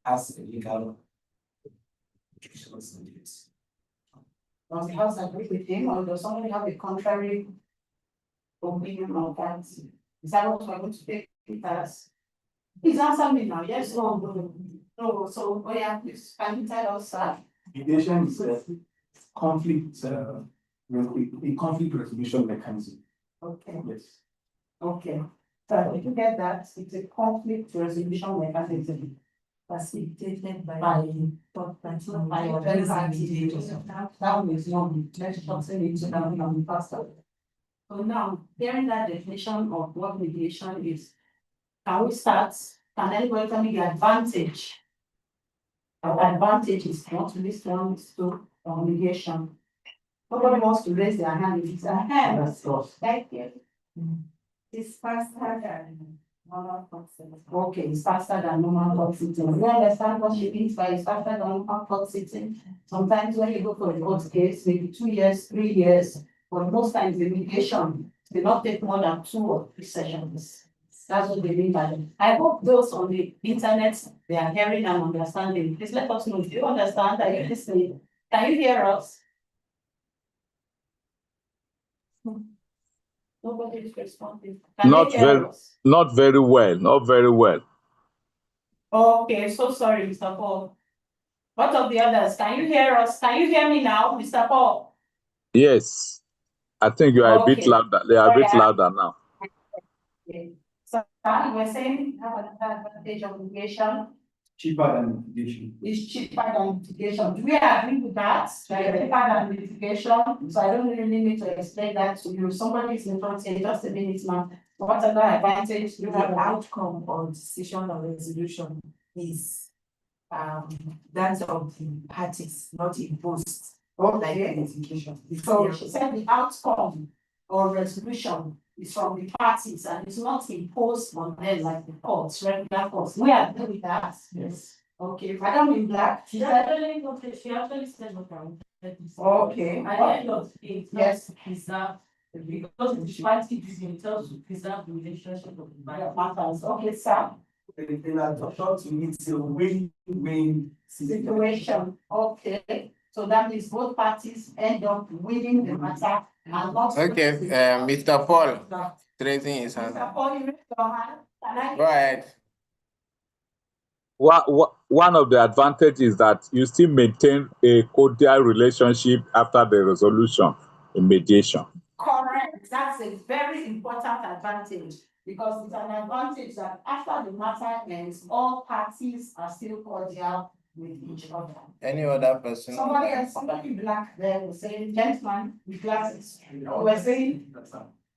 Speaker 1: has a legal implications.
Speaker 8: Does the house agree with him, or does somebody have a contrary opinion on that? Is that what we're going to take it as? Please answer me now, yes or no? No, so, oh yeah, please, can you tell us,
Speaker 2: Mediation is a conflict resolution mechanism.
Speaker 8: Okay,
Speaker 2: Yes.
Speaker 8: okay. So if you get that, it's a conflict resolution mechanism facilitated by third party. That is not, let's just say it's not faster. So now, hearing that definition of what mediation is, can we start? Can anybody tell me the advantage? Our advantage is not to list one is to mediation. Nobody wants to raise their hand. It's a hand. Thank you. It's faster than Normal clock sitting. Okay, it's faster than normal clock sitting. You understand what she means by it's faster than normal clock sitting? Sometimes when you go for a court case, maybe 2 years, 3 years, but most times the mediation will not take more than 2 or 3 sessions. That's what they mean by it. I hope those on the internet, they are hearing and understanding. Please let us know if you understand. Are you listening? Can you hear us? Nobody is responding. Can
Speaker 6: Not
Speaker 8: they hear
Speaker 6: very,
Speaker 8: us?
Speaker 6: not very well. Not very well.
Speaker 8: Okay, so sorry, Mr. Paul. What of the others? Can you hear us? Can you hear me now, Mr. Paul?
Speaker 6: Yes, I think you are a bit
Speaker 8: Okay.
Speaker 6: louder. They are a bit louder now.
Speaker 8: Okay. So you were saying you have another advantage of litigation.
Speaker 2: Cheaper than litigation.
Speaker 8: Is cheaper than litigation. Do we agree with that? That it's cheaper than litigation. So I don't really need to explain that to you. Somebody is in front here, just a minute, ma'am. Whatever advantage you have,
Speaker 10: The outcome or decision or resolution is that of the parties, not imposed. Like litigation.
Speaker 8: So she said the outcome or resolution is from the parties and it's not imposed on them like the courts, regular courts. We agree with that.
Speaker 2: Yes.
Speaker 8: Okay, Madam in black.
Speaker 11: She actually said what I wanted to say.
Speaker 8: Okay.
Speaker 11: At the end of the day,
Speaker 8: Yes.
Speaker 11: to preserve, because the party is tells to preserve the relationship of the
Speaker 8: Matters. Okay, sir.
Speaker 2: In addition to it's a win-win
Speaker 8: Situation. Okay. So that means both parties end up winning the matter and not.
Speaker 5: Okay, Mr. Paul, raising his hand.
Speaker 8: Mr. Paul, you raise your hand. Can I?
Speaker 5: Go ahead.
Speaker 6: One of the advantages is that you still maintain a cordial relationship after the resolution in mediation.
Speaker 8: Correct. That's a very important advantage because it's an advantage that after the matter ends, all parties are still cordial with each other.
Speaker 5: Any other person?
Speaker 8: Somebody black there was saying, gentleman with glasses. Was saying.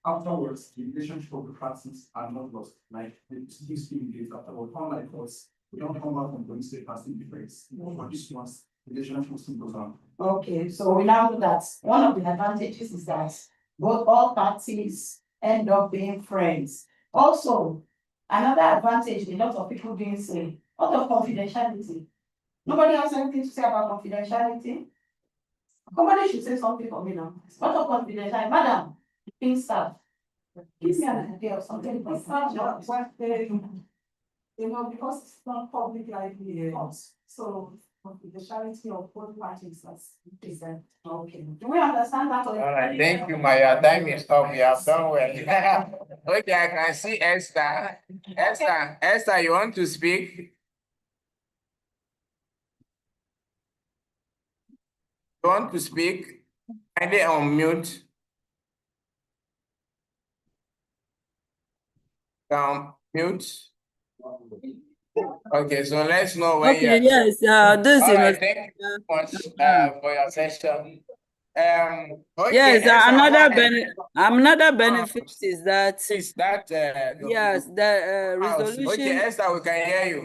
Speaker 2: Afterwards, the relationship of the parties are not lost. Like the still engaged afterwards. Unlike us, we don't come back from police state as difference. For this one's relationship still goes on.
Speaker 8: Okay, so we now know that one of the advantages is that all parties end up being friends. Also, another advantage a lot of people didn't say, what of confidentiality? Nobody has anything to say about confidentiality? Somebody should say something for me now. What of confidentiality? Madam, please start. Give me an idea of something.
Speaker 10: Because it's not public library, so confidentiality of both parties as present.
Speaker 8: Okay, do we understand that?
Speaker 5: All right, thank you, Maya. Time is up. You have done well. Okay, I can see Esther. Esther, you want to speak? You want to speak? Kindly unmute. Mute. Okay, so let's know when
Speaker 13: Okay,
Speaker 5: you're.
Speaker 13: yes, this
Speaker 5: All
Speaker 13: is
Speaker 5: right, thank you so much for your session. Okay,
Speaker 13: yes,
Speaker 5: Esther,
Speaker 13: another benefit is that
Speaker 5: is that
Speaker 13: yes, the
Speaker 5: house. Okay,
Speaker 13: resolution.
Speaker 5: Esther, we can hear you.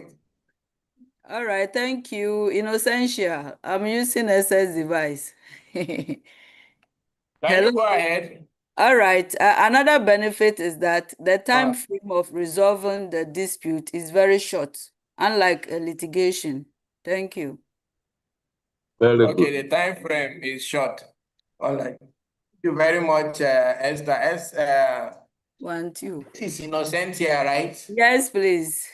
Speaker 13: All right, thank you, Innocentia. I'm using SS device.
Speaker 5: Can
Speaker 13: Hello.
Speaker 5: you go ahead?
Speaker 13: All right. Another benefit is that the time
Speaker 5: Ah.
Speaker 13: frame of resolving the dispute is very short, unlike a litigation. Thank you.
Speaker 6: Very
Speaker 5: Okay,
Speaker 6: good.
Speaker 5: the time frame is short. All right. Thank you very much, Esther. This is Innocentia, right?
Speaker 13: Yes, please.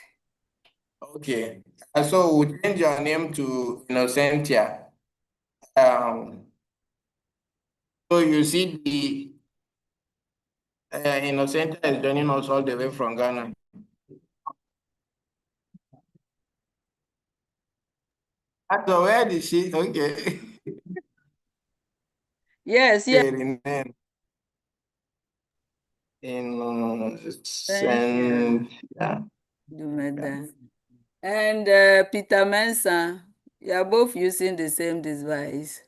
Speaker 5: Okay. So we'll change your name to Innocentia. So you see the Innocentia is joining us all the way from Ghana. So where did she? Okay.
Speaker 13: Yes, yes. And Peter Mensah, you are both using the same device.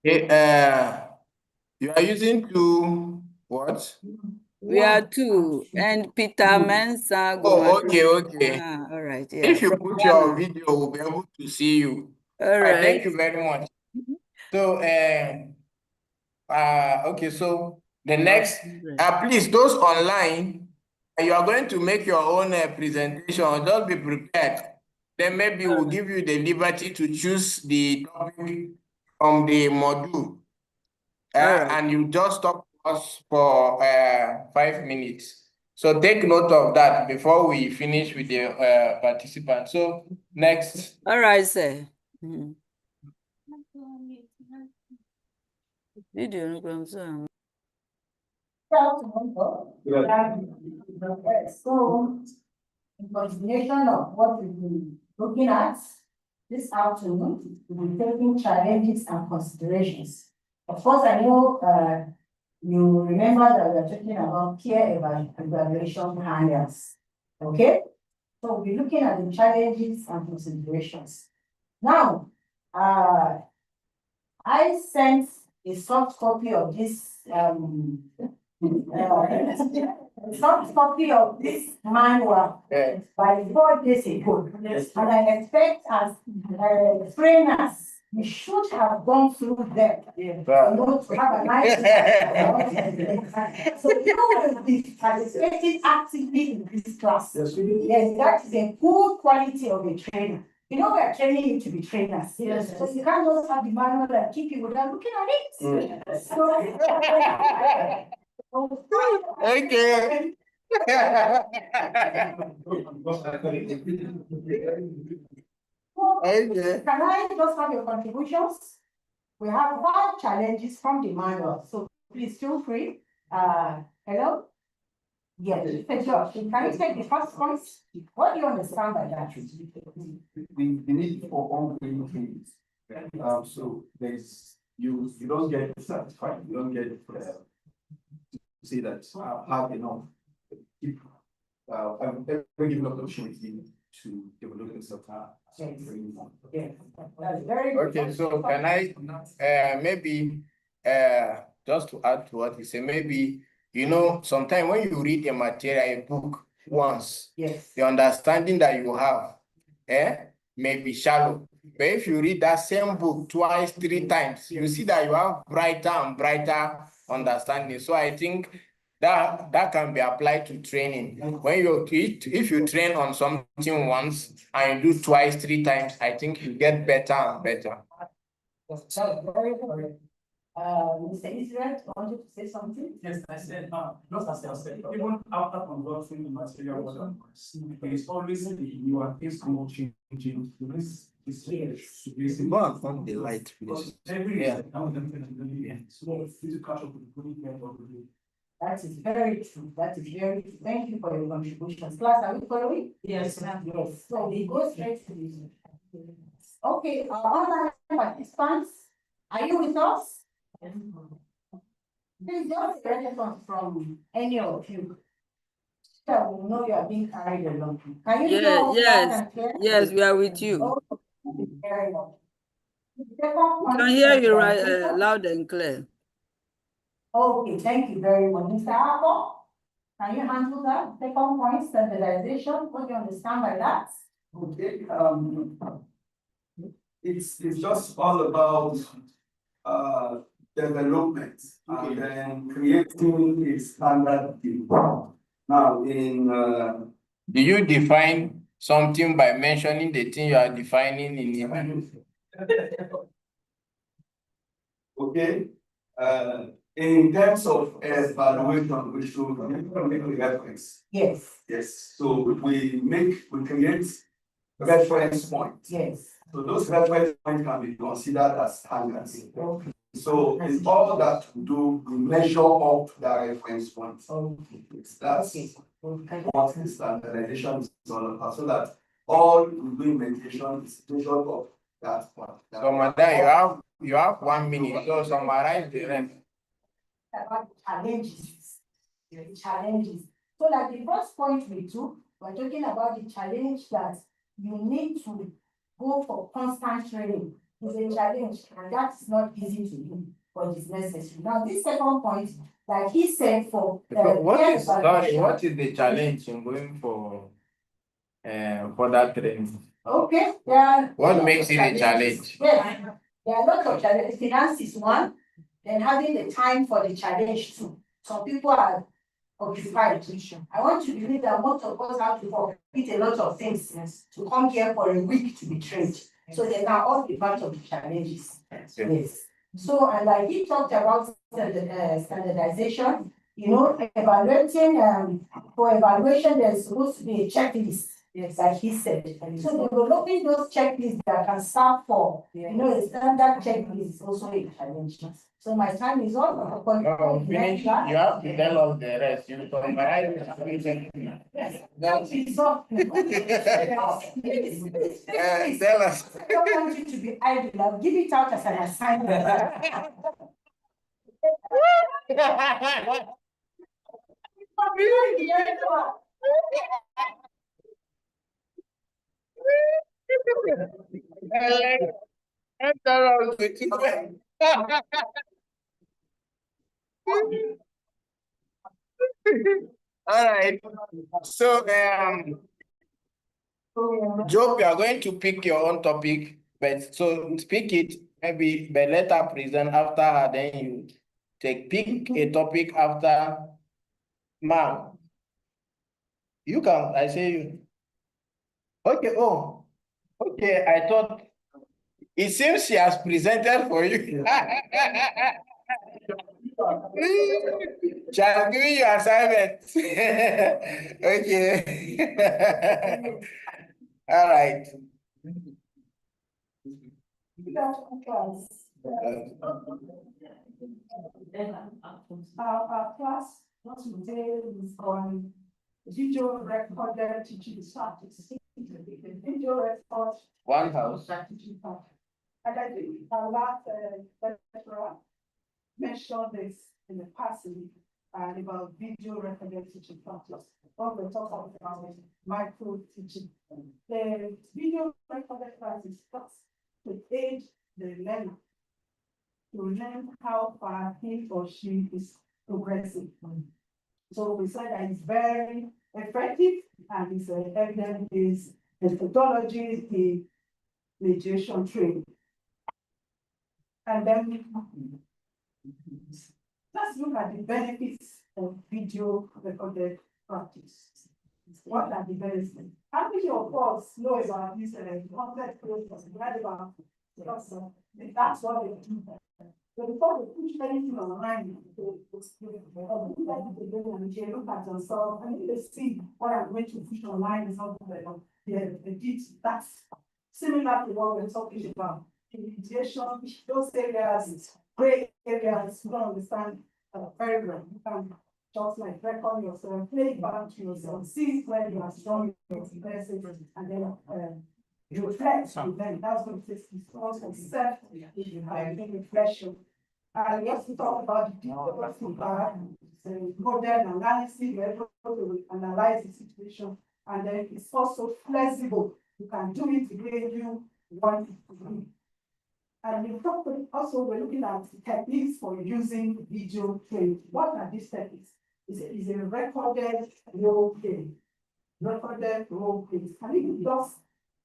Speaker 5: You are using two what?
Speaker 13: We are two, and Peter Mensah.
Speaker 5: Oh, okay.
Speaker 13: All right. Yeah.
Speaker 5: If you put your video, we'll be able to see you.
Speaker 13: All right.
Speaker 5: Thank you very much. So, okay, so The next, please, those online, you are going to make your own presentation. Just be prepared. Then maybe we'll give you the liberty to choose the topic from the module. And you just talk to us for 5 minutes. So take note of that before we finish with the participants. So next.
Speaker 13: All right, sir. Video.
Speaker 8: So, in continuation of what we've been looking at this afternoon, we'll be taking challenges and considerations. Of course, I know you remember that we're talking about peer evaluation handles. Okay? So we'll be looking at the challenges and considerations. Now, I sent a soft copy of this soft copy of this manual by 4 days ago. And I expect as trainers, we should have gone through them. You know, to have a nice so you will be participating actively in this class. Yes, that is a good quality of a trainer. You know, we are training you to be trainers. Yes. So you can't just have the manual and keep you without looking at it.
Speaker 5: Okay.
Speaker 8: Can I just have your contributions? We have 5 challenges from the manual, so please feel free. Hello? Yes, Josh, can you take the first point? What do you understand by that?
Speaker 2: The need for ongoing things. So there's you don't get satisfied, you don't get to say that I have enough. If I'm ever given an opportunity to develop yourself.
Speaker 8: Yes. That's very good.
Speaker 5: Okay, so can I maybe just to add to what you say, maybe you know, sometimes when you read a material, a book once,
Speaker 8: yes,
Speaker 5: the understanding that you have may be shallow. But if you read that same book twice, 3 times, you see that you have brighter and brighter understanding. So I think that can be applied to training. When if you train on something once and you do twice, 3 times, I think you get better and better.
Speaker 8: That's very good. Mr. Israel, wanted to say something?
Speaker 2: Yes, I said, just as I said, even after conducting the material work, there is always you are changing.
Speaker 5: Go and find the light, please.
Speaker 8: That is very true. That is very true. Thank you for your contributions. Class, are we following?
Speaker 11: Yes, ma'am.
Speaker 8: Yes. So we go straight to this. Okay, our online participants, are you with us? Please just response from any of you. So we know you are being carried along. Can you hear us?
Speaker 13: Yes, we are with you.
Speaker 8: Oh, very well.
Speaker 13: We can hear you right loud and clear.
Speaker 8: Okay, thank you very much. Mr. Apple, can you handle that? Second point, standardization. What do you understand by that?
Speaker 2: Okay, it's just all about development and then creating a standard thing. Now,
Speaker 5: do you define something by mentioning the thing you are defining in it?
Speaker 2: Okay. In terms of evaluation, we should make a reference.
Speaker 8: Yes.
Speaker 2: Yes. So we create reference points.
Speaker 8: Yes.
Speaker 2: So those reference points can be considered as standards. Okay. So in all that we do, we measure up the reference points.
Speaker 8: Okay.
Speaker 2: That's what the standardization is all about. So that all we do in mediation is measured up that point.
Speaker 5: So madam, you have 1 minute. So summarize the rest.
Speaker 8: About challenges. The challenges. So like the first point we took, we're talking about the challenge that you need to go for constant training. It's a challenge, and that's not easy to do, but it's necessary. Now, this second point, like he said, for
Speaker 5: what is the challenge in going for that training?
Speaker 8: Okay,
Speaker 5: what makes it a challenge?
Speaker 8: Yes, there are lots of challenges. Finance is one, then having the time for the challenge too. some people are occupied. I want to believe that most of us have to complete a lot of things to come here for a week to be trained. So they can all be part of the challenges. Yes. So, and like he talked about standardization, you know, evaluating, for evaluation, there's supposed to be a checklist. Yes, like he said. So developing those checklists that can serve for, you know, a standard checklist is also a challenge. So my time is up.
Speaker 5: No, finish. You have to tell us the rest. You summarize everything.
Speaker 8: Yes. It's up.
Speaker 5: Tell us.
Speaker 8: I don't want you to be idle. I'll give it out as an assignment.
Speaker 5: All right. So, Job, you are going to pick your own topic, but so speak it maybe, but let her present after her, then you pick a topic after ma'am. You can, I say you. Okay, oh, okay, I thought, it seems she has presented for you. She has given you assignment. Okay. All right.
Speaker 10: Our class today is on video recorded teaching strategies. Video record.
Speaker 5: One house.
Speaker 10: And I think our last lecturer mentioned this in the past about video recorded teaching practice. When we talk about micro teaching, the video recorded practice starts to aid the learner to learn how far he or she is progressing. So we said that it's very effective and it's evidence-based methodology in mediation training. And then let's look at the benefits of video recorded practice. What are the benefits? How many of us know about this complex process? That's what they do. So before they push anything online, they look at themselves and they see what I'm going to push online is something like they did. That's similar to what we're talking about. In mediation, those areas, gray areas, you don't understand very well. You can just like record yourself, play it back to yourself, see where you are strong in your message, and then you reflect with them. That's what it is. It's also self-reflection. And we also talk about the modern analysis, we're able to analyze the situation, and then it's also flexible. You can do it the way you want it to be. And we talked also, we're looking at techniques for using video training. What are these techniques? It's a recorded role play. Recorded role plays. And it be just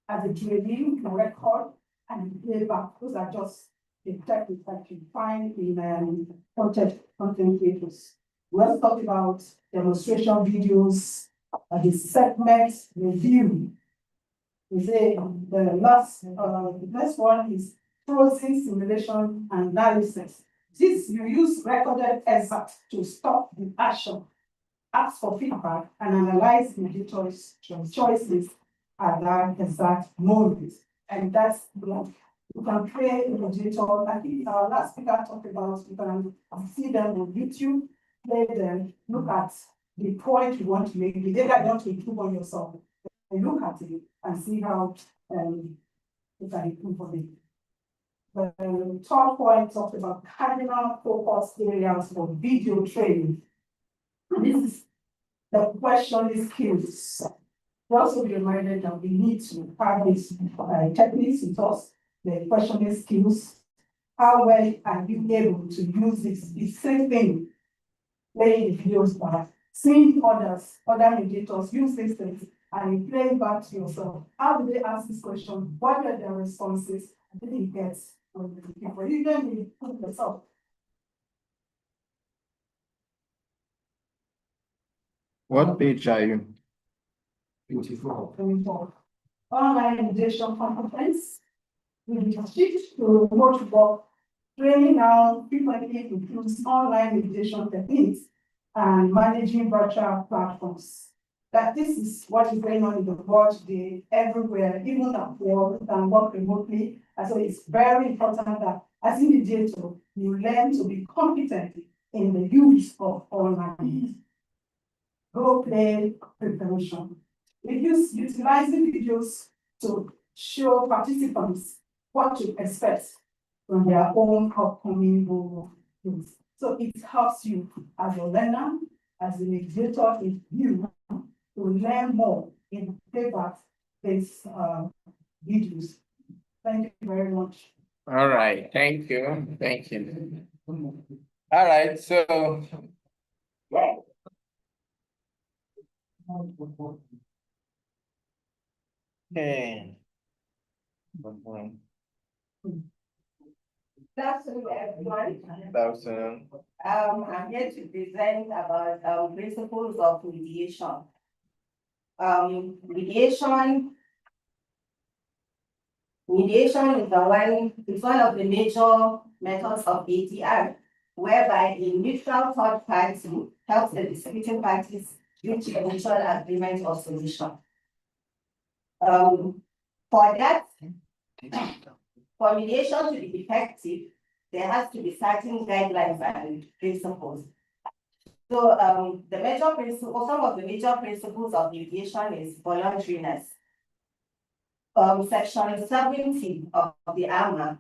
Speaker 10: as a training, you record and play back. Those are just the techniques that you find in content creators. We also talked about demonstration videos, the segment review. We say the next one is frozen simulation analysis. This you use recorded excerpts to stop the action, ask for feedback, and analyze mediators' choices at that exact moment. And that's like you can create a mediator. I think our last speaker talked about you can see them on YouTube, play them, look at the point you want to make, the data you want to improve on yourself. And look at it and see how you can improve on it. The third point talked about cardinal focus areas for video training. And this is the questioning skills. We also be reminded that we need to have these techniques with us, the questioning skills. How well are you able to use this? The same thing, playing the videos back, seeing other mediators use these things and play back to yourself. How do they ask this question? What are their responses? I think it gets when you even put yourself.
Speaker 5: What page are you?
Speaker 2: 24. Online mediation competence. We will shift to remote work. Training now frequently includes online mediation techniques and managing virtual platforms. That this is what is going on in the world today, everywhere, even at work, you can work remotely. And so it's very important that as a mediator, you learn to be competent in the use of online. Role play preparation. We use utilizing videos to show participants what to expect from their own upcoming role plays. So it helps you as a learner, as a mediator, in you to learn more in paper-based videos. Thank you very much.
Speaker 5: All right, thank you. Thank you. All right, so okay.
Speaker 8: Good afternoon, everyone.
Speaker 5: Good afternoon.
Speaker 8: I'm here to present about principles of mediation. Mediation is one of the major methods of ATR, whereby a neutral third party helps the disputing parties reach a mutual agreement or solution. For mediation to be effective, there has to be certain guidelines and principles. So some of the major principles of mediation is voluntariness. Section 70 of the AMA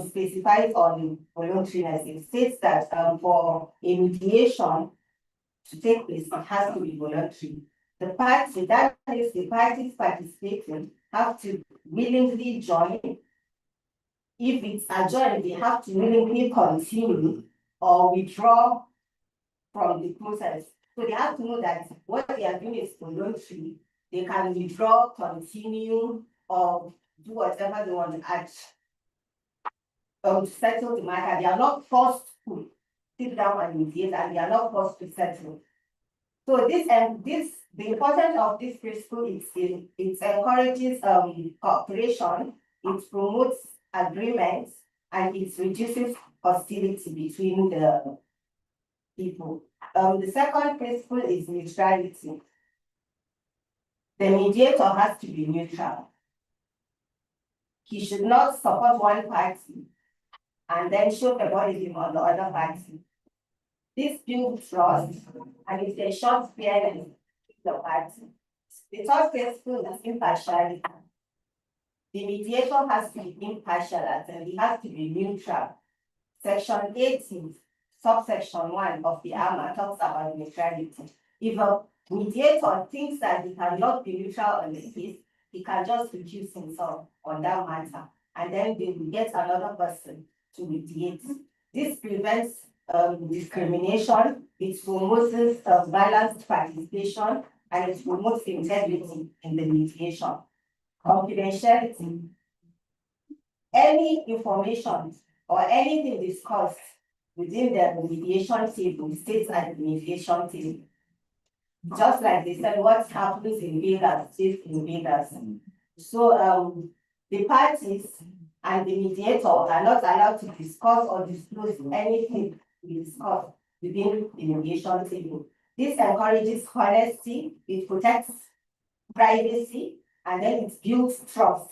Speaker 8: specifies on voluntariness. It states that for a mediation to take place, it has to be voluntary. The parties participating have to willingly join. If it's adjourned, they have to willingly continue or withdraw from the process. So they have to know that what they are doing is voluntary. They can withdraw, continue, or do whatever they want to add to settle the matter. They are not forced to sit down and mediate, and they are not forced to settle. So the importance of this principle is it encourages cooperation, it promotes agreements, and it reduces hostility between the people. The second principle is neutrality. The mediator has to be neutral. He should not support one party and then show favoritism on the other party. This builds trust and it ensures fairness in the party. The third principle is impartiality. The mediator has to be impartial and he has to be neutral. Section 18, subsection 1 of the AMA talks about neutrality. If a mediator thinks that he cannot be neutral on the case, he can just recuse himself on that matter, and then they will get another person to mediate. This prevents discrimination, it promotes balanced participation, and it promotes integrity in the mediation. Confidentiality. Any information or anything discussed within the mediation table stays at the mediation table. Just like they said, what happens in Vegas stays in Vegas. So the parties and the mediator are not allowed to discuss or disclose anything we discuss within the mediation table. This encourages honesty, it protects privacy, and then it builds trust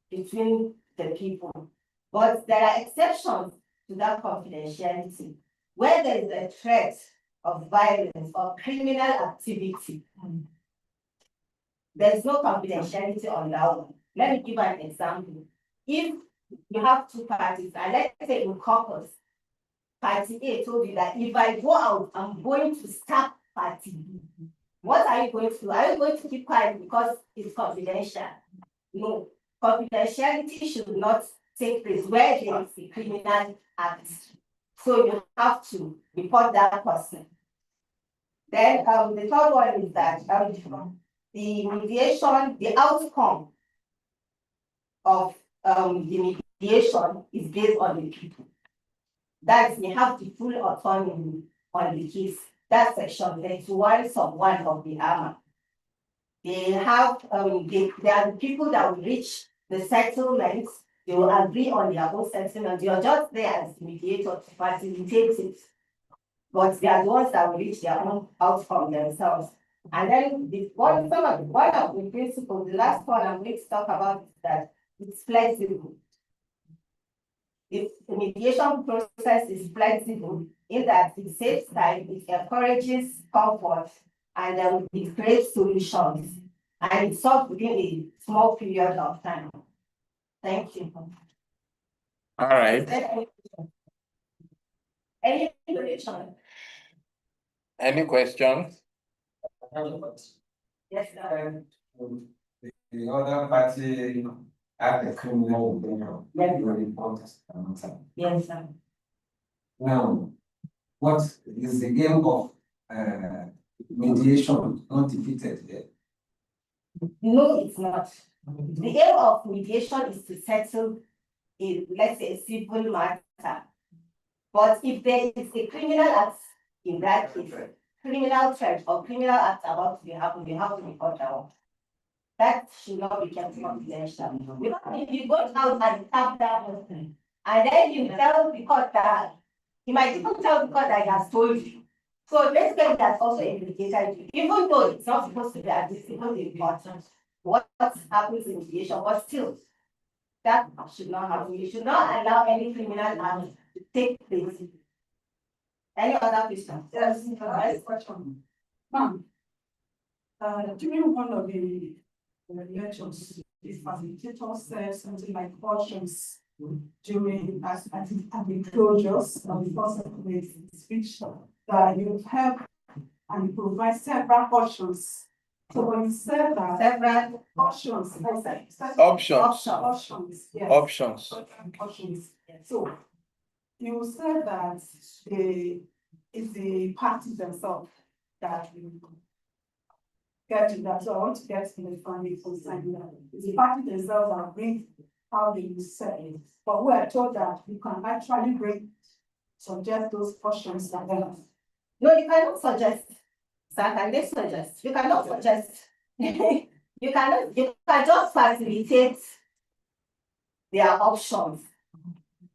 Speaker 8: between the people. But there are exceptions to that confidentiality. Where there is a threat of violence or criminal activity, there's no confidentiality on that one. Let me give an example. If you have two parties, and let's say in caucus, party A told you that if I go out, I'm going to stab party B. What are you going to do? Are you going to keep quiet because it's confidential? No, confidentiality should not take place where there is a criminal act. So you have to report that person. Then the third one is that the mediation, the outcome of the mediation is based on the people. That is, they have the full autonomy on the case. that section 31 sub 1 of the AMA. They have, they are the people that will reach the settlements, they will agree on their own settlement. You're just there as mediator to facilitate it. But they are the ones that will reach their own outcome themselves. And then one of the principles, the last one I'm going to talk about is that it's flexible. If the mediation process is flexible in that it saves time, it encourages comfort, and it creates solutions, and it's solved within a small period of time. Thank you.
Speaker 5: All right.
Speaker 8: Any question?
Speaker 5: Any questions?
Speaker 8: Yes, sir.
Speaker 14: The other party have a criminal,
Speaker 8: Yes.
Speaker 14: report.
Speaker 8: Yes, sir.
Speaker 14: Now, what is the aim of mediation not defeated here?
Speaker 8: No, it's not. The aim of mediation is to settle let's say, a civil matter. But if there is a criminal act in that case, criminal charge or criminal act about to be happened, you have to report down. That should not be kept confidential. Because if you go out and tap that person, and then you tell the court that he might even tell the court that he has told you. So basically, that's also implicated you, even though it's not supposed to be admissible in court. What happens in mediation, but still, that should not happen. You should not allow any criminal act to take place. Any other question?
Speaker 10: Yes, question. Ma'am, during one of the elections, the facilitator said something like cautions during at the closures of the first settlement speech that you help and you provide several options. So when you said that several options,
Speaker 5: Options.
Speaker 10: yes.
Speaker 5: Options.
Speaker 10: So you said that it's the parties themselves that you get to that. So I want to get in the family concern that it's the parties themselves that bring how they will say it. But we are told that you can actually suggest those options that they have.
Speaker 8: No, you cannot suggest. Sir, can they suggest? You cannot suggest. You can just facilitate their options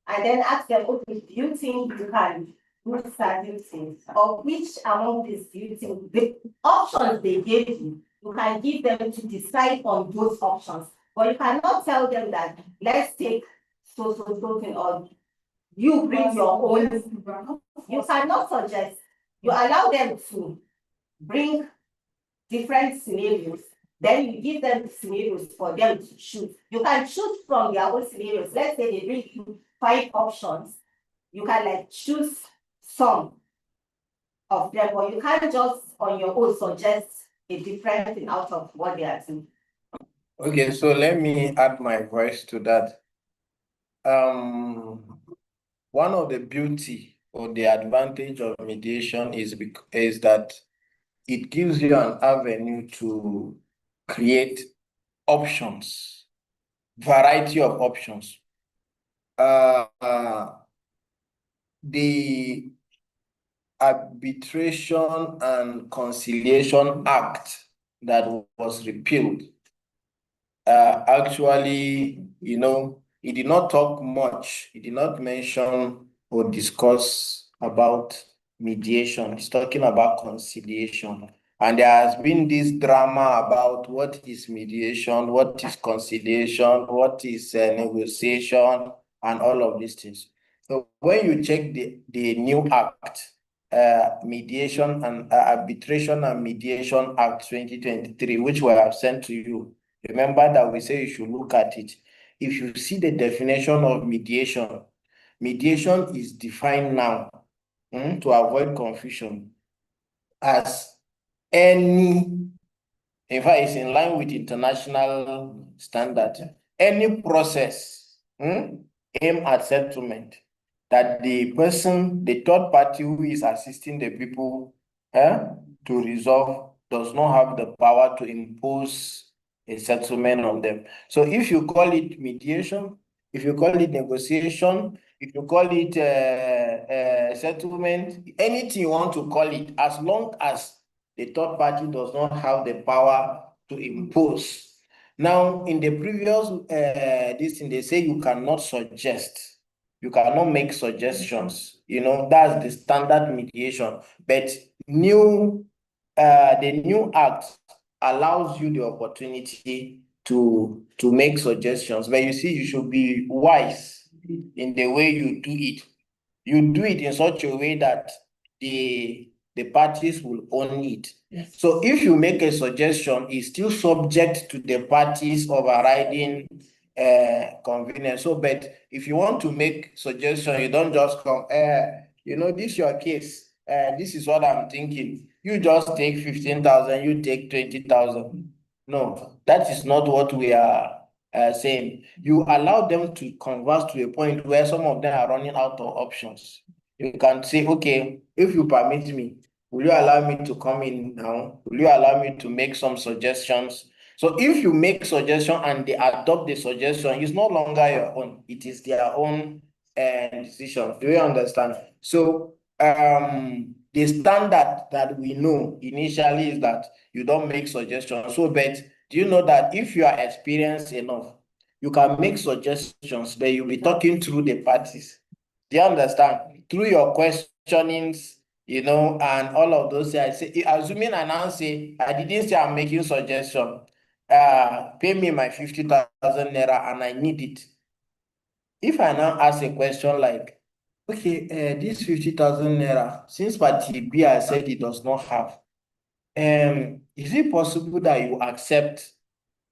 Speaker 8: and then ask them, okay, do you think you can do certain things? Or which among these do you think the options they gave you, you can give them to decide on those options. But you cannot tell them that let's take so thing, or you bring your own. You cannot suggest. You allow them to bring different scenarios, then you give them scenarios for them to choose. You can choose from their own scenarios. Let's say they bring you 5 options. You can choose some of them, but you can't just on your own suggest a different thing out of what they are doing.
Speaker 5: Okay, so let me add my voice to that. One of the beauty or the advantage of mediation is that it gives you an avenue to create options, variety of options. The Arbitration and Conciliation Act that was repealed, actually, it did not talk much. It did not mention or discuss about mediation. It's talking about conciliation. And there has been this drama about what is mediation, what is conciliation, what is negotiation, and all of these things. So when you check the new act, Mediation and Arbitration and Mediation Act 2023, which we have sent to you, remember that we say you should look at it. If you see the definition of mediation, mediation is defined now, to avoid confusion, as any, in fact, it's in line with international standard, any process aimed at settlement that the third party who is assisting the people to resolve does not have the power to impose a settlement on them. So if you call it mediation, if you call it negotiation, if you call it settlement, anything you want to call it, as long as the third party does not have the power to impose. Now, in the previous this thing, they say you cannot suggest, you cannot make suggestions. You know, that's the standard mediation. But the new act allows you the opportunity to make suggestions. But you see, you should be wise in the way you do it. You do it in such a way that the parties will own it. Yes. So if you make a suggestion, it's still subject to the parties overriding convenience. So, but if you want to make suggestion, you don't just come, you know, this is your case. This is what I'm thinking. You just take 15,000, you take 20,000. No, that is not what we are saying. You allow them to converse to a point where some of them are running out of options. You can say, okay, if you permit me, will you allow me to come in now? Will you allow me to make some suggestions? So if you make suggestion and they adopt the suggestion, it's no longer your own. It is their own decision. Do you understand? So the standard that we know initially is that you don't make suggestions. So, but do you know that if you are experienced enough, you can make suggestions, but you'll be talking through the parties. Do you understand? Through your questionings, you know, and all of those things. I say, assuming I now say, I didn't say I'm making suggestion. Pay me my 50,000 naira and I need it. If I now ask a question like, okay, this 50,000 naira, since party B I said it does not have, is it possible that you accept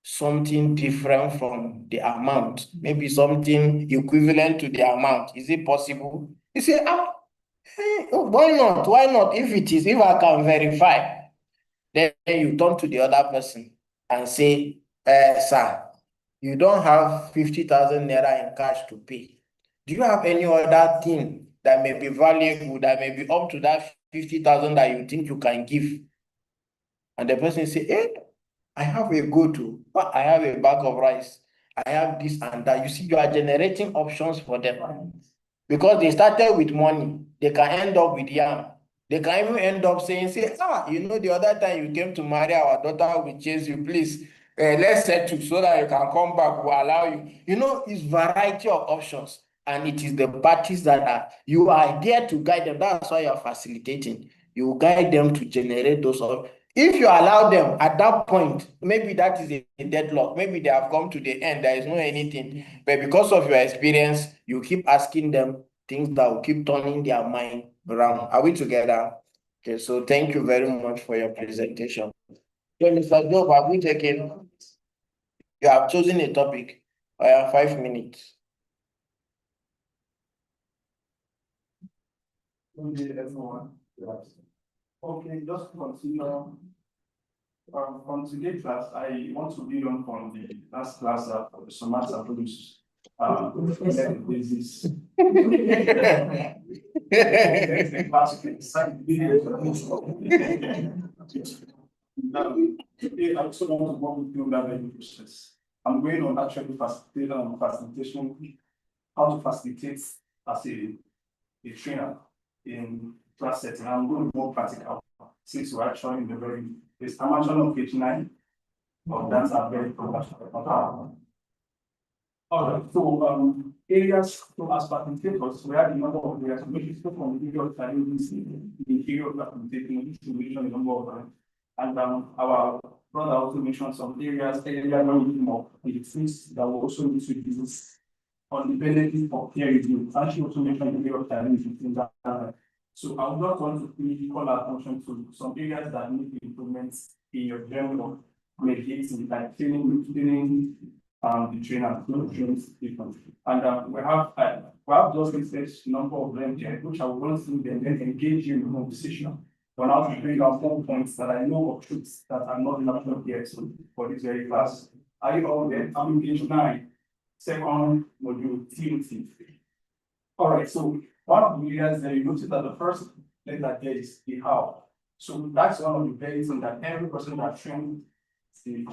Speaker 5: something different from the amount, maybe something equivalent to the amount? Is it possible? You say, why not? Why not? If I can verify, then you turn to the other person and say, sir, you don't have 50,000 naira in cash to pay. Do you have any other thing that may be valuable, that may be up to that 50,000 that you think you can give? And the person say, I have a go-to, I have a bag of rice, I have this and that. You see, you are generating options for them. Because they started with money, they can end up with yam. They can even end up saying, you know, the other time you came to marry our daughter, we chase you, please, let's settle so that you can come back, we'll allow you. You know, it's variety of options. And it is the parties that you are there to guide them. That's why you're facilitating. You guide them to generate those options. If you allow them at that point, maybe that is a deadlock. Maybe they have come to the end. There is no anything. But because of your experience, you keep asking them things that will keep turning their mind around. Are we together? Okay, so thank you very much for your presentation. So, Mr. Job, have we taken? You have chosen a topic. I have 5 minutes.
Speaker 2: Okay, everyone. Okay, just consider. From today's class, I want to build on from the last class of the Somata Produce. Basis. Today, I also want to walk with you that very process. I'm going on actually facilitation, how to facilitate as a trainer in class setting. I'm going to be more practical since we're actually in the very. I'm actually on page 9 of that are very professional. All right, so areas to as facilitators, we have a number of areas, which is from the video challenges in the area of facilitating, which we mentioned a number of them. And our brother also mentioned some areas where we need more the things that we also need to use on the benefit of peer review. And she also mentioned the area of challenges in that. So I would not want to really call our attention to some areas that need improvements in your journey of mediating, like training the trainer, and we have just researched a number of them here, which I will run through them, then engage you in a conversation. But now to bring out 4 points that I know of truths that are not enough yet for this very class. Are you all there? I'm in page 9, second module, TOT. All right, so one of the areas that you notice that the first letter there is the how. So that's one of the very things that every person that trained.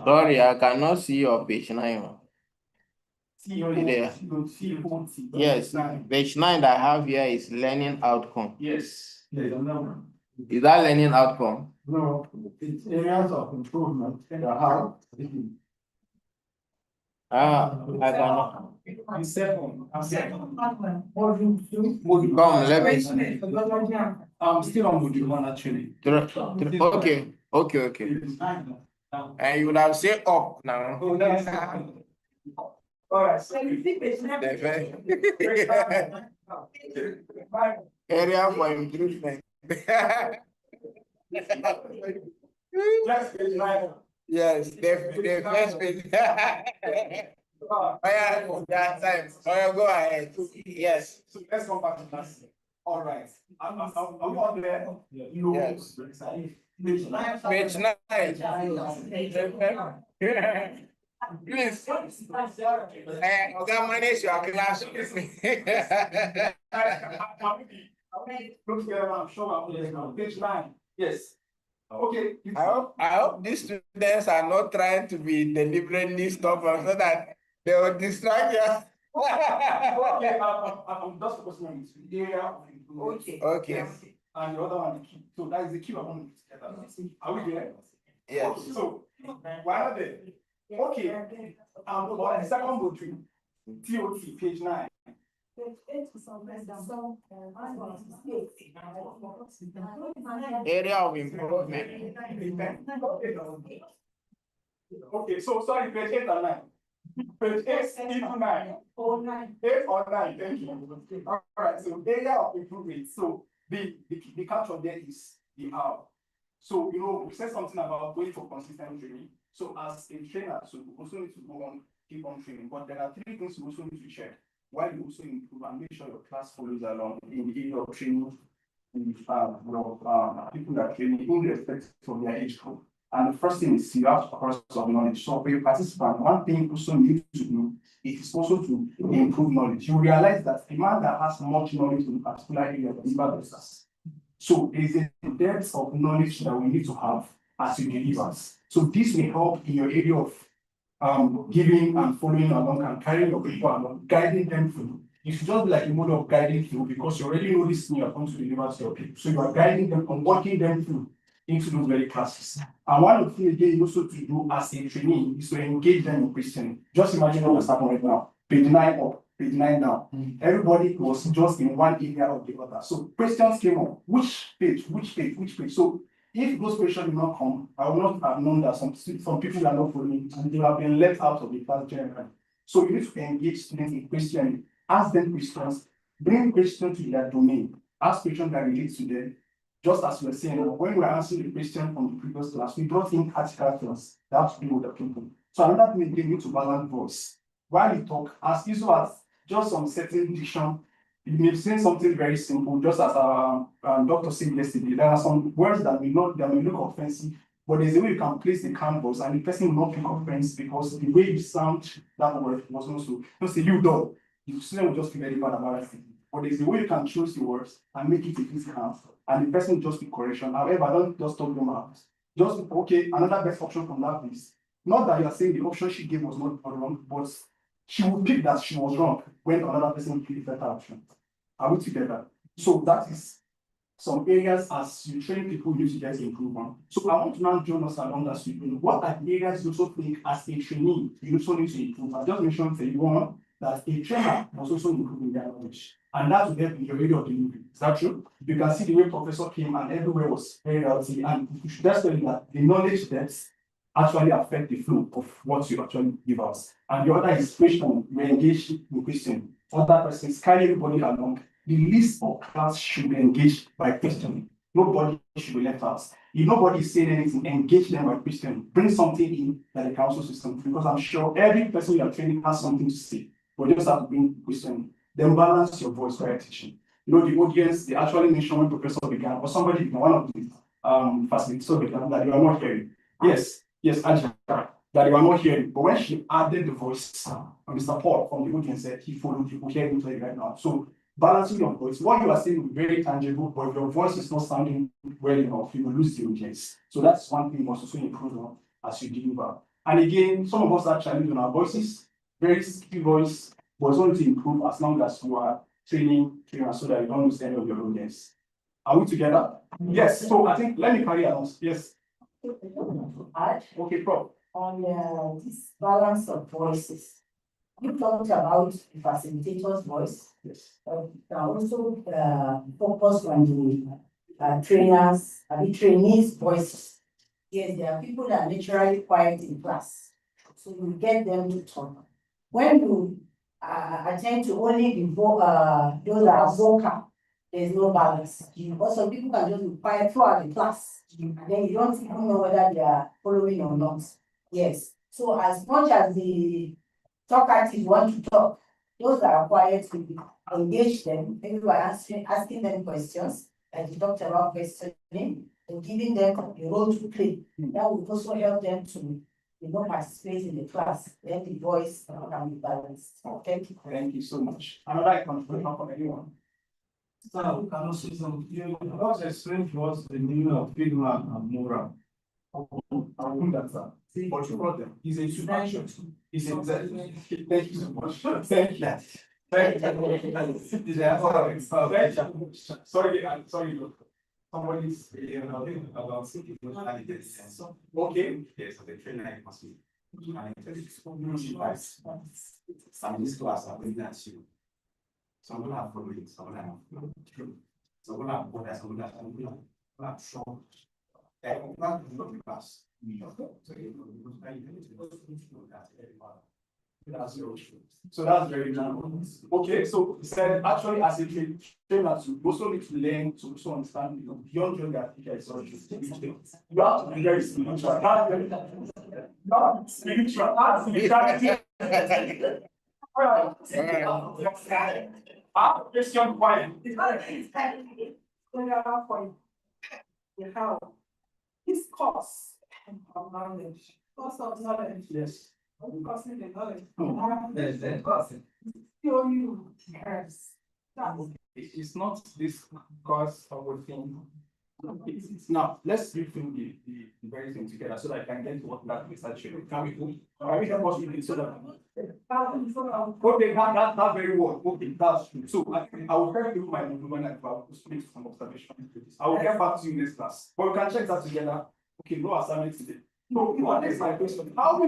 Speaker 5: Sorry, I cannot see your page 9. There. Yes, page 9 that I have here is learning outcome.
Speaker 2: Yes, there's another one.
Speaker 5: Is that learning outcome?
Speaker 2: No, it's areas of improvement and how.
Speaker 5: I cannot.
Speaker 2: I'm second.
Speaker 5: Come, let me see.
Speaker 2: I'm still on module 1 actually.
Speaker 5: Okay. And you would have said up now.
Speaker 2: All right.
Speaker 5: Area for improvement. Yes, the first page. Oh yeah, that time. Oh yeah, go ahead. Yes.
Speaker 2: So let's come back to class. All right. I'm on there.
Speaker 5: Yes. Page 9. Please. Manage your class with me.
Speaker 2: Look together, I'm sure I'm there now. Page 9. Yes. Okay.
Speaker 5: I hope these students are not trying to be deliberately stubborn so that they will distract you.
Speaker 2: Okay, I'm just focusing on the area of improvement.
Speaker 5: Okay.
Speaker 2: And the other one, the key. So that is the key I want to together. Are we there?
Speaker 5: Yes.
Speaker 2: So why are they? Okay. For the second module, TOT, page 9.
Speaker 5: Area of improvement.
Speaker 2: Okay, so sorry, page 8 and 9. Page 8 into 9. 8 or 9, thank you. All right, so area of improvement. So the caption there is the how. So we said something about going for consistent training. So as a trainer, so we also need to go on, keep on training. But there are 3 things you also need to check while you also improve and make sure your class follows along in the area of training with people that are training in respect of their age group. And the first thing is you have to cross of knowledge. So for your participant, one thing you also need to do is also to improve knowledge. You realize that a man that has much knowledge in a particular area is better. So there's a depth of knowledge that we need to have as you deliver. So this will help in your area of giving and following along and carrying your people along, guiding them through. You should just be like a model of guiding through because you already know this thing you are going to deliver to your people. So you are guiding them and walking them through into those very classes. And one of the things again also to do as a trainee is to engage them in questioning. Just imagine what was happening right now. Page 9 up, page 9 down. Everybody was just in one area or the other. So questions came up. Which page? So if those questions did not come, I would not have known that some people are not following and they have been left out of the class generally. So you need to engage students in questioning, ask them questions, bring questions to their domain, ask questions that relate to them. Just as we were saying, when we were answering the question from the previous class, we brought in article class that have to do with the people. So another thing again, you need to balance voice. While you talk, as usual as just some certain diction, you may say something very simple, just as our doctor said yesterday. There are some words that may look offensive, but there's a way you can place the canvas and the person will not pick offense because the way you sound that word was also, don't say you dog. The student will just feel very bad about it. But there's a way you can choose the words and make it a physical, and the person will just be correction. However, don't just talk them out. Just okay, another best option from that is not that you are saying the option she gave was not wrong, but she would pick that she was wrong when another person picked the better option. Are we together? So that is some areas as you train people you need to get improvement. So I want to now join us along as we know what are the areas you also think as a trainee you also need to improve. I just mentioned to you one that a trainer must also improve in their knowledge. And that will help in your area of delivery. Is that true? You can see the way professor came and everywhere was very healthy. And you should just tell you that the knowledge depths actually affect the flow of what you actually give us. And the other is question, you engage in question. Other persons carry everybody along. The list of class should be engaged by questioning. Nobody should be left out. If nobody is saying anything, engage them by questioning. Bring something in that the council system, because I'm sure every person you are training has something to say. But you just have to bring questioning. Then balance your voice while teaching. The audience, they actually mentioned when professor began, or somebody began, one of the facilitators began that you are not hearing. Yes, Ajahn, that you are not hearing. But when she added the voice, Mr. Paul from the audience said he followed, you could hear him play right now. So balancing your voice, what you are saying is very tangible, but if your voice is not sounding well enough, you will lose the audience. So that's one thing you must also improve on as you deliver. And again, some of us are challenged on our voices. very skilled voice, but it's only to improve as long as you are training so that you don't lose any of your audience. Are we together? Yes. So I think let me carry on. Yes. Okay, Prof.
Speaker 8: On this balance of voices, you talked about the facilitator's voice.
Speaker 2: Yes.
Speaker 8: Also focus on the trainers, trainees' voices. Yes, there are people that are naturally quiet in class, so you get them to talk. When you attend to only the those that are vocal, there's no balance. Also, people can just be quiet throughout the class, and then you don't even know whether they are following or not. Yes. So as much as the talkative want to talk, those that are quiet will engage them, maybe by asking them questions, like you talked about questioning, and giving them a role to play. That will also help them to participate in the class. Then the voice can be balanced. Thank you.
Speaker 2: Thank you so much. Another contribution from anyone?
Speaker 7: So we can also you also explain to us the meaning of feedback and moral.
Speaker 2: I will do that, sir. But you brought them. It's a super. It's a. Thank you so much. Thank you. Thank you. Sorry. Somebody's about okay.
Speaker 14: Yes, the trainer must be. And this class are bringing at you. Some will have following, some will have some will have borders, some will have short. And not the class.
Speaker 2: So that's very normal. Okay, so he said actually as a trainer, you also need to learn to also understand beyond your application. So you have to be very spiritual. Not spiritual. Question point. How this course of knowledge, course of knowledge. Yes. Costing the knowledge. It's not this course of a thing. Now let's do the very thing together so that I can get to what that is actually. Can we do? Can we help us with it so that? Okay, that's very well. Okay, that's true. So I will try to do my when I make some observation. I will get back to you next class. But we can check that together. Okay, no assignment today. So what is my question? How do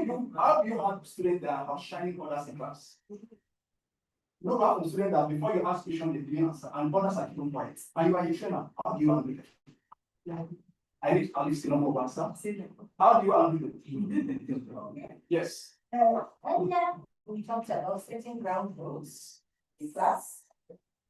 Speaker 2: you have students that are shining others in class? You have to students that before you ask question they didn't answer and others are keeping quiet. And you are a trainer. How do you handle it? I need at least a number of answers. How do you handle it? Yes.
Speaker 8: Earlier we talked about setting ground rules in class.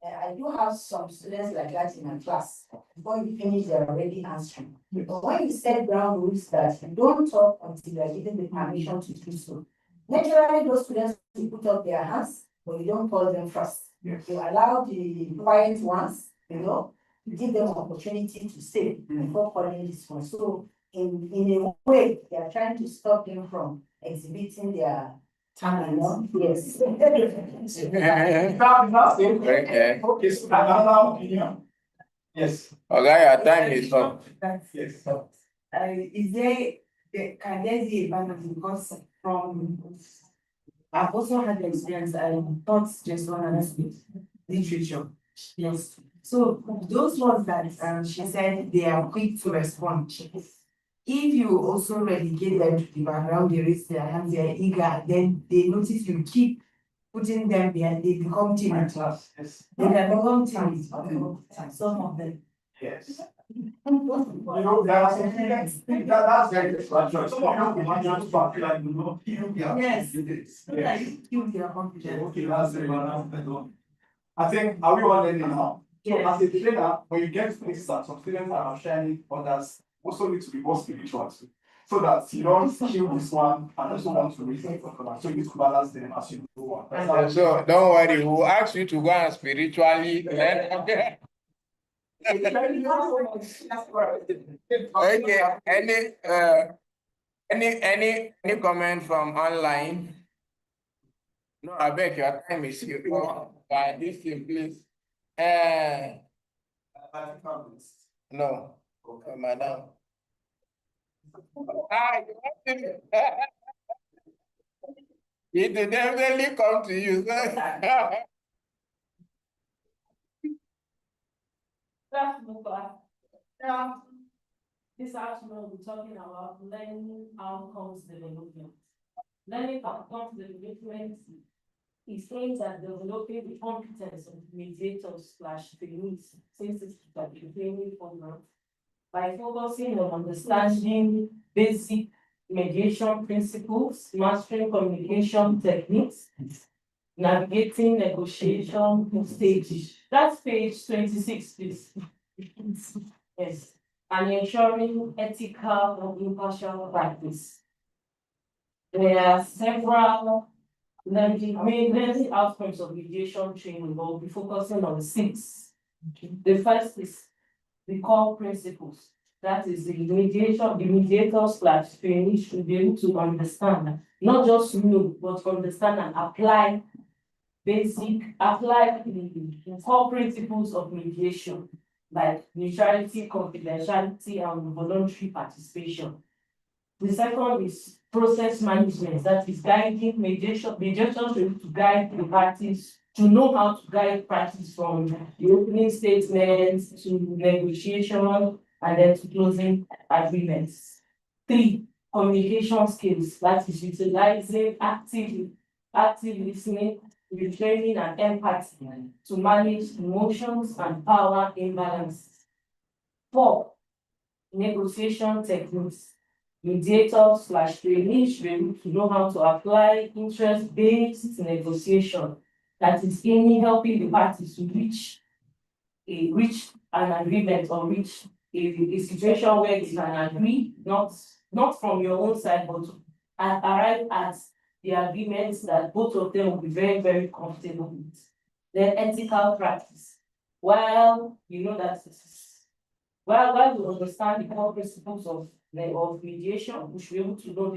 Speaker 8: I do have some students like that in my class. Before you finish, they're already answering. But when you set ground rules that you don't talk until you're given the permission to do so, naturally those students will put up their hands, but you don't call them first.
Speaker 2: Yes.
Speaker 8: You allow the quiet ones, give them opportunity to say before calling this one. So in a way, they are trying to stop them from exhibiting their talent. Yes.
Speaker 2: Okay. Okay. So another opinion. Yes.
Speaker 5: Okay, your time is up.
Speaker 2: Yes.
Speaker 10: Can there be a balance? Because I've also had the experience. I taught just one aspect, literature. Yes. So those ones that she said they are quick to respond. If you also relegate them to the background, they raise their hands, they are eager, then they notice you keep putting them behind, they become timid.
Speaker 2: Yes.
Speaker 10: They can become timid. Some of them.
Speaker 2: Yes. There are some students that's very different. Some of them just feel like
Speaker 10: Yes.
Speaker 2: Yes.
Speaker 10: Kill their confidence.
Speaker 2: Okay, that's very well. I think are we all learning now? So as a trainer, when you get to places that some students are sharing, others also need to be more spiritual too. So that you don't kill this one and also want to raise it. So you need to balance them as you go on.
Speaker 5: So don't worry, we'll ask you to go and spiritually learn. Okay. Okay. Any comment from online? No, I beg your time is here. By this thing, please. No, madam. It will definitely come to you.
Speaker 11: This afternoon, we're talking about learning outcomes development. Learning outcomes development is aimed at developing the competence of mediators / trainees, since it's like a training program, by focusing on understanding basic mediation principles, mastering communication techniques, navigating negotiation stages. That's page 26, please. Yes. And ensuring ethical and impartial practice. There are several learning outcomes of mediation training, but we'll be focusing on 6. The first is the core principles. That is the mediators / trainees should be able to understand, not just know, but understand and apply the core principles of mediation, like neutrality, confidentiality, and voluntary participation. The second is process management, that is guiding mediation. Mediation should be able to guide the parties, to know how to guide parties from the opening statements to negotiation and then to closing agreements. 3, communication skills, that is utilizing active listening, retraining and empathy to manage emotions and power imbalances. 4, negotiation techniques. Mediators / trainees should be able to know how to apply interest-based negotiation, that is aiming helping the parties to reach an agreement or reach a situation where they can agree, not from your own side, but to arrive at the agreements that both of them will be very, very comfortable with. Then ethical practice. While you know that while we understand the core principles of mediation, we should be able to know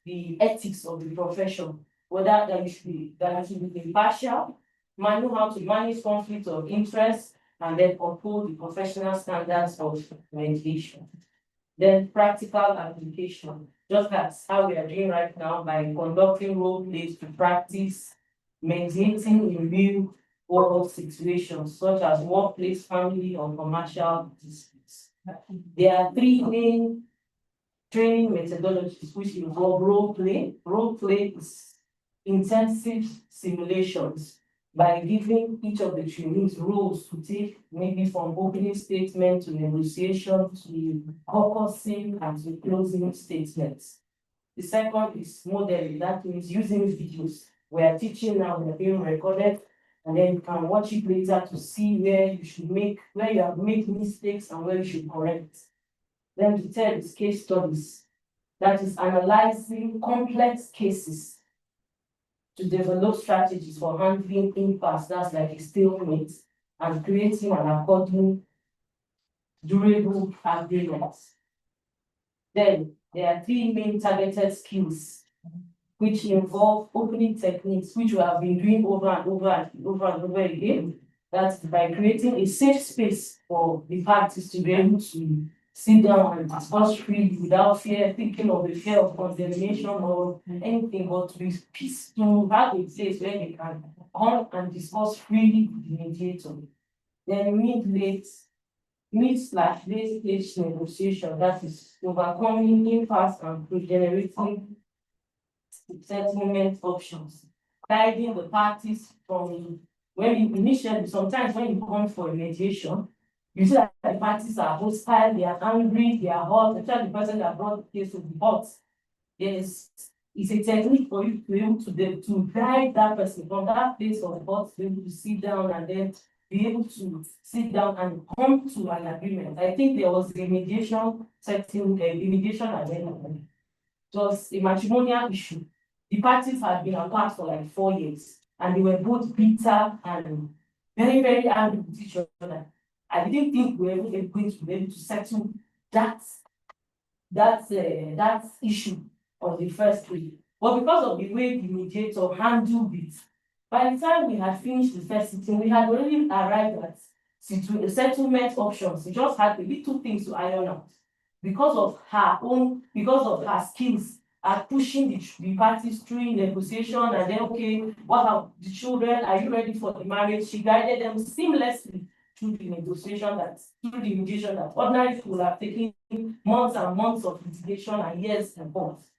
Speaker 11: the ethics of the profession, whether that should be impartial, know how to manage conflict of interest, and then uphold the professional standards of mediation. Then practical application, just as how we are doing right now by conducting role plays to practice mediating in real world situations, such as workplace, family, or commercial disputes. There are 3 main training methodologies which involve role play. Role play is intensive simulations by giving each of the trainees roles to take, maybe from opening statement to negotiation to caucusing and to closing statements. The second is modeling, that means using videos. We are teaching now, we are being recorded, and then you can watch it later to see where you have made mistakes and where you should correct. Then the third is case studies, that is analyzing complex cases to develop strategies for handling impasse, that's like a stalemate, and creating an according durable agreement. Then there are 3 main targeted skills which involve opening techniques, which we have been doing over and over again. That's by creating a safe space for the parties to be able to sit down and discuss freely without thinking of the fear of condemnation or anything, but to be peaceful, to have a place where they can come and discuss freely with the mediator. Then mid/late stage negotiation, that is overcoming impasse and generating settlement options, guiding the parties from sometimes when you come for a mediation, you see that the parties are hostile, they are angry, they are hot, especially the person that brought the case to be hot. It's a technique for you to be able to guide that person from that place of hot, to be able to sit down and then be able to sit down and come to an agreement. I think there was a mediation agreement. It was a matrimonial issue. The parties had been apart for like 4 years, and they were both bitter and very, very angry with each other. I didn't think we were ever going to be able to settle that issue of the first week. But because of the way the mediator handled it, by the time we had finished the first sitting, we had already arrived at settlement options. We just had a little things to iron out. Because of her skills at pushing the parties through negotiation and then, okay, what are the children? Are you ready for the marriage? She guided them seamlessly through the negotiation through the mediation that ordinarily would have taken months and months of litigation and years and months.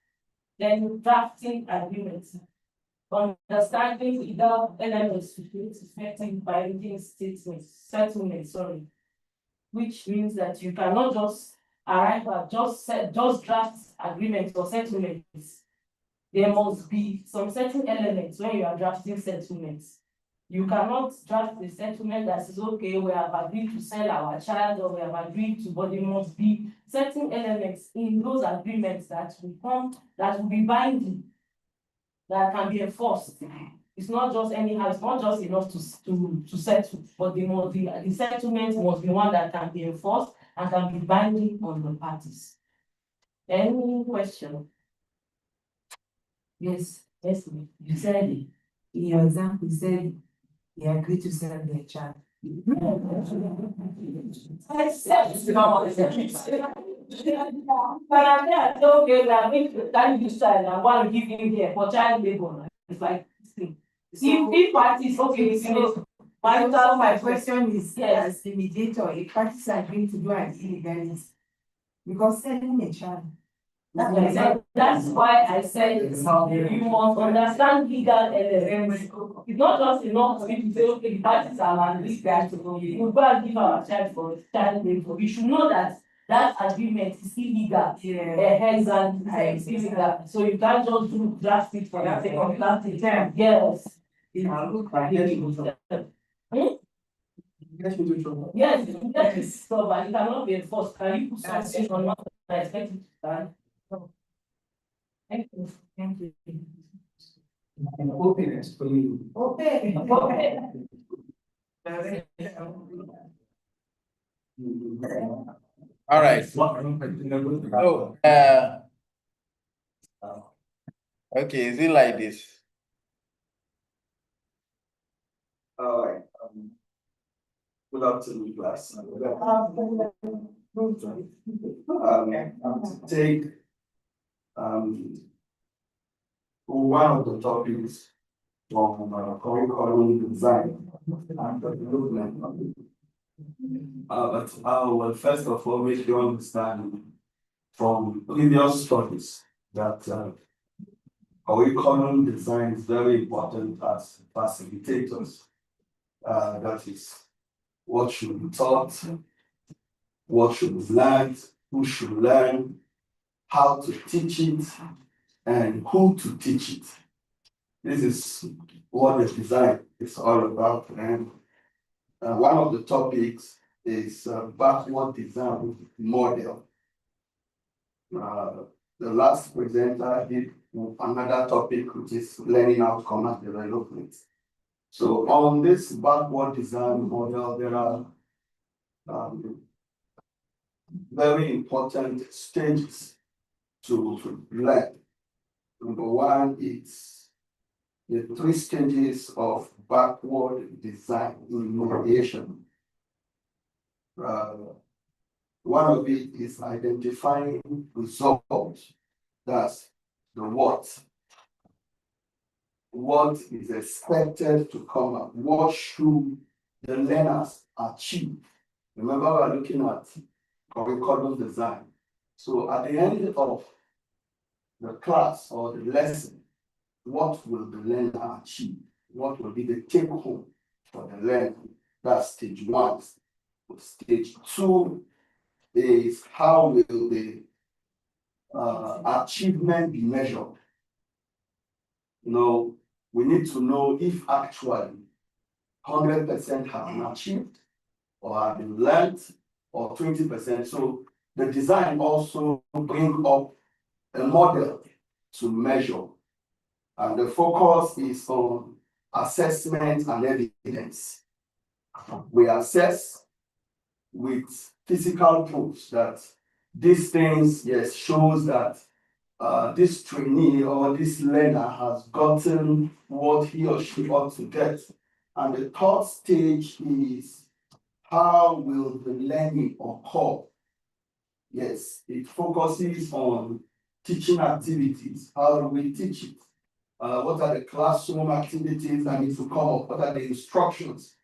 Speaker 11: Then drafting agreements, understanding legal elements to create effective binding settlements, which means that you cannot just arrive at just draft agreements or settlements. There must be some certain elements when you are drafting settlements. You cannot draft a settlement that says, okay, we have agreed to sell our child, or we have agreed to, but there must be certain elements in those agreements that will be binding, that can be enforced. It's not just anyhow, it's not just enough to settle, but the settlement must be one that can be enforced and can be binding on the parties. Any question?
Speaker 10: Yes, you said it. In your example, you said you agreed to sell their child.
Speaker 11: I said, but I'm there, okay, we are going to carry this child and want to give him here for child labor. It's like, if parties, okay, so
Speaker 10: My question is,
Speaker 11: yes,
Speaker 10: as the mediator, if parties are agreeing to do an illegality, because selling a child.
Speaker 11: That's why I said you must understand legal elements. It's not just enough for you to say, okay, the parties are agreed to go. You go and give our child for child labor. You should know that agreement is illegal. It's illegal. So you can't just draft it for the sake of drafting. Yes. Yes, so but it cannot be enforced. Can you put something on what I expect it to stand? Thank you.
Speaker 10: Thank you.
Speaker 2: And openness for you.
Speaker 11: Okay.
Speaker 5: All right. So, okay, is it like this?
Speaker 14: All right. Good afternoon, class. To take one of the topics from curriculum design and development. But I will first of all make you understand from previous studies that curriculum design is very important as facilitators. That is, what should be taught, what should be learned, who should learn, how to teach it, and who to teach it. This is what the design is all about. And one of the topics is backward design model. The last presenter did another topic, which is learning outcome and development. So on this backward design model, there are very important stages to learn. Number one is the 3 stages of backward design in mediation. One of it is identifying results. That's the what. What is expected to come up? What should the learners achieve? Remember, we're looking at curriculum design. So at the end of the class or the lesson, what will the learner achieve? What will be the take home for the learner? That's stage 1. Stage 2 is how will the achievement be measured? We need to know if actually 100% have been achieved or have been learned or 20%. So the design also bring up a model to measure. And the focus is on assessment and evidence. We assess with physical proofs that these things, yes, shows that this trainee or this learner has gotten what he or she ought to get. And the 3rd stage is how will the learning occur? Yes, it focuses on
Speaker 2: teaching activities. How do we teach it? What are the classroom activities that need to come up? What are the instructions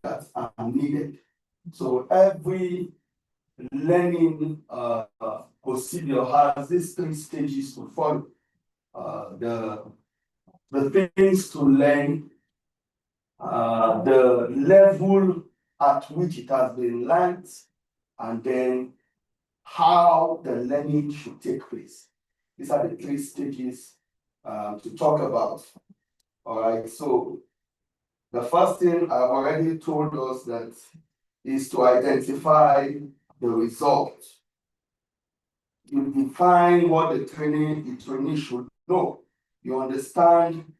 Speaker 2: that are needed? So every learning procedure has these 3 stages to follow. The things to learn, the level at which it has been learned, and then how the learning should take place. These are the 3 stages to talk about. All right, so the first thing I've already told us that is to identify the result. You define what the trainee should know. You understand,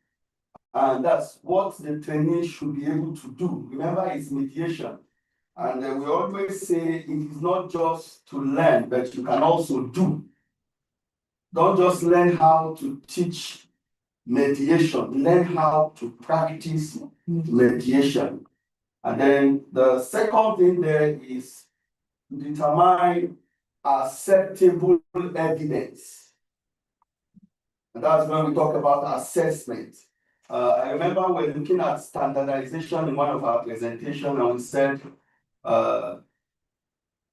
Speaker 2: and that's what the trainee should be able to do. Remember, it's mediation. And we always say it is not just to learn, but you can also do. Don't just learn how to teach mediation, learn how to practice mediation. And then the second thing there is to determine acceptable evidence. And that's when we talk about assessment. I remember we're looking at standardization in one of our presentations, and we said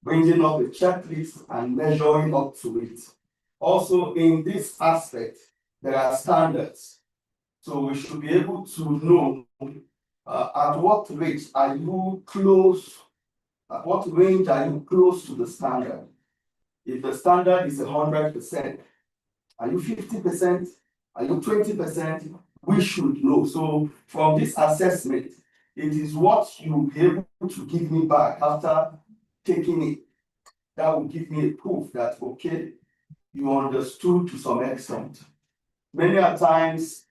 Speaker 2: bringing up the checklist and measuring up to it. Also, in this aspect, there are standards. So we should be able to know at what rate are you close, at what range are you close to the standard? If the standard is 100%, are you 50%? Are you 20%? We should know. So from this assessment, it is what you'll be able to give me back after taking it. That will give me a proof that, okay, you understood to some extent. Many a times,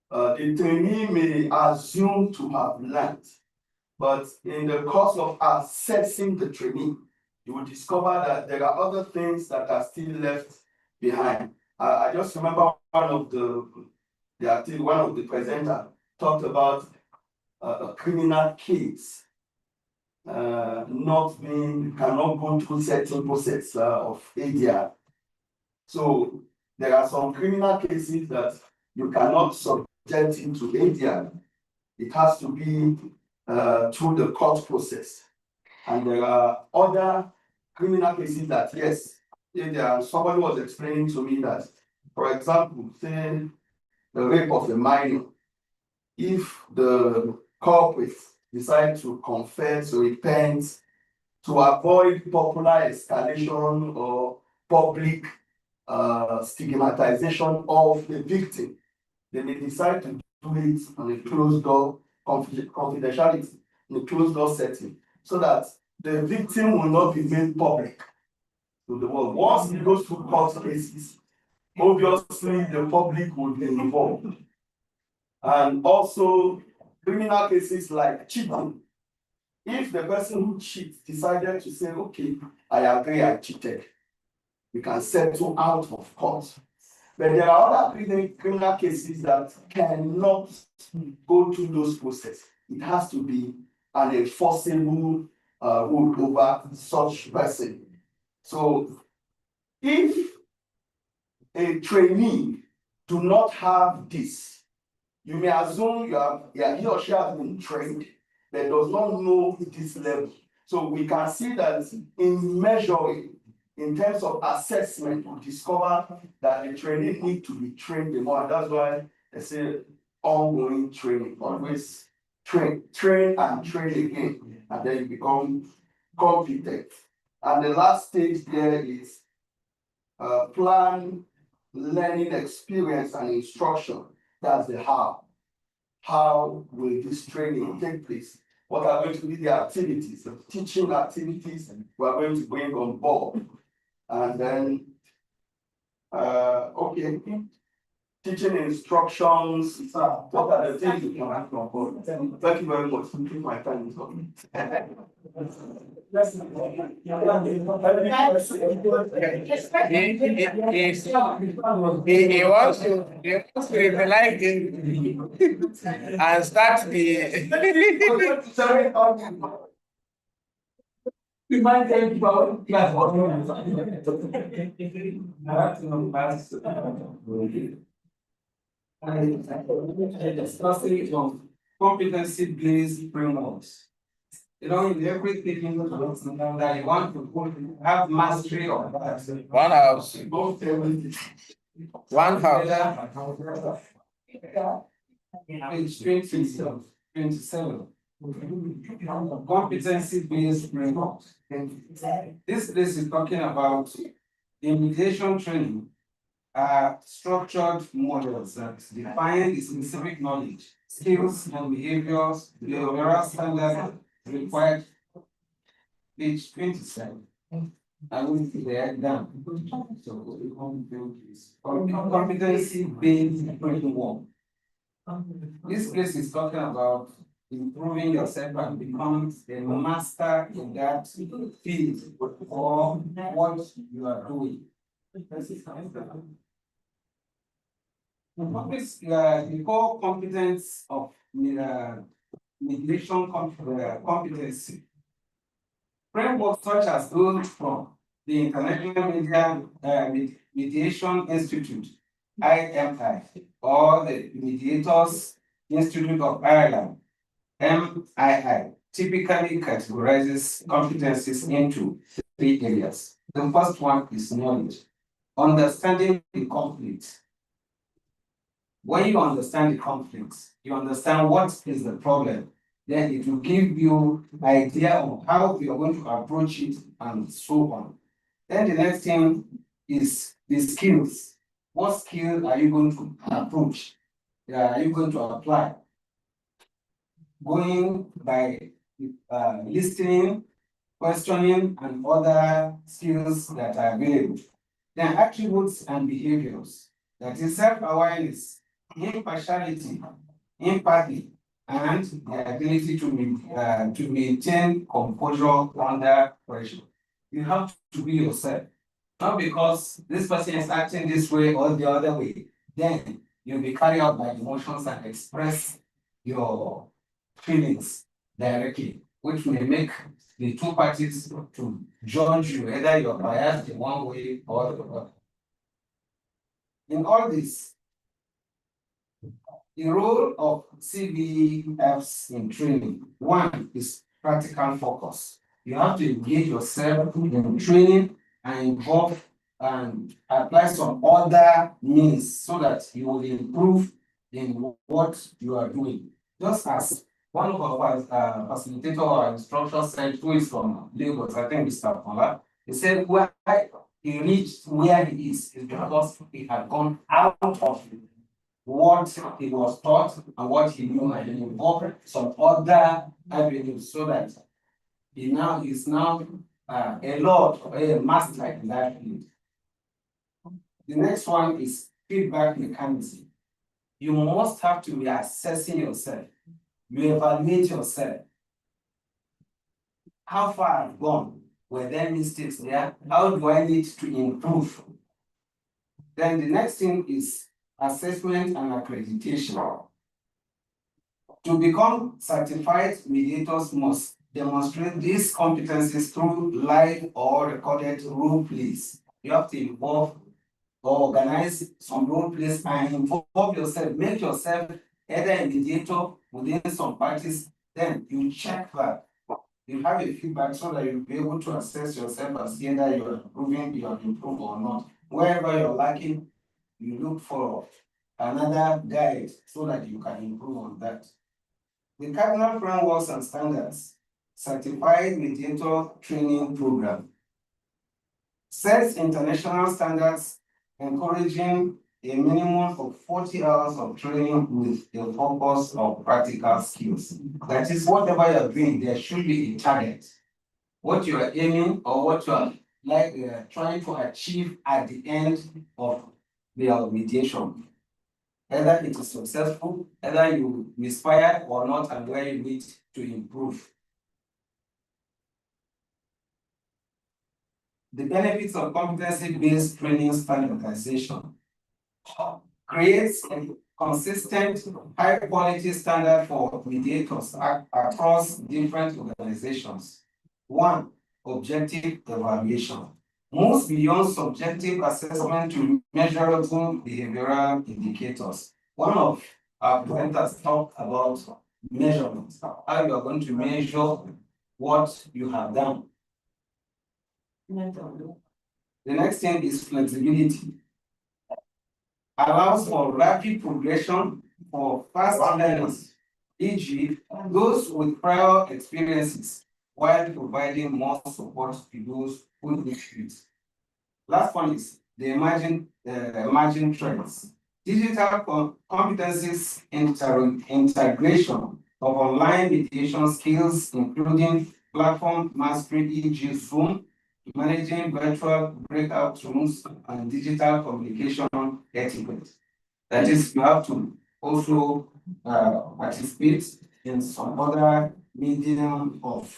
Speaker 2: the trainee may assume to have learned, but in the course of assessing the trainee, you will discover that there are other things that are still left behind. I just remember one of the presenters talked about a criminal case cannot go through certain process of ADR. So there are some criminal cases that you cannot subject into ADR. It has to be through the court process. And there are other criminal cases that, yes, somebody was explaining to me that, for example, say the rape of a minor, if the culprit decide to confess or repent to avoid popular escalation or public stigmatization of the victim, they may decide to do it on a closed door, confidentiality, in a closed door setting, so that the victim will not be made public to the world. Once it goes through court cases, obviously the public will be involved. And also criminal cases like cheating. If the person who cheats decided to say, okay, I agree, I cheated, we can settle out of court. But there are other criminal cases that cannot go through those processes. It has to be an enforceable rule over such person. So if a trainee do not have this, you may assume he or she has been trained, but does not know this level. So we can see that in measuring, in terms of assessment, we discover that the trainee need to be trained more. And that's why they say ongoing training. Always train and train again, and then you become competent. And the last stage there is plan, learning experience, and instruction. That's the how. How will this training take place? What are going to be the activities, the teaching activities we are going to bring on board? And then, okay, teaching instructions. What are the things you can have on board? Thank you very much. My time is up.
Speaker 5: He wants to reply and start the
Speaker 14: You might tell people, yeah, for I discussing on competency-based frameworks. You know, in everything that you want to have mastery of that.
Speaker 5: One house. One house.
Speaker 14: Page 27. Competency-based framework. This place is talking about mediation training are structured models that define the specific knowledge, skills, and behaviors, the overall standard required. Page 27. I will write down. So competency-based framework. This place is talking about improving yourself and becoming a master in that field or what you are doing. The core competence of mediation competency. Frameworks such as those from the International Mediation Institute, IMI, or the Mediators Institute of Ireland, MII, typically categorizes competencies into 3 areas. The first one is knowledge, understanding the conflict. When you understand the conflicts, you understand what is the problem, then it will give you an idea of how you are going to approach it and so on. Then the next thing is the skills. What skill are you going to approach? Are you going to apply? Going by listening, questioning, and other skills that are available. Then attributes and behaviors. That is self-awareness, impartiality, empathy, and the ability to maintain composure under pressure. You have to be yourself. Not because this person is acting this way or the other way, then you'll be carried out by emotions and express your feelings directly, which may make the two parties to judge you, either you're biased in one way or the other. In all this, the role of CBFs in training, one is practical focus. You have to engage yourself in training and involve and apply some other means so that you will improve in what you are doing. Just as one of our facilitator or instructor said, who is from Lagos, I think Mr. Paula, he said why he reached where he is because he had gone out of what he was taught and what he knew and involved some other avenues so that he now is a lord or a master in that field. The next one is feedback mechanism. You must have to be assessing yourself. You evaluate yourself. How far I've gone? Were there mistakes there? How do I need to improve? Then the next thing is assessment and accreditation. To become certified mediators must demonstrate these competencies through live or recorded role plays. You have to involve or organize some role plays and involve yourself, make yourself either a mediator within some parties, then you check that. You have a feedback so that you'll be able to assess yourself and see whether you're improving, you have improved or not. Wherever you're lacking, you look for another guide so that you can improve on that. The Cardinal Frameworks and Standards Certified Mediator Training Program sets international standards encouraging a minimum of 40 hours of training with a focus of practical skills. That is, whatever you're doing, there should be a target. What you are aiming or what you are trying to achieve at the end of the mediation. Either it is successful, either you misfire or not, and where you need to improve. The benefits of competency-based training standardization creates a consistent, high-quality standard for mediators across different organizations. One, objective evaluation. Moves beyond subjective assessment to measurable behavioral indicators. One of our presenters talked about measurement, how you are going to measure what you have done. The next thing is flexibility. Allows for rapid progression for fast learners, e.g., those with prior experiences, while providing more support to those who need it. Last one is the emerging trends. Digital competencies integration of online mediation skills, including platform mastery, e.g., Zoom, managing virtual breakout rooms, and digital communication etiquette. That is, you have to also participate in some other medium of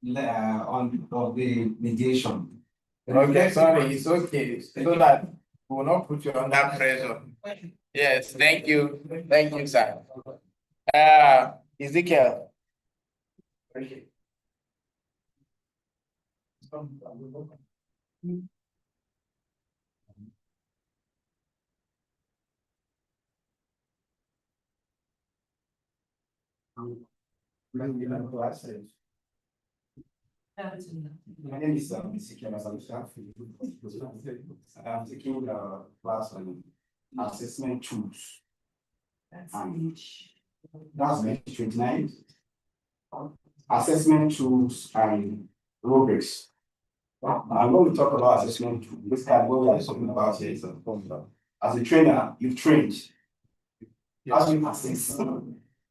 Speaker 14: the mediation.
Speaker 5: Okay, sorry, it's okay, so that we will not put you under pressure. Yes, thank you, sir. Ezekiel. Okay.
Speaker 14: My name is Ezekiel. I'm taking the class on assessment tools. That's page 29. Assessment tools and rubrics. I'm going to talk about assessment tools. This kind of what we are talking about here is as a trainer, you've trained. As you assess,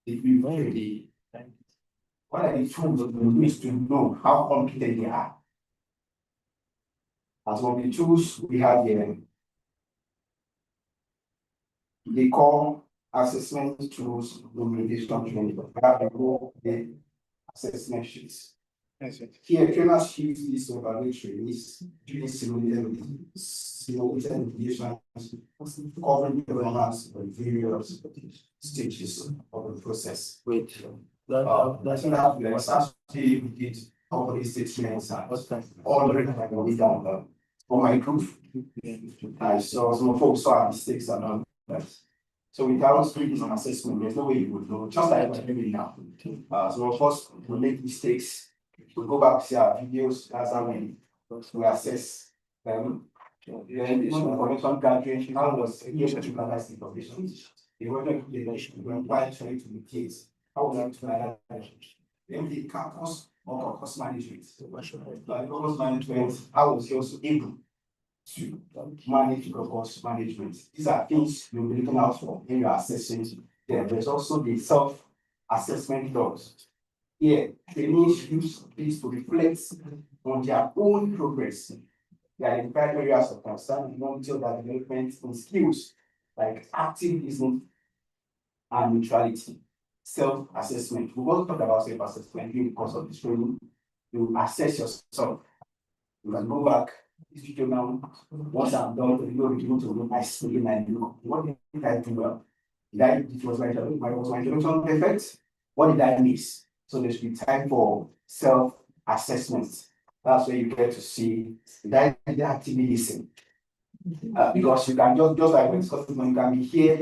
Speaker 14: if you've trained, what are the tools that you need to know how competent they are? As one of the tools we have here, they call assessment tools implementation training. We have the assessment sheets. Here, trainers use these to evaluate trainees during simulated mediations, covering performance on various stages of the process. Wait, that's not let's actually did company statements and all the done for my group. I saw some folks saw mistakes and all that. So without doing an assessment, there's no way you would know. Just like what I'm doing now. So of course we make mistakes. We go back to see our videos, that's how we assess them. Then this information gathering, how was able to analyze the information? The weather why trying to mitigate, how was able to analyze then the campus or cost management. Like cost management, how was he also able to manage the cost management? These are things you'll be looking out for when you're assessing them. There's also the self-assessment logs. Here, trainees use this to reflect on their own progress. They identify areas of concern, monitor their development in skills like active listening and neutrality. Self-assessment. We won't talk about self-assessment during the course of this training. You assess yourself. You can go back this video now. Once I'm done, you know to my speaking and you know what did I do well? Was my introduction perfect? What did I miss? So there should be time for self-assessment. That's where you get to see that actively listen. Because you can just like when discussing, you can be here,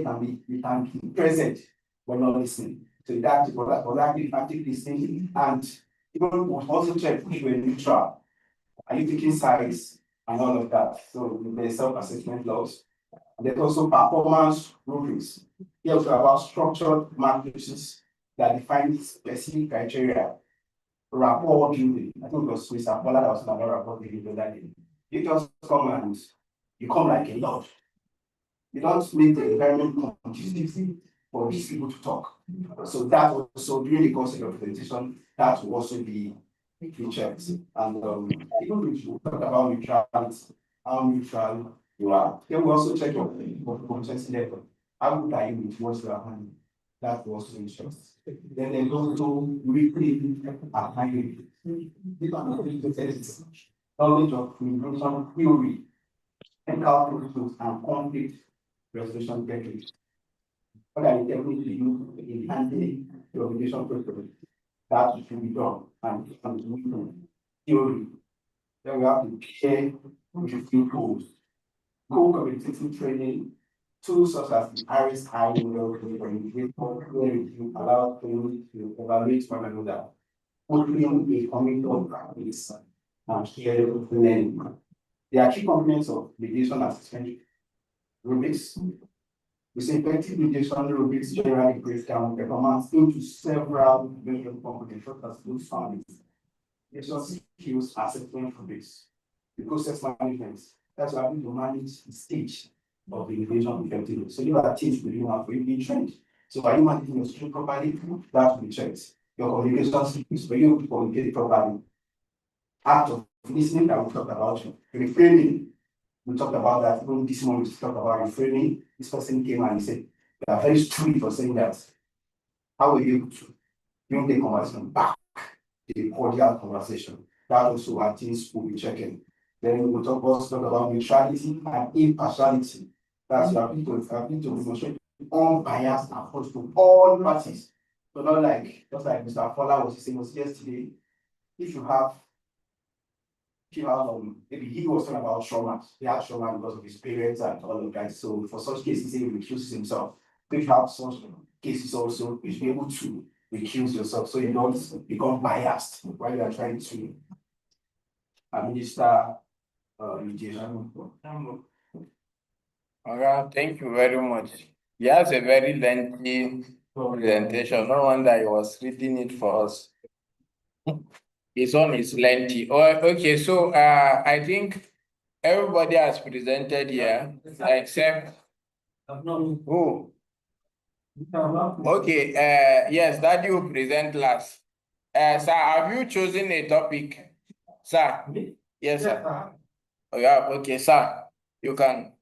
Speaker 14: you can be present but not listening. So that for active listening, and even also check if you're neutral. Are you taking sides and all of that? So there's self-assessment logs. And there's also performance rubrics. Here we talk about structured matrices that define specific criteria. Rapport building. I think it was Mr. Paula that was about rapport building that day. You just come and you come like a lot. You don't make the environment conducive for these people to talk. So that also during the course of your presentation, that will also be checked. And even if you talk about neutrality, how neutral you are. Then we also check your competency level. How good are you with what you are handling? That was also checked. Then they go to weekly assignment. These are not really tests. Knowledge of communication theory, technical principles, and conflict resolution techniques. What are you technically use in handling the obligation process? That should be done. and theory. Then we have the peer reviewing tools, co-communicating training, tools such as the RSI model for indicator peer review allows training to evaluate one another, putting a community of practice and peer learning. There are key components of mediation assessment rubrics. We say effective mediation rubrics generally break down performance into several major components, such as those found mediation skills assessment rubrics, the process management. That's why we to manage the stage of the mediation effectively. So you are things we do have for you being trained. So are you managing your stream properly? That will be checked. Your communication skills, for you to communicate properly. Act of listening that we talked about, reframing. We talked about that. Even this morning, we talked about reframing. This person came and he said, "You are very stupid for saying that. How were you able to bring the conversation back to a cordial conversation?" That also are things we'll be checking. Then we'll also talk about neutrality and impartiality. That's your ability to demonstrate unbiased approach to all parties. So not like, just like Mr. Fola was saying yesterday, if you have maybe he was talking about trauma. He had trauma because of his parents and all of that. So for such cases, he recuses himself. If you have such cases also, you should be able to recuse yourself so you don't become biased while you are trying to administer mediation.
Speaker 5: Okay, thank you very much. He has a very lengthy presentation. No wonder he was reading it for us. His one is lengthy. Oh, okay, so I think everybody has presented here except who? Okay, yes, that you present last. Sir, have you chosen a topic? Sir? Yes, sir. Oh, yeah, okay, sir. You can.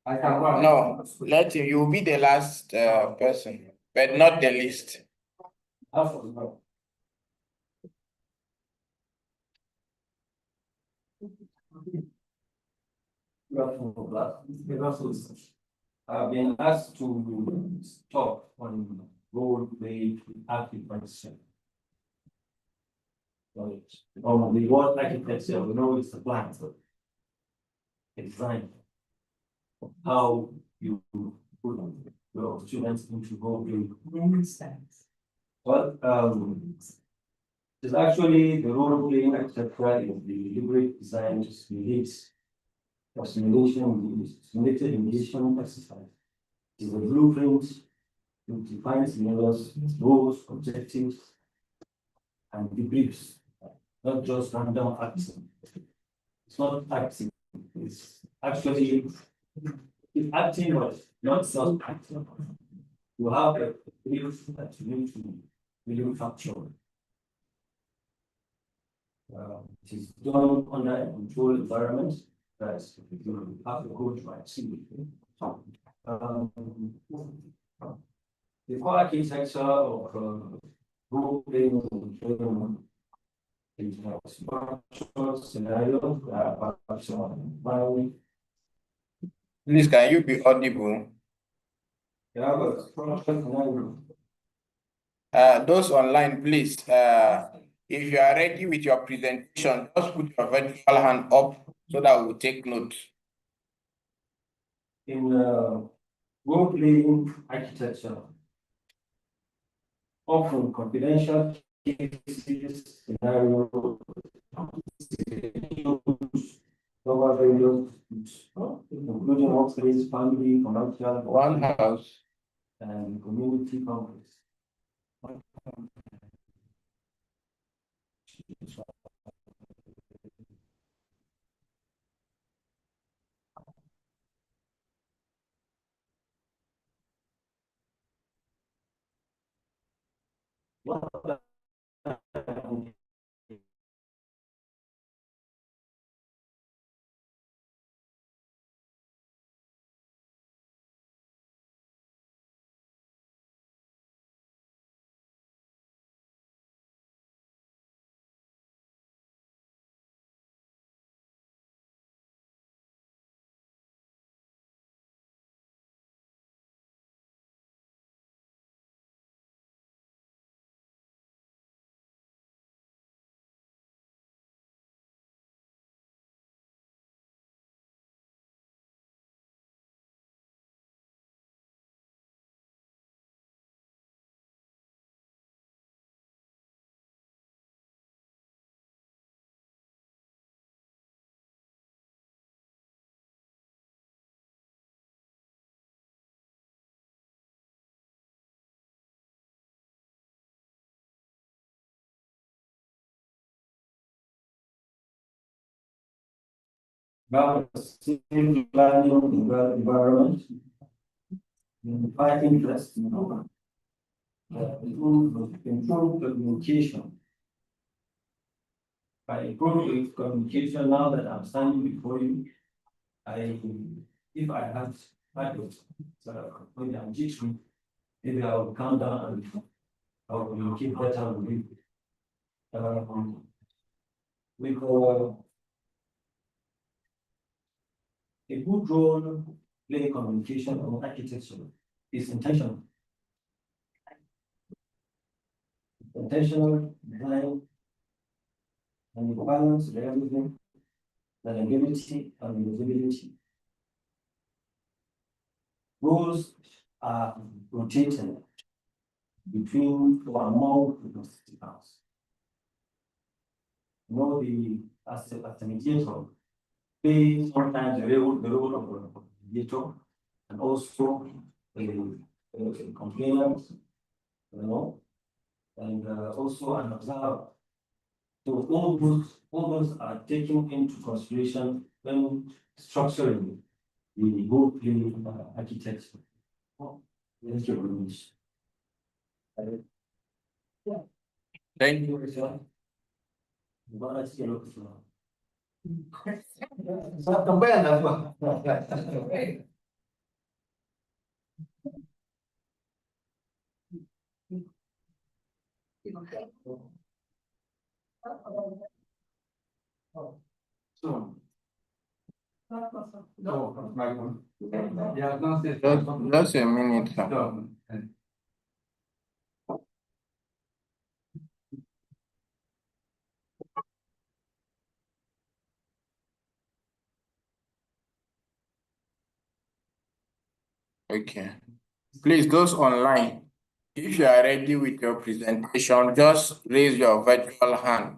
Speaker 5: No, let him, you will be the last person, but not the least.
Speaker 7: I've been asked to talk on role-based architecture. On the word architecture, we know it's the plan, a design of how you put your students into role-based. But it's actually the role-playing architecture in the deliberate design release. Simulated engagement exercise is a blueprint to define scenarios, goals, objectives, and debriefs, not just random acting. It's not acting, it's actually it's acting, but not self acting. You have a brief that you need to really capture. It is done under a controlled environment. That's you have to go to see. The core architecture of role-playing scenario.
Speaker 5: Please, can you be audible? Those online, please. If you are ready with your presentation, just put your virtual hand up so that we'll take note.
Speaker 7: In role-playing architecture, often confidential cases, scenarios, including workplace, family, commercial,
Speaker 5: one house,
Speaker 7: and community conflicts. about safe learning environment, unify interest, improve communication. By improving communication, now that I'm standing before you, if I had practice, when I'm teaching, maybe I will calm down and I will communicate better with you. With a good role play communication or architecture is intentional. Intentional design and the balance realism, reliability and usability. Goals are rotating between or among the participants. As a mediator, play sometimes the role of a mediator and also a complainant, and also an observer. So all those are taken into consideration when structuring the role play architecture. Thank you very much.
Speaker 5: Thank you. Just a minute, sir. Okay. Please, those online, if you are ready with your presentation, just raise your virtual hand.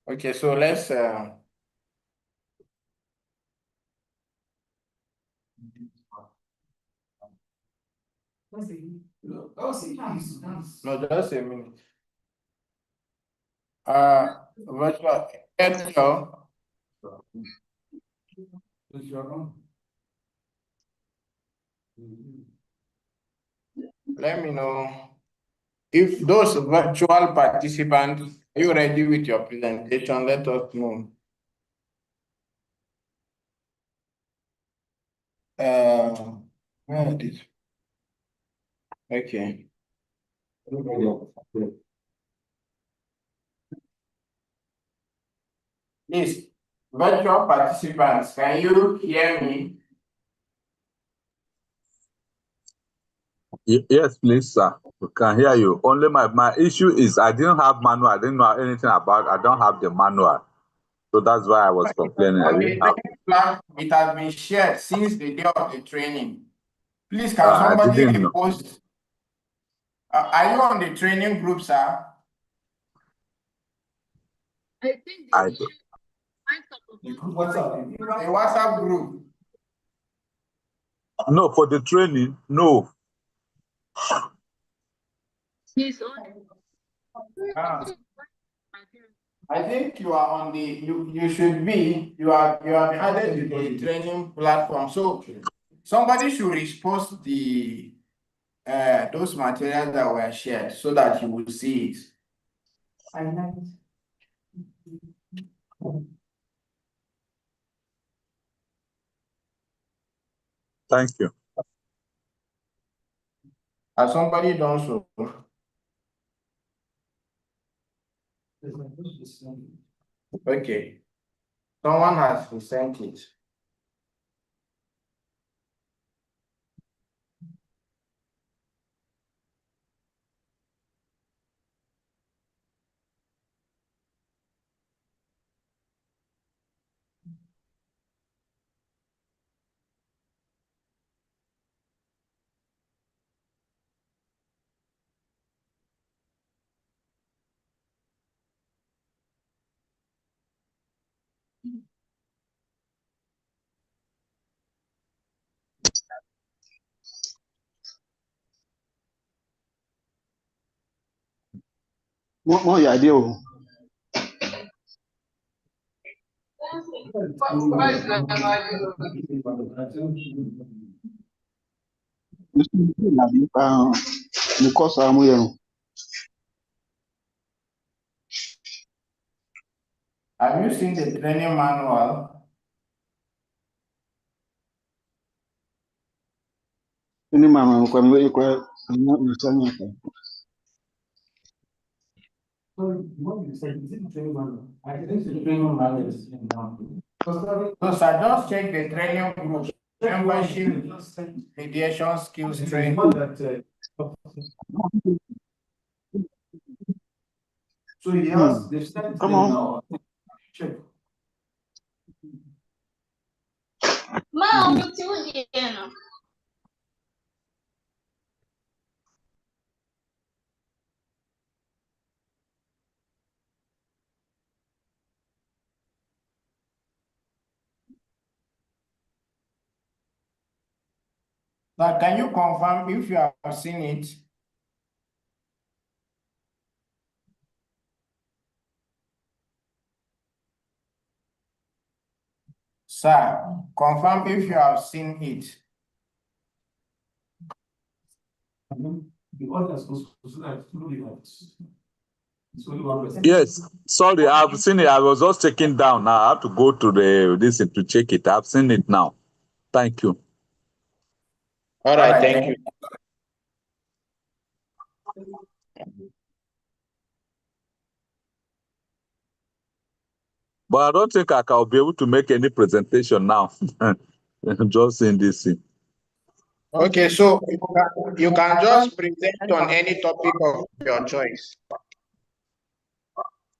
Speaker 5: Okay, so let's no, just a minute. Virtual Edgar. Let me know if those virtual participants, are you ready with your presentation? Let us know. Where is it? Okay. Please, virtual participants, can you hear me?
Speaker 6: Yes, please, sir. We can hear you. Only my issue is I didn't have manual. I didn't know anything about. I don't have the manual, so that's why I was complaining. I didn't have.
Speaker 5: It has been shared since the day of the training. Please, can
Speaker 6: I
Speaker 5: somebody
Speaker 6: didn't know.
Speaker 5: repost? Are you on the training group, sir?
Speaker 6: I do.
Speaker 5: A WhatsApp group.
Speaker 6: No, for the training, no.
Speaker 5: I think you are on the you should be you have added to the training platform. So somebody should repost the those materials that were shared so that you will see it.
Speaker 10: I like it.
Speaker 6: Thank you.
Speaker 5: Has somebody done so? Okay. Someone has sent it.
Speaker 15: More your idea. Because I'm here.
Speaker 5: Have you seen the training manual?
Speaker 15: Any man, I'm going to
Speaker 2: What you said, is it the training manual? I didn't see the training manual is now.
Speaker 5: No, sir, just check the training group, membership, mediation skills training.
Speaker 2: So he has, they've sent
Speaker 15: Come
Speaker 2: them
Speaker 15: on.
Speaker 2: now. Check.
Speaker 5: But can you confirm if you have seen it? Sir, confirm if you have seen it.
Speaker 2: The others also like
Speaker 6: Yes, sorry, I've seen it. I was just checking down. Now I have to go to this to check it. I've seen it now. Thank you.
Speaker 5: All right, thank you.
Speaker 6: But I don't think I'll be able to make any presentation now. Just in this thing.
Speaker 5: Okay, so you can just present on any topic of your choice.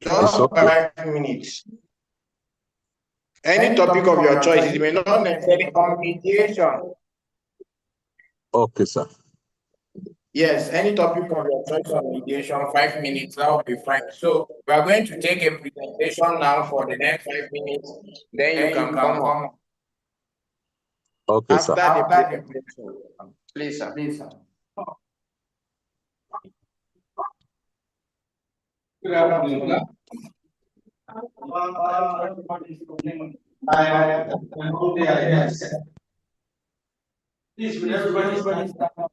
Speaker 5: Just
Speaker 6: okay.
Speaker 5: 5 minutes. Any topic of your choice. It may not necessarily on mediation.
Speaker 6: Okay, sir.
Speaker 5: Yes, any topic of your choice on mediation, 5 minutes, that will be fine. So we are going to take a presentation now for the next 5 minutes. Then you can come on.
Speaker 6: Okay,
Speaker 5: After
Speaker 6: sir.
Speaker 5: the presentation. Please, sir.
Speaker 2: Please, sir.
Speaker 7: Good afternoon. Please, will everybody stand up?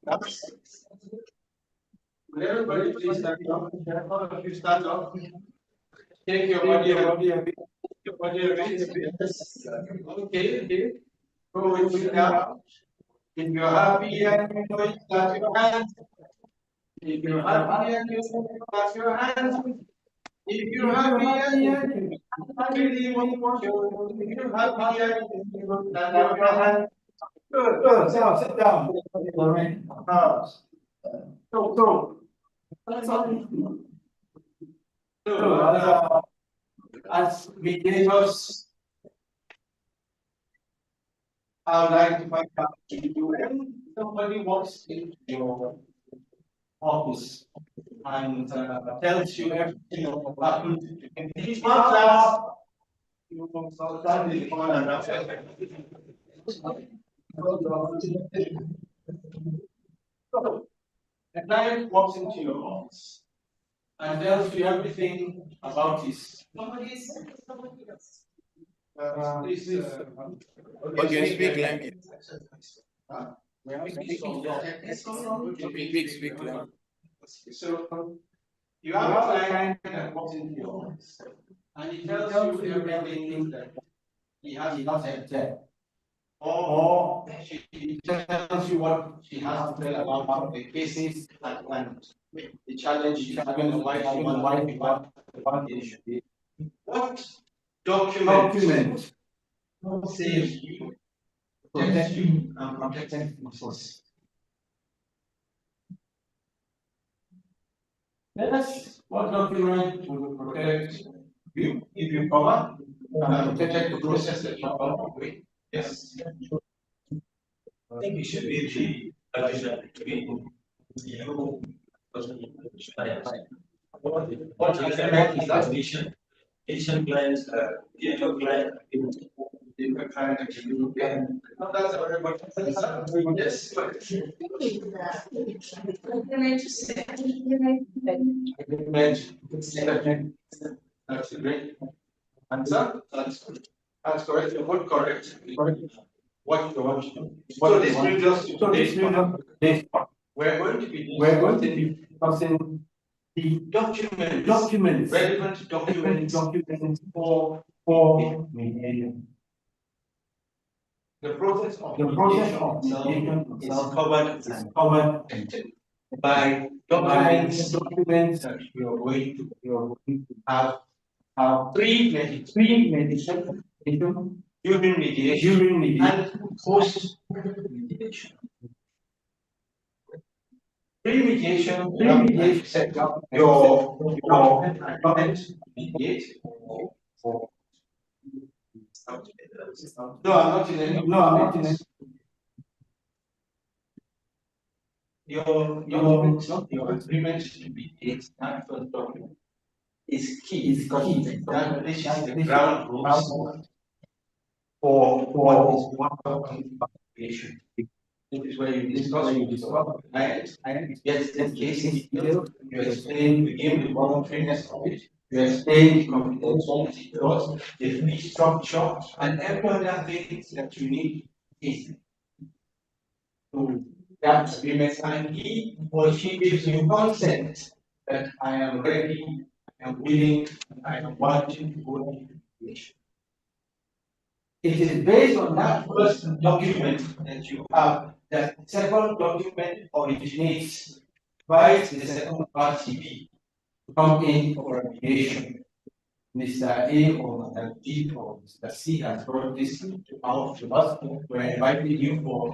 Speaker 7: Will everybody please stand up? All of you stand up. Take your body a bit. Okay. Go with you now. If you're happy and you know it, clap your hands. If you're happy and you know it, clap your hands. If you're happy and you really want to, if you're happy and you know, clap your hands. Good. Sit down. All right. So, as mediators, I would like to point out to you when somebody walks into your office and tells you everything that happened in each class, you will stand in the corner now. So, a client walks into your office and tells you everything about his. Please,
Speaker 5: Okay, speak language. Speak language.
Speaker 7: So, you have a client that walks into your office and he tells you everything that he has not said. Or she tells you what she has to tell about the case at hand, the challenge she's having and why she wants to. What document saves you, protects you, and protects the process? Yes, what document will protect you if you cover and protect the process that you're about to do? Yes. I think it should be the agreement between you what agreement is that patient client, the client
Speaker 3: That's a great answer. That's correct. You would correct. What you want. So this brings us to today's part. We're going to be discussing the documents, relevant documents for mediation. The process of mediation itself is covered by documents that you are going to have pre-mediation, during mediation, and post-mediation. Pre-mediation, like you said, your agreement to mediate for no, I'm not in any. No, I'm not in any. Your agreement to mediate, that first document, is key because it establishes the ground rules for what is mediation. This is where you discuss with your client, get the case details, you explain, begin the voluntariness of it, you explain the confidentiality clause, the fee structure, and every other thing that you need is to that agreement, and he or she gives you consent that I am ready, I am willing, I am wanting to go into mediation. It is based on that first document that you have that the second document originates by the second party to come in for a mediation. Mr. A or Mr. B or Mr. C has brought this out to us. We're inviting you for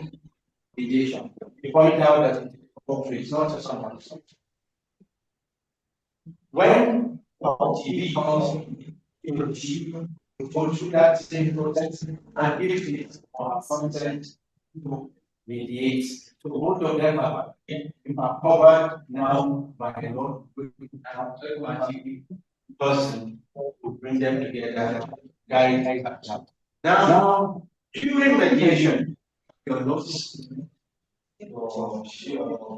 Speaker 3: mediation. We point out that it's not someone. When TV comes into the sheet, you go through that same process, and if it's consent to mediate, so both of them are covered now by a law person to bring them together, guide. Now, during mediation, your notes, your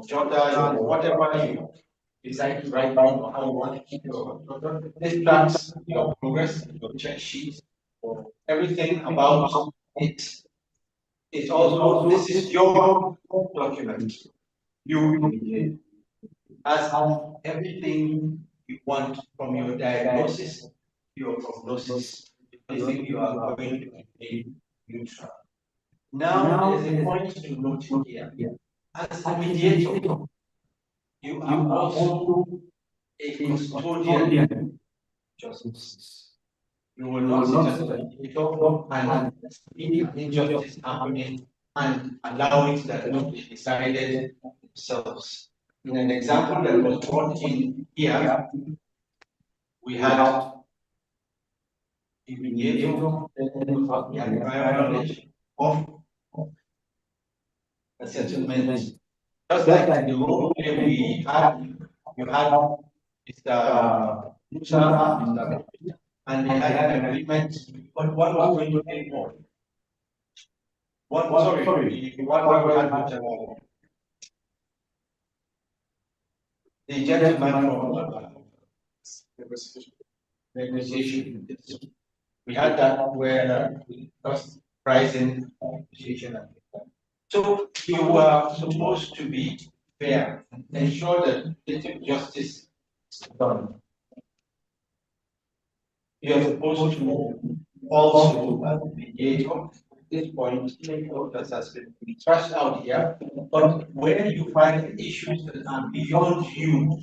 Speaker 3: jotter, whatever you decide to write down or how you want to keep your this tracks your progress, your check sheet, or everything about it. It's also this is your document. You as everything you want from your diagnosis, your prognosis, everything you are going to be neutral. Now there's a point to note here. As a mediator, you are also a custodian justice. You will not sit as a mediator and see an injustice happening and allow it that not be decided themselves. In an example that was brought in here, we had a mediator we had prior knowledge of a settlement. Just like the role we had, you had Mr. Musa, Mr. and they had an agreement, but one was going to pay more. One, sorry, the one where we had the gentleman from negotiation. We had that where cost pricing negotiation. So you are supposed to be fair and ensure that legislative justice is done. You are supposed to also mediate at this point, that has been thrashed out here, but where you find issues that are beyond you,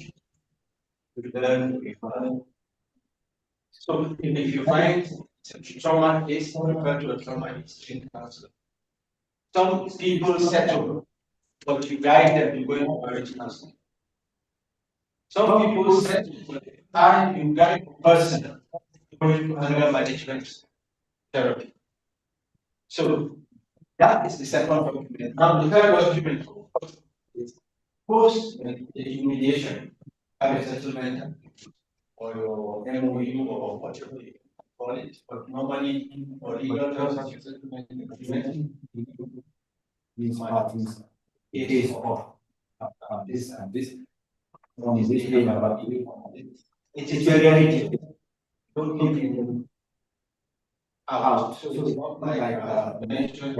Speaker 3: you learn to be fine. So if you find trauma case, refer to a trauma history counselor. Some people settle, but you guide them to go into marriage counseling. Some people settle, and you guide the person going to anger management therapy. So that is the second document. Now the third document is post mediation, have a settlement or your MOU or whatever
Speaker 7: call it, but normally for legal constitutional agreement,
Speaker 2: these parties
Speaker 7: case of this and this from this day number. It is very detailed. Don't give him out. So it's not like mentioned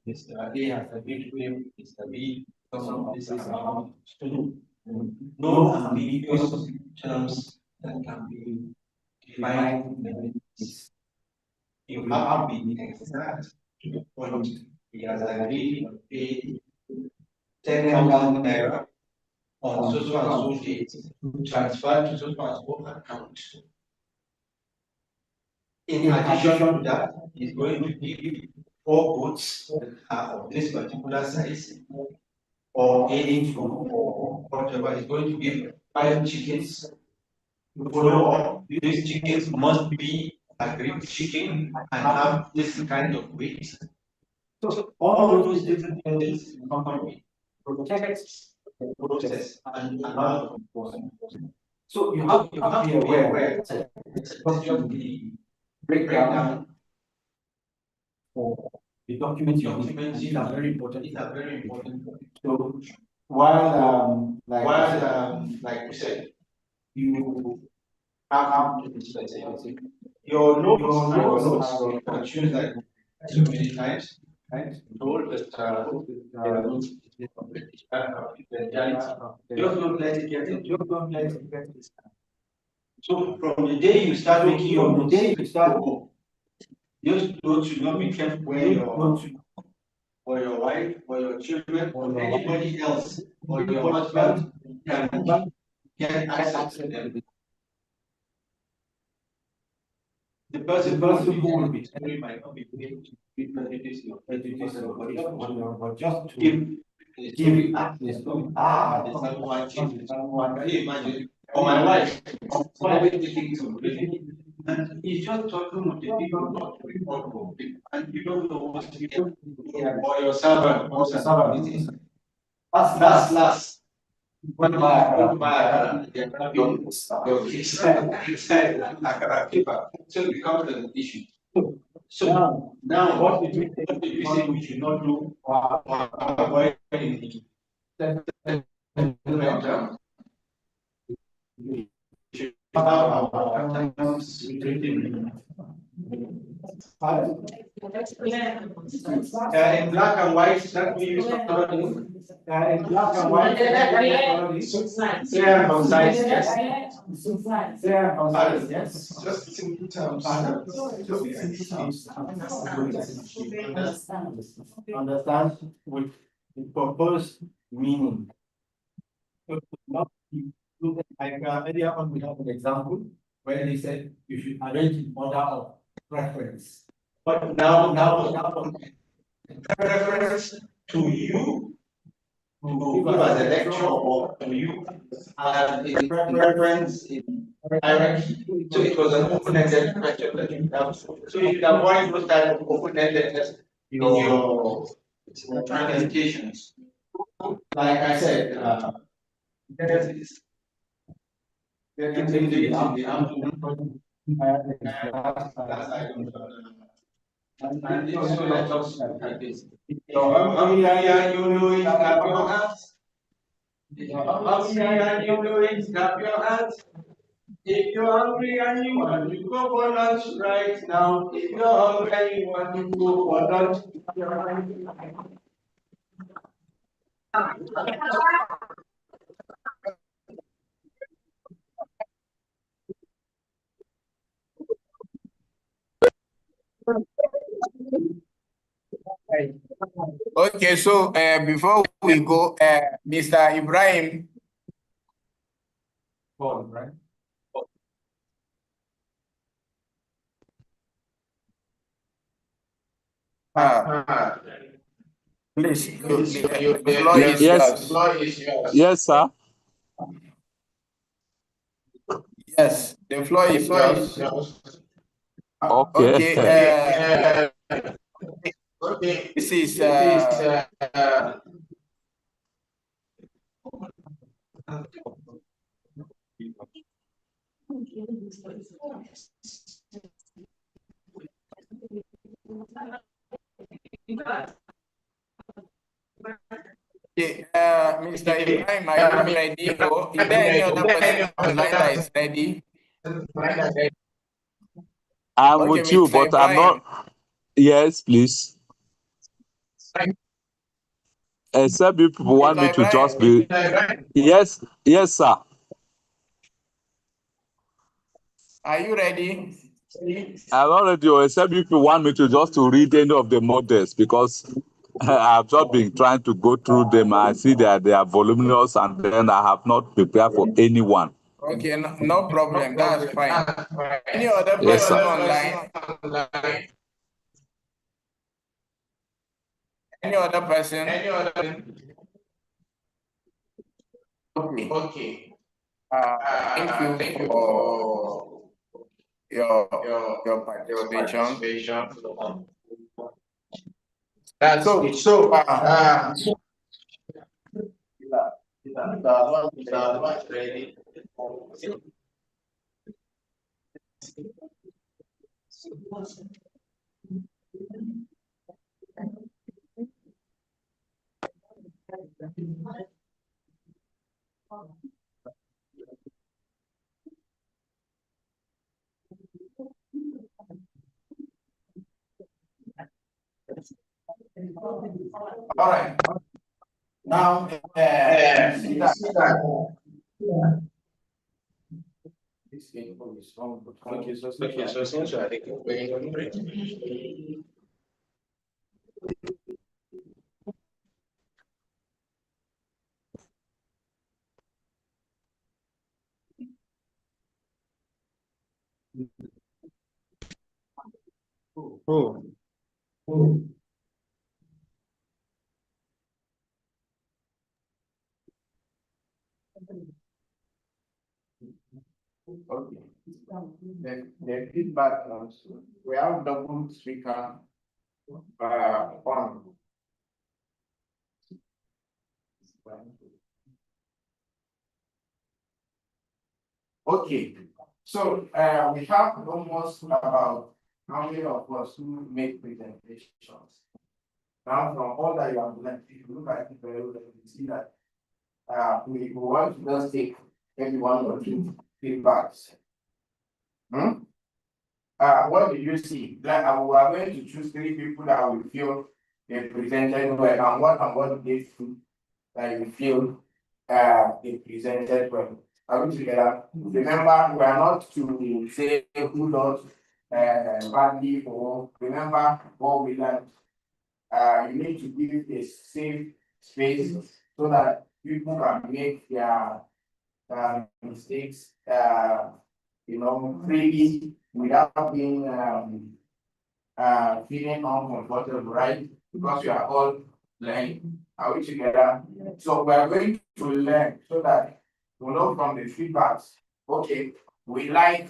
Speaker 7: Mr. A has agreed with Mr. B, some of this amount. No ambiguous terms that can be defined in the minutes. You have to be exact to the point. He has agreed to pay 10,000 naira on so and so date, transferred to so and so account. In addition to that, he's going to give 4 goats that are of this particular size, or 8 or whatever. He's going to give 5 chickens to follow up. These chickens must be a Greek chicken and have this kind of weight. So all those details company protects the process and allows enforcement. So you have to be aware that it's just the breakdown for the documents these are very important. These are very important. So while like we said, you have to be specific. Your notes you can choose like so many times, right? Told that just don't let it get it. Just don't let it get it. So from the day you start making your notes, just should not be kept where or your wife, or your children, or anybody else, or your husband can get access to them. The person who will be telling might not be able to be prejudice your prejudice or just to give access to someone can you imagine? Or my wife, always taking some religion, and he's just talking with the people not to report home, and you don't know what to get, or your servant comes and visits. That's last. What my your kids inside the paper. So it becomes an issue. So now what did we say we should not do or avoid in the we should have our terms written in black and white, that we use already. In black and white, clear and concise, yes. Clear and concise, yes. Just simple terms. Understand with the proposed meaning. Like earlier on, we have an example where they said you should arrange in order of preference. But now preference to you to give as a lecture or to you as in preference in hierarchy. So it was an open-ended question that you have. So you should avoid those type of open-endedness in your presentations. Like I said, getting late in the afternoon. And so let us look at this. You're hungry and you know it, clap your hands. You're hungry and you know it, clap your hands. If you're hungry and you want to go for lunch right now, if you're hungry and you want to go for lunch,
Speaker 5: Okay, so before we go, Mr. Ibrahim.
Speaker 2: Right?
Speaker 5: Please, the floor is yours.
Speaker 6: Yes, sir.
Speaker 5: Yes, the floor is yours.
Speaker 6: Okay.
Speaker 5: Okay, this is Okay, Mr. Ibrahim, are you ready? Or is there any other person online that is ready?
Speaker 6: I'm
Speaker 5: Okay,
Speaker 6: with you,
Speaker 5: Mr.
Speaker 6: but I'm
Speaker 5: Ibrahim.
Speaker 6: not. Yes, please. Except if people want
Speaker 5: Mr.
Speaker 6: me to just
Speaker 5: Ibrahim.
Speaker 6: be. Yes, yes, sir.
Speaker 5: Are you ready?
Speaker 6: I'm already, except if you want me to just to read any of the models, because I've just been trying to go through them. I see that they are voluminous, and then I have not prepared for anyone.
Speaker 5: Okay, no problem. That's fine. Any other
Speaker 6: Yes,
Speaker 5: person
Speaker 6: sir.
Speaker 5: online? Any other person? Okay. Thank you for your participation.
Speaker 3: That's
Speaker 5: So,
Speaker 3: it. So, ready.
Speaker 5: all right. Now, you see that this info is wrong. Okay, so since I think you're going to okay. The feedback also. We have double speaker on. Okay, so we have almost about how many of us who make presentations. Now, from all that you have learned, if you look at it very well, you see that we want to just take maybe one or two feedbacks. What did you see? Like, we are going to choose 3 people that we feel they presented well, and what did they do that you feel they presented well. Are we together? Remember, we are not to say who does badly, or remember what we learned. You need to give a safe space so that people can make their mistakes, freely without being feeling uncomfortable, right? Because we are all learning. Are we together? So we are going to learn so that we know from the feedbacks. Okay, we like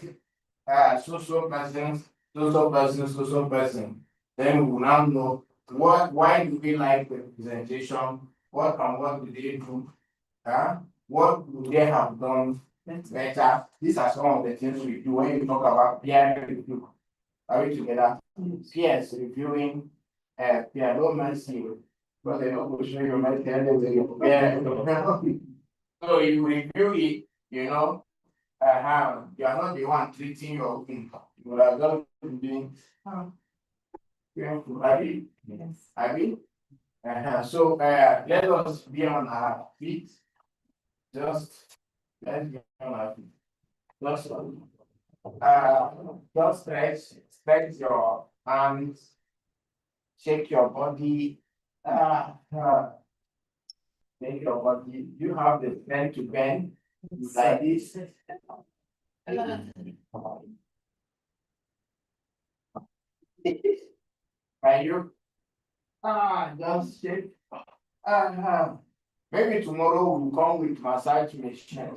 Speaker 5: so persons, so person. Then we will now know why do we like the presentation, what do they do, what would they have done better. These are some of the things we do when you talk about peer review. Are we together? Peers reviewing, peer no mercy, but they don't go show you my so you review it, you are not the one treating your own. You are just doing. Abi? Yes. Abi? So let us be on our feet. Let's be on our feet. Just stretch your arms, shake your body. Make your body. You have the strength to bend like this. Can you? Just shake. Maybe tomorrow we'll come with massage machine.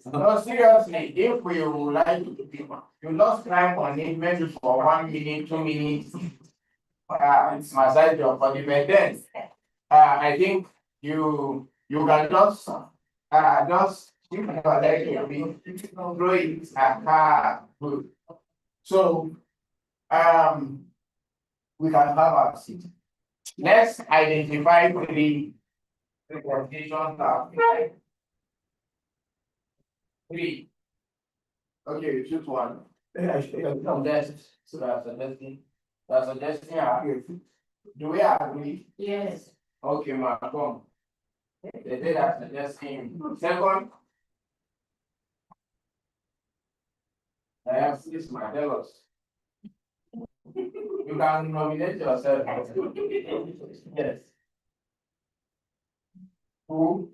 Speaker 5: No, seriously, if we would like to you just climb on it maybe for 1 minute, 2 minutes. It's massage your body, but then I think you can just keep your leg a bit, throw it, good. So we can have our seat. Let's identify three representations that three. Okay, you choose one. Suggest. So that's suggesting. That's suggesting. Do we agree?
Speaker 8: Yes.
Speaker 5: Okay, ma, come. They did that suggesting. Second. I have this, my tell us. You can nominate yourself. Yes. Who?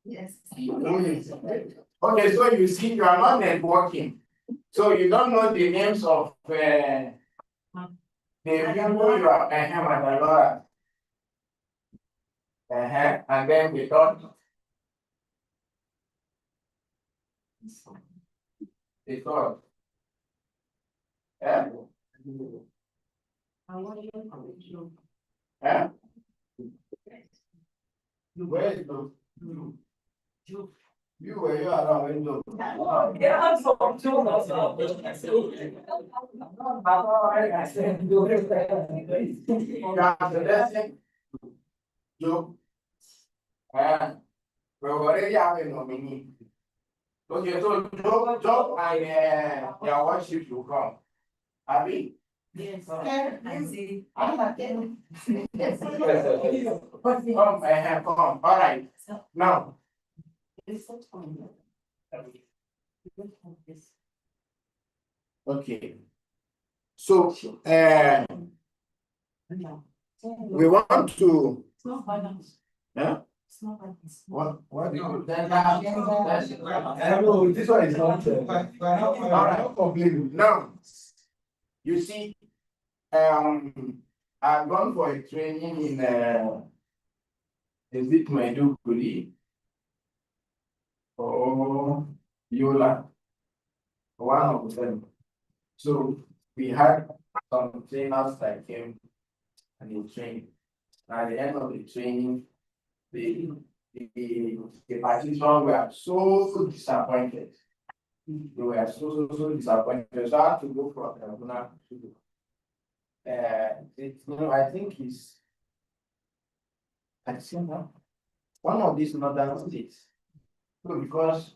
Speaker 8: Yes.
Speaker 5: Okay, so you see, you are not networking. So you don't know the names of the people you are and then we thought yeah. Yeah. Where is the you were you are window.
Speaker 11: Yeah, so two
Speaker 5: Joe. We already have a nominee. Okay, so Joe and your worship will come. Abi?
Speaker 8: Yes.
Speaker 5: Come, come. All right. Now. Okay. So, we want to. Yeah. What do you? This one is not. All right. Completely. Now, you see, I've gone for a training in is it Maiduguri or Yola? One of them. So we had some trainers that came and they trained. At the end of the training, the participants were so disappointed. They were so disappointed. So I had to go for Kaduna to I think it's one of these northern states. So because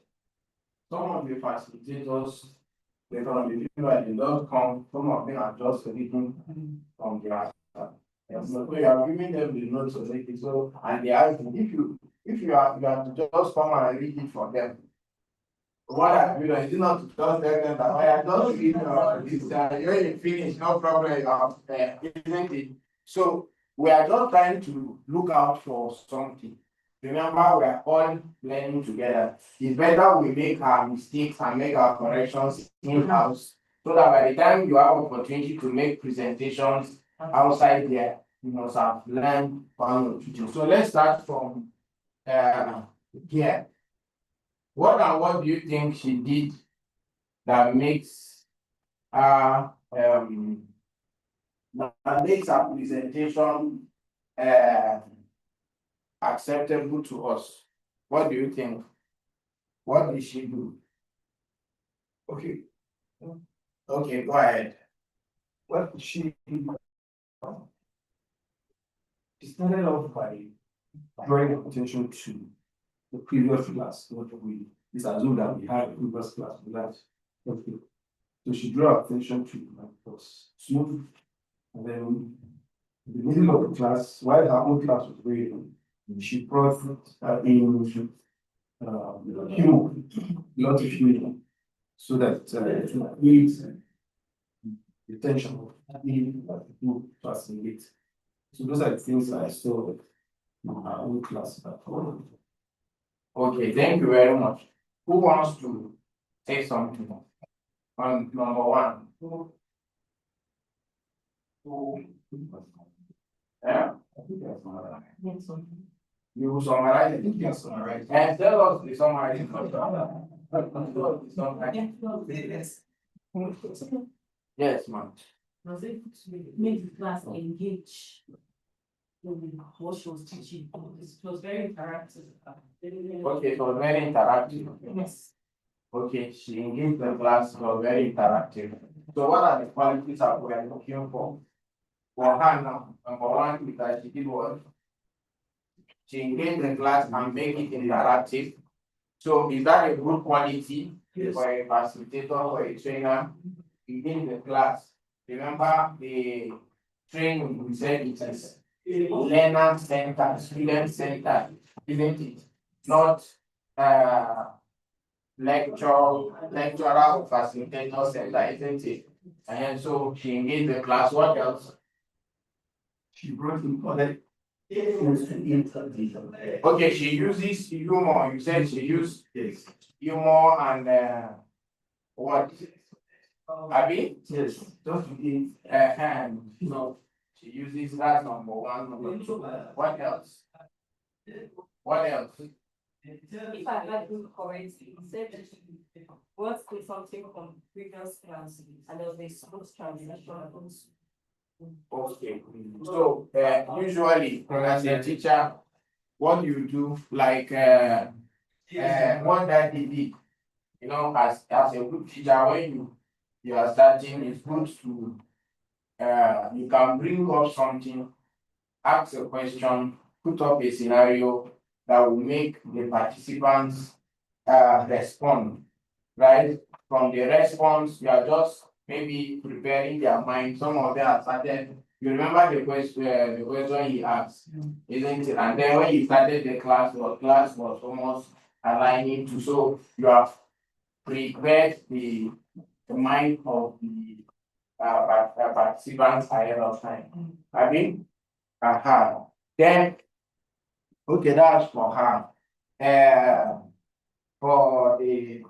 Speaker 5: some of the facilitators, they don't come, some of them are just reading from their so we are giving them the notes of it. So and they ask if you have to just come and read it for them. What have you done? Is it not to just tell them that I have just read this when you finish, no problem, you have isn't it? So we are just trying to look out for something. Remember, we are all learning together. It's better we make our mistakes and make our corrections in-house so that by the time you have opportunity to make presentations outside there, you must have learned one or two things. So let's start from here. What do you think she did that makes that makes our presentation acceptable to us? What do you think? What did she do? Okay. Okay, go ahead.
Speaker 2: What she started off by drawing attention to the previous class, what we this assume that we had a previous class with that. Okay. So she drew attention to was smooth, and then in the middle of the class, while her own class was reading, she brought in humor, lots of humor, so that it would ease the tension of being to assimilate. So those are the things I saw in our own class.
Speaker 5: Okay, thank you very much. Who wants to say something on number one? Yeah. You will summarize. I think you summarize. And tell us the summary. Yes, ma'am.
Speaker 11: Was it make the class engage in what she was teaching? It was very interactive.
Speaker 5: Okay, so very interactive.
Speaker 11: Yes.
Speaker 5: Okay, she engaged the class, was very interactive. So what are the qualities that we are looking for? For her now, number one is that she did what? She engaged the class and make it interactive. So is that a good quality for a facilitator or a trainer within the class? Remember the training we said it is learner centered, student centered, isn't it? Not lecturer or facilitator center, isn't it? And so she engaged the class. What else?
Speaker 2: She brought in other
Speaker 5: Okay, she uses humor. You said she used humor and what? Abi?
Speaker 2: Yes, just
Speaker 5: So she uses that number one, number two. What else? What else?
Speaker 11: If I like to correct, he said that he was with something from previous class and there was a smooth transition.
Speaker 5: Okay, so usually as a teacher, what you do, like what that they did, you know, as a good teacher, when you are starting, it's good to you can bring up something, ask a question, put up a scenario that will make the participants respond, right? From the response, you are just maybe preparing their mind. Some of them are started. You remember the question he asked, isn't it? And then when you started the class was almost aligning to. So you have prepared the mind of the participants ahead of time. I mean, then okay, that's for her. For the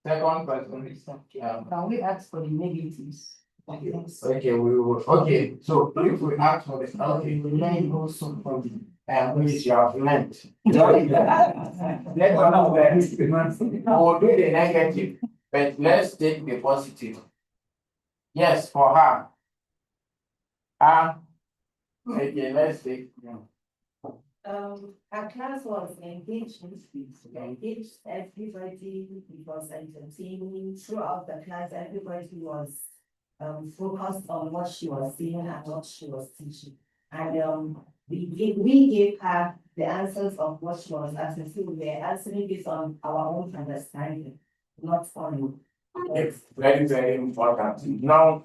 Speaker 5: second person,
Speaker 8: Can we ask for the negatives?
Speaker 5: okay, we will. Okay, so if we ask for the okay,
Speaker 8: We learn also from
Speaker 5: which you have learned. Let's we'll do the negative, but let's take the positive. Yes, for her. Okay, let's take.
Speaker 8: Our class was engaged everybody, it was entertaining throughout the class, everybody was focused on what she was saying and what she was teaching. And we gave her the answers of what she was asking, so we were answering based on our own understanding, not on.
Speaker 5: It's very, very important. Now,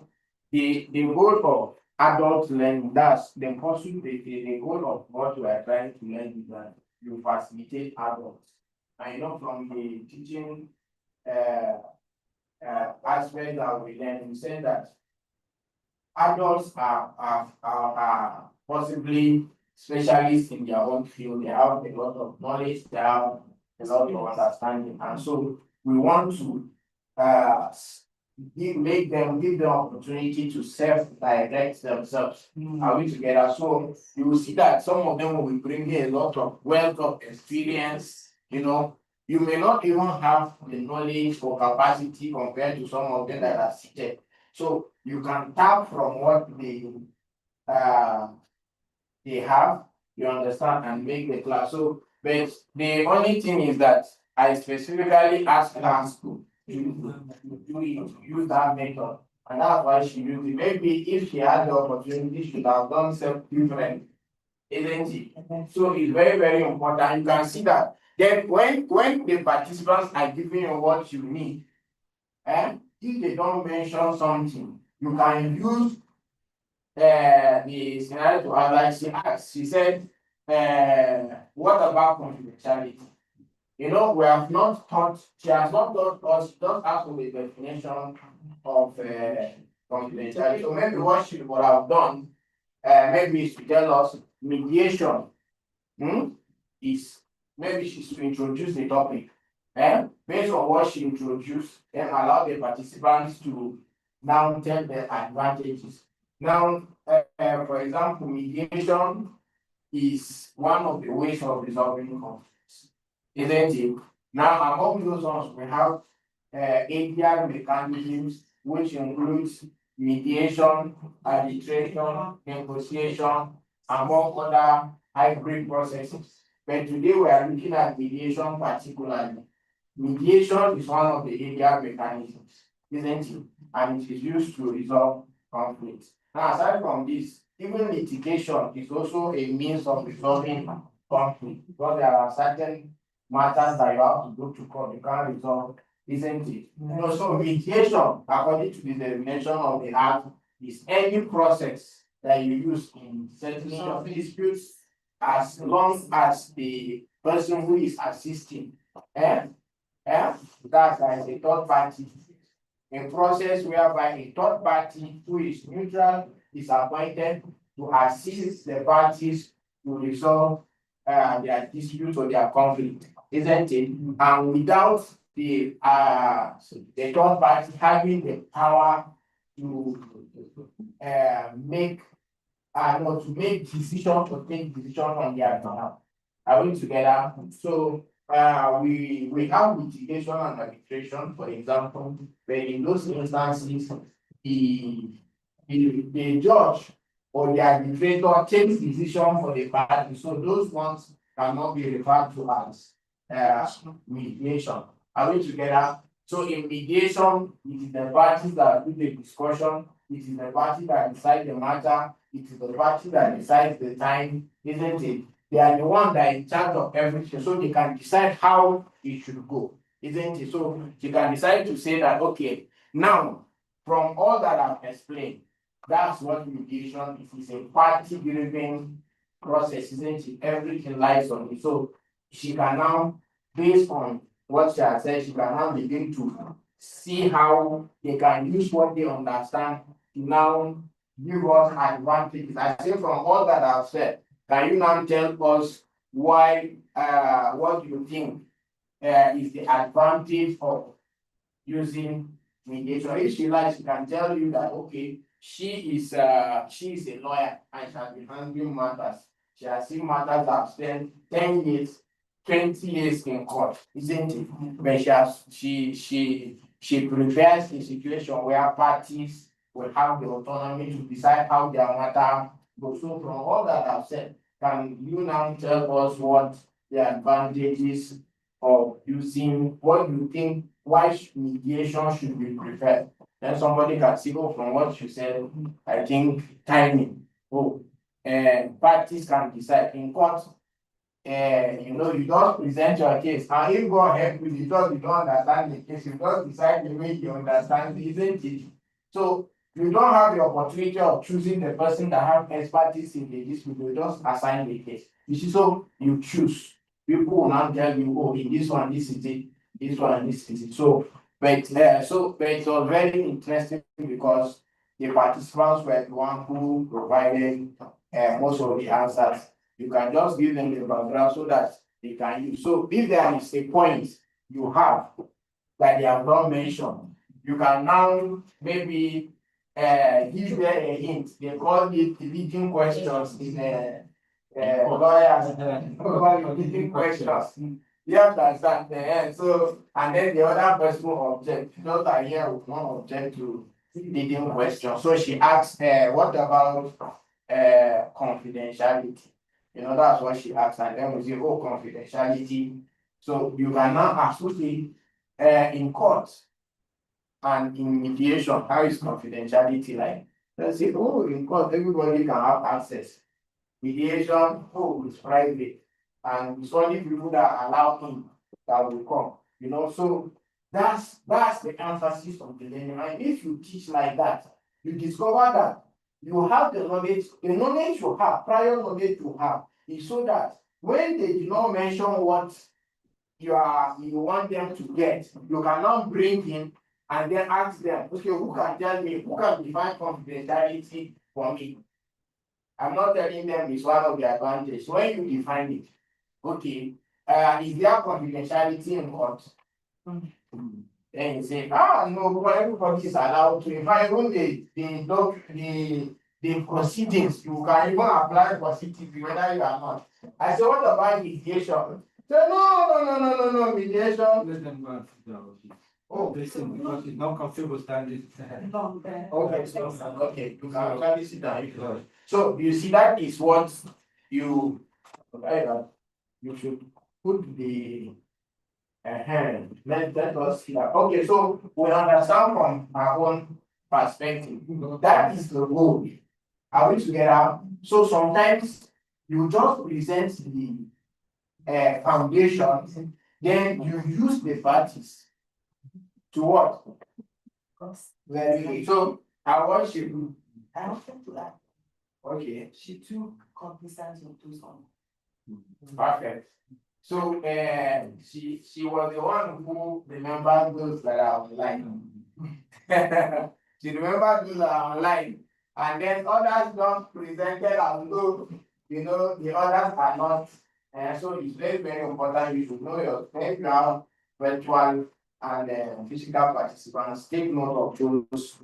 Speaker 5: the goal of adult learning, that's the pursuit, the goal of what we are trying to learn is that you facilitate adults. I know from the teaching aspect that we learn, we say that adults are possibly specialists in their own field. They have a lot of knowledge, they have a lot of understanding, and so we want to give them opportunity to self-direct themselves. Are we together? So you will see that some of them will bring in a lot of wealth of experience. You know, you may not even have the knowledge or capacity compared to some of them that are seated. So you can tap from what they have, you understand, and make the class. So, but the only thing is that I specifically asked class to use that method, and that's why she used it. Maybe if she had the opportunity, she should have done something different, isn't it? So it's very, very important. You can see that. Then when the participants are giving you what you need, if they don't mention something, you can use the scenario to analyze. She asked, she said, what about confidentiality? You know, we have not taught, she has not taught us, just asked for the definition of confidentiality. So maybe what she would have done, maybe is to tell us mediation is, maybe she's to introduce the topic. Based on what she introduced, then allow the participants to now tell the advantages. Now, for example, mediation is one of the ways of resolving conflicts, isn't it? Now, among those ones, we have APR mechanisms, which includes mediation, arbitration, negotiation, among other hybrid processes. But today we are looking at mediation particularly. mediation is one of the legal mechanisms, isn't it? And it is used to resolve conflict. Now, aside from this, even litigation is also a means of resolving conflict, because there are certain matters that you have to go to court, you can't resolve, isn't it? So mediation, according to the definition of the act, is any process that you use in settling of disputes, as long as the person who is assisting, that's as a third party, a process whereby a third party who is neutral is appointed to assist the parties to resolve their dispute or their conflict, isn't it? And without the third party having the power to make not to make decisions or take decisions on their behalf. Are we together? So we have litigation and arbitration, for example, but in those instances, the judge or the arbitrator takes decision for the party. So those ones cannot be referred to as mediation. Are we together? So in mediation, it is the parties that do the discussion, it is the party that decide the matter, it is the party that decides the time, isn't it? They are the one that are in charge of everything, so they can decide how it should go, isn't it? So you can decide to say that, okay, now from all that I've explained, that's what mediation is. It's a party-driven process, isn't it? Everything lies on it. So she can now, based on what she has said, she can now begin to see how they can use what they understand to now give us advantages. I say from all that I've said, can you now tell us why, what you think is the advantage of using mediation? If she likes, she can tell you that, okay, she is a lawyer and she has been handling matters. She has seen matters that have spent 10 years, 20 years in court, isn't it? But she prepares a situation where parties will have the autonomy to decide how their matter goes. So from all that I've said, can you now tell us what the advantages of using, what you think, why mediation should be preferred? Then somebody can see, oh, from what you said, I think timing. Oh, parties can decide in court. You just present your case, and if go ahead with it, because you don't understand the case, you just decide the way you understand it, isn't it? So you don't have the opportunity of choosing the person that have expertise in the dispute, you just assign the case. You see, so you choose. People will not tell you, oh, in this one, this is it, this one, this is it. So, but it was very interesting because the participants were the one who provided most of the answers. You can just give them the background so that they can use. So if there is a point you have that they have not mentioned, you can now maybe give them a hint. They call it leading questions in lawyers, leading questions. You understand? So, and then the other person will object. Just that here will not object to leading questions. So she asks, what about confidentiality? That's what she asked, and then we say, oh, confidentiality. So you can now ask, okay, in court and in mediation, how is confidentiality like? Let's say, oh, in court, everybody can have access. Mediation, oh, it's private, and it's only people that allow in that will come. So that's the emphasis of the learning. And if you teach like that, you discover that you have the knowledge you have, prior knowledge you have, is so that when they do not mention what you want them to get, you can now bring in and then ask them, okay, who can tell me, who can define confidentiality for me? I'm not telling them it's one of the advantages. When you define it, okay, is there confidentiality in court? Then you say, no, but everybody is allowed to. In fact, even the proceedings, you can even apply for CTP whether you are not. I say, what about mediation? Say, no, mediation.
Speaker 14: Let them go and figure out it.
Speaker 5: Oh,
Speaker 14: Listen, because it's not comfortable standing.
Speaker 5: Okay, you can actually sit down. So you see, that is what you should put Let us see that. Okay, so we understand from our own perspective. That is the goal. Are we together? So sometimes you just present the foundation, then you use the parties to what? Very good. So I want you.
Speaker 8: I wanted to add,
Speaker 5: Okay,
Speaker 8: she took cognizance of those on.
Speaker 5: perfect. So she was the one who remembered those that are online. She remembered those that are online, and then others don't presented as though the others are not. So it's very, very important. You should know your background, virtual and physical participants. Take note of those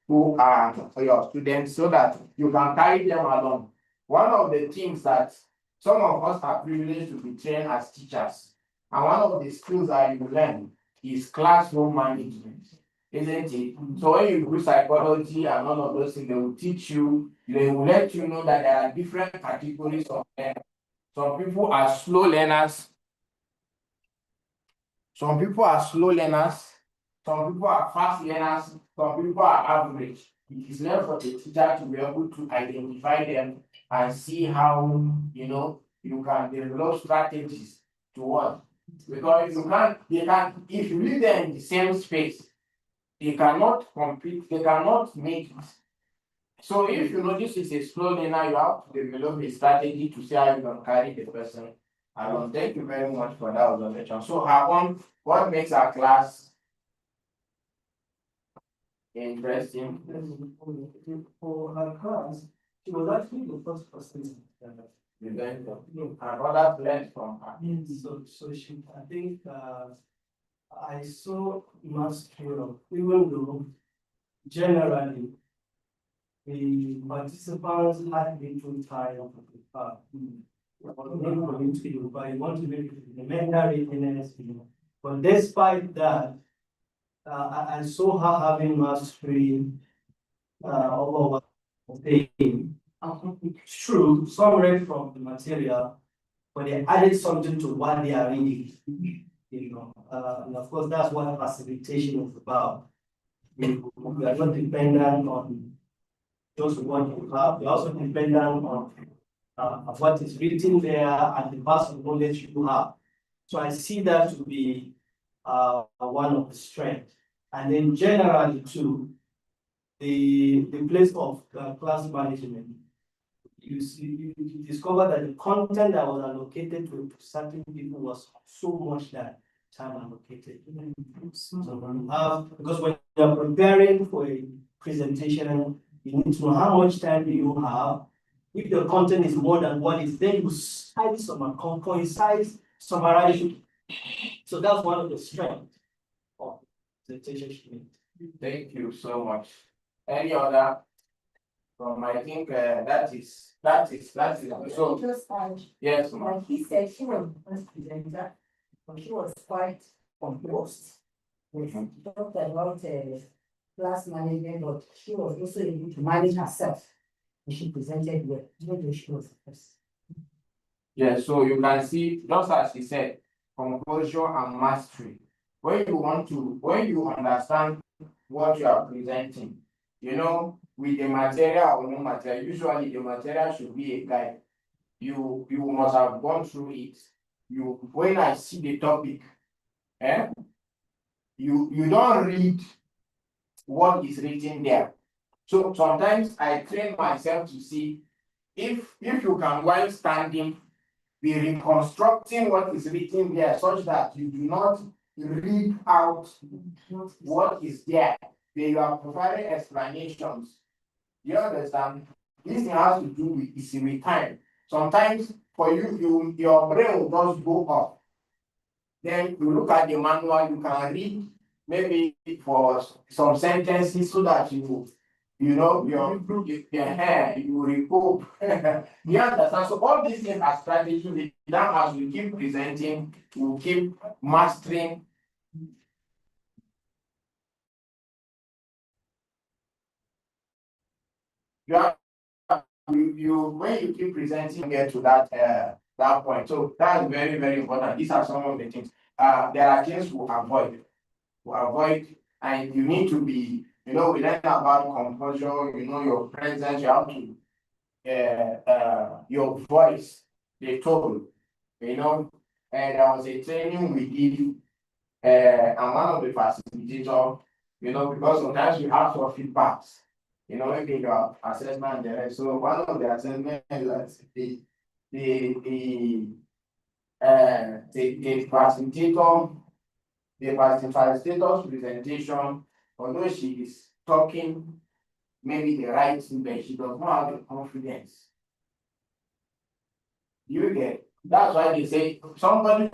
Speaker 5: who are your students so that you can carry them along. One of the things that some of us are privileged to be trained as teachers, and one of the skills that you learn is classroom management, isn't it? So when you do psychology and all of those things, they will teach you, they will let you know that there are different categories of learners. Some people are slow learners. Some people are slow learners. Some people are fast learners. Some people are average. It is left for the teacher to be able to identify them and see how you can develop strategies to what. Because if you leave them in the same space, they cannot compete, they cannot make it. So if you know this is a slow learner, you have to develop a strategy to see how you can carry the person along. Thank you very much for that observation. So what makes our class interesting?
Speaker 7: For her class, she was actually the first person.
Speaker 5: You learned from and others learned from her.
Speaker 7: So I think I saw mastery of, even though generally the participants had little time to prepare. But you want to make the mental readiness, But despite that, I saw her having mastery over what they. It's true, some read from the material, but they added something to what they are reading. And of course, that's what facilitation is about. You are not dependent on just what you have, you're also dependent on what is written there and the vast knowledge you have. So I see that to be one of the strengths. And then generally too, the place of class management, you discover that the content that was allocated to certain people was so much that time allocated. So, because when you're preparing for a presentation, you need to know how much time do you have. If the content is more than what is there, you cite some concise summarization. So that's one of the strengths of presentation.
Speaker 5: Thank you so much. Any other? I think that is so.
Speaker 8: Just
Speaker 5: Yes,
Speaker 8: like he said, she was the first presenter, but she was quite composed. We talked about class management, but she was also able to manage herself. And she presented well, even though she was the first.
Speaker 5: Yeah, so you can see, just as she said, composure and mastery. When you understand what you are presenting, with the material or no material, usually the material should be a guide. You must have gone through it. When I see the topic, you don't read what is written there. So sometimes I train myself to see if you can, while standing, be reconstructing what is written there such that you do not read out what is there. They are providing explanations. You understand? This thing has to do with time. Sometimes for your brain will just go off. Then you look at the manual, you can read maybe for some sentences so that you recoup. You understand? So all these things are strategies that as we keep presenting, we keep mastering. When you keep presenting, get to that that point. So that's very, very important. These are some of the things. There are things to avoid, and you need to be, we learn about composure, your presence, you have to, your voice, the tone, and there was a training we did, and one of the facilitators, because sometimes we have some feedbacks, maybe your assessment and the rest. So one of the assessments is that the facilitator, the facilitator's presentation, although she is talking maybe the right thing, but she does not have the confidence. You get, that's why they say somebody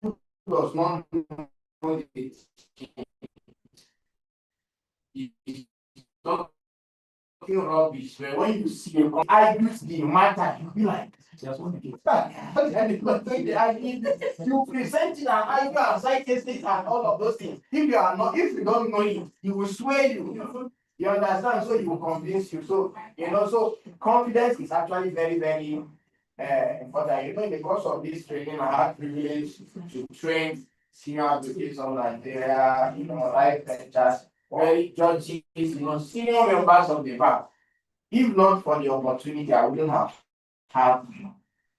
Speaker 5: who does not know it is talking rubbish. But when you see them argue the matter, you be like, just want to you present it and argue and cite it and all of those things. If you don't know it, he will sway you. You understand? So he will convince you. So so confidence is actually very, very important. In the course of this training, I had privilege to train senior advocates of Nigeria, life lectures, very judges, senior members of the bar. If not for the opportunity, I wouldn't have had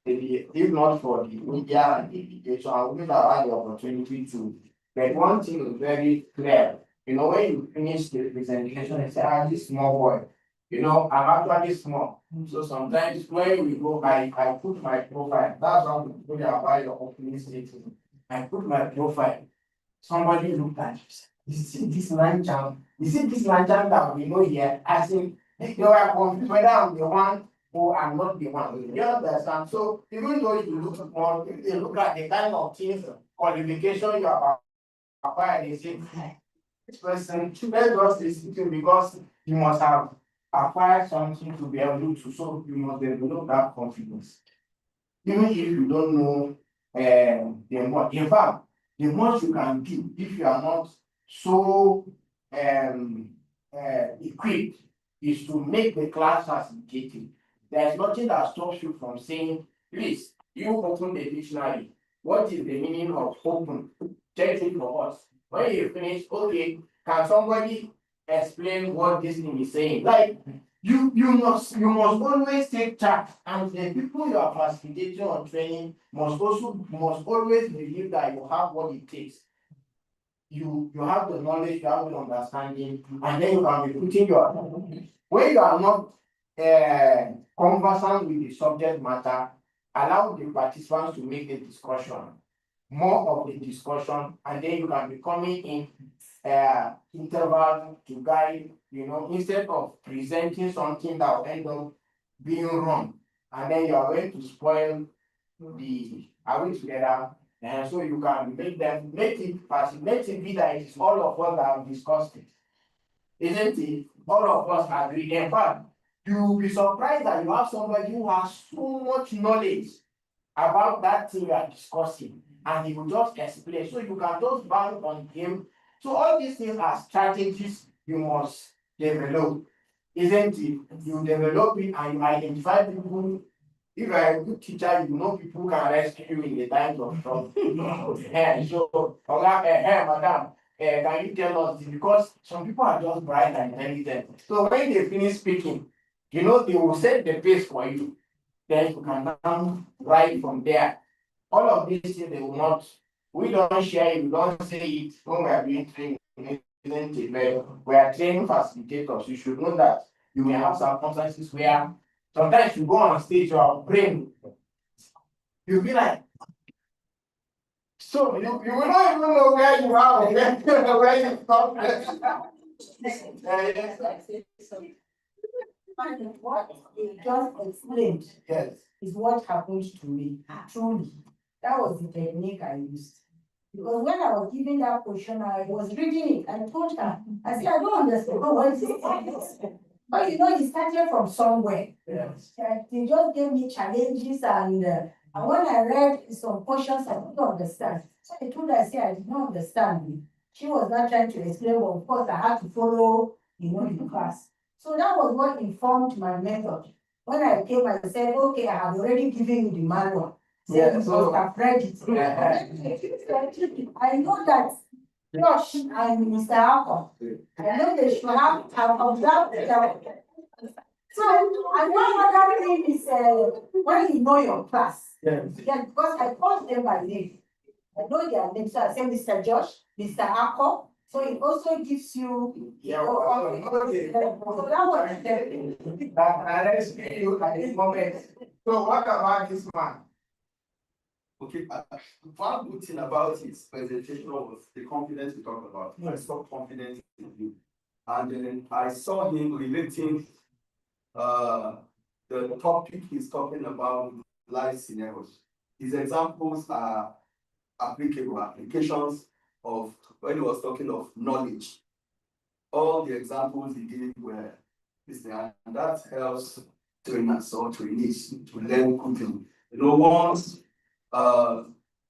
Speaker 5: if not for the media and the education, I wouldn't have had the opportunity to. But one thing is very clear. When you finish the presentation, you say, this small boy, I'm actually small. So sometimes when we go, I put my profile. That's how we apply your opening statement. I put my profile. Somebody looked at you. You see this lantern? You see this lantern that we know here? I think they were confused whether I'm the one or I'm not the one. You understand? So even though you look more, if they look at the kind of things, qualification you have acquired, they say, this person, let's just listen to, because you must have acquired something to be able to, so you must develop that confidence. Even if you don't know the more. In fact, the most you can do if you are not so equipped is to make the class facilitating. There's nothing that stops you from saying, please, you open the dictionary. What is the meaning of open? Check it for us. When you finish, okay, can somebody explain what this thing is saying? Like, you must always take charge, and the people you are facilitating on training must always believe that you have what it takes. You have the knowledge, you have the understanding, and then you can be putting your when you are not conversant with the subject matter, allow the participants to make the discussion, more of the discussion, and then you can be coming in interval to guide, instead of presenting something that will end up being wrong, and then you are going to spoil the are we together? And so you can make it be that it is all of us that have discussed it. Isn't it? All of us agree. In fact, you will be surprised that you have somebody who has so much knowledge about that thing you are discussing, and he will just explain. So you can just bank on him. So all these things are strategies you must develop, isn't it? You develop it and you identify people. If you are a good teacher, you know people can rescue you in the times of trouble. So, madam, can you tell us this? Because some people are just bright and intelligent. So when they finish speaking, they will set the pace for you. Then you can now write from there. All of these things they will not. We don't share it, we don't say it when we are doing training, isn't it? But we are training facilitators. You should know that you may have circumstances where sometimes you go on stage, your brain, you'll be like, so you will not even know where you are, where you stop.
Speaker 8: What you just explained is what happened to me. Truly, that was the technique I used. Because when I was giving that question, I was reading it. I told her, I said, I don't understand what is it. But it started from somewhere. Yes. They just gave me challenges, and when I read some portions, I didn't understand. So I told her, I said, I did not understand. She was not trying to explain, but of course I had to follow, the class. So that was what informed my method. When I came, I said, okay, I have already given you the manual. Say
Speaker 5: Yeah,
Speaker 8: you
Speaker 5: so-
Speaker 8: must have read it. I know that Josh and Mr. Apple, I know they should have observed their. So, and one other thing is, when you know your class.
Speaker 5: Yes.
Speaker 8: Yeah, because I called them by name. I know their names, so I say Mr. Josh, Mr. Akko, so it also gives you.
Speaker 5: Yeah,
Speaker 8: okay. So that was
Speaker 5: That I rescue you at this moment. So what about this man?
Speaker 2: Okay, one good thing about his presentation was the confidence we talked about. I saw confidence in him. And then I saw him relating the topic he's talking about with life scenarios. His examples are applicable applications of when he was talking of knowledge. All the examples he gave were this thing, and that helps trainers or trainees to learn quickly. You know, once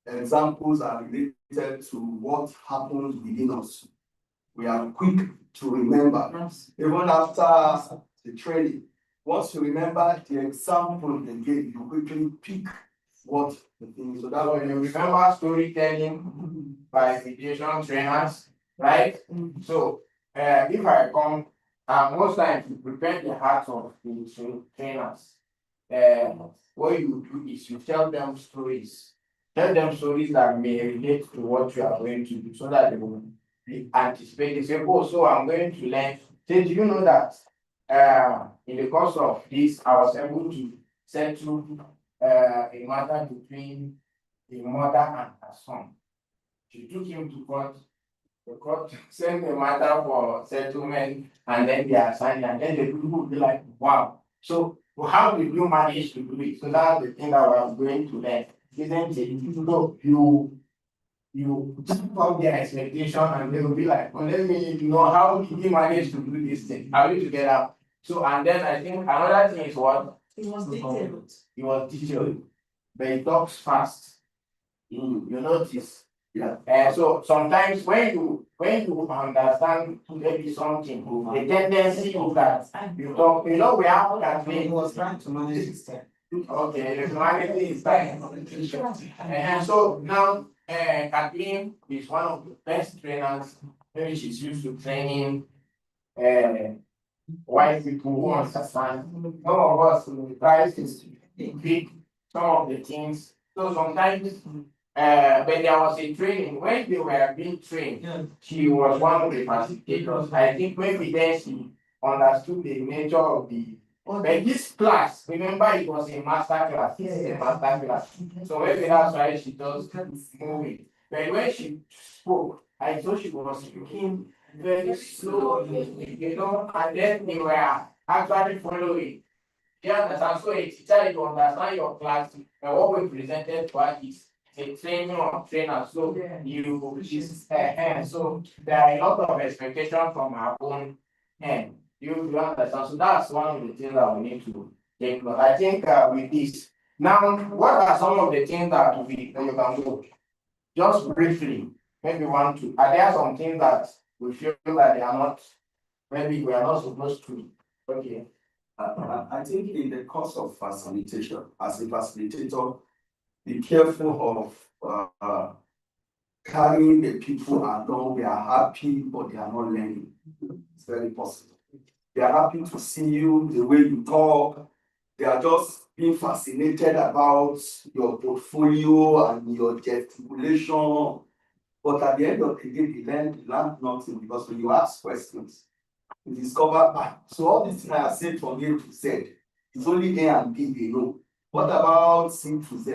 Speaker 2: examples are related to what happens within us, we are quick to remember. Even after the training, once you remember the example they gave, you quickly pick what the thing is. So that's
Speaker 5: So
Speaker 2: when
Speaker 5: you
Speaker 2: you
Speaker 5: remember storytelling by mediation trainers, right? So if I come, most times you prepare the hearts of the trainers. What you do is you tell them stories. Tell them stories that may relate to what you are going to do so that they will be anticipating. Say, oh, so I'm going to learn. Say, do you know that in the course of this, I was able to settle a matter between a mother and her son. She took him to court. The court sent the matter for settlement, and then they assigned, and then the people will be like, wow. So how did you manage to do it? So that's the thing that I was going to learn, isn't it? So you jump up their expectation, and they will be like, well, let me know how did you manage to do this thing? Are we together? So and then I think another thing is what?
Speaker 10: It was detailed.
Speaker 5: It was detailed, but it talks fast. You notice. Yeah. So sometimes when you understand maybe something, the tendency is that you talk, we have that
Speaker 14: He was trying to manage his time.
Speaker 5: okay, the humanity is time. And so now Kathleen is one of the best trainers. Maybe she's used to training white people who understand. Some of us will try to pick some of the things. So sometimes but there was a training when they were being trained. She was one of the facilitators. I think maybe then she understood the nature of the. But this class, remember, it was a master class. This is a master class. So maybe that's why she just moving. But when she spoke, I thought she was speaking very slowly, and then they were actually following. Yeah, understand. So a teacher, you understand your class, and what we presented to her is a training of trainer. So you so there are a lot of expectation from our own end. You understand? So that's one of the things that we need to take note. I think with this. Now, what are some of the things that you can do? Just briefly, maybe one, two. Are there some things that we feel that they are not, maybe we are not supposed to? Okay.
Speaker 2: I think in the course of facilitation, as a facilitator, be careful of carrying the people along. They are happy, but they are not learning. It's very possible. They are happy to see you, the way you talk. They are just being fascinated about your portfolio and your gesticulation. But at the end of the day, they learn nothing, because when you ask questions, you discover, so all these things I have said from A to Z, it's only A and B they know. What about C to Z?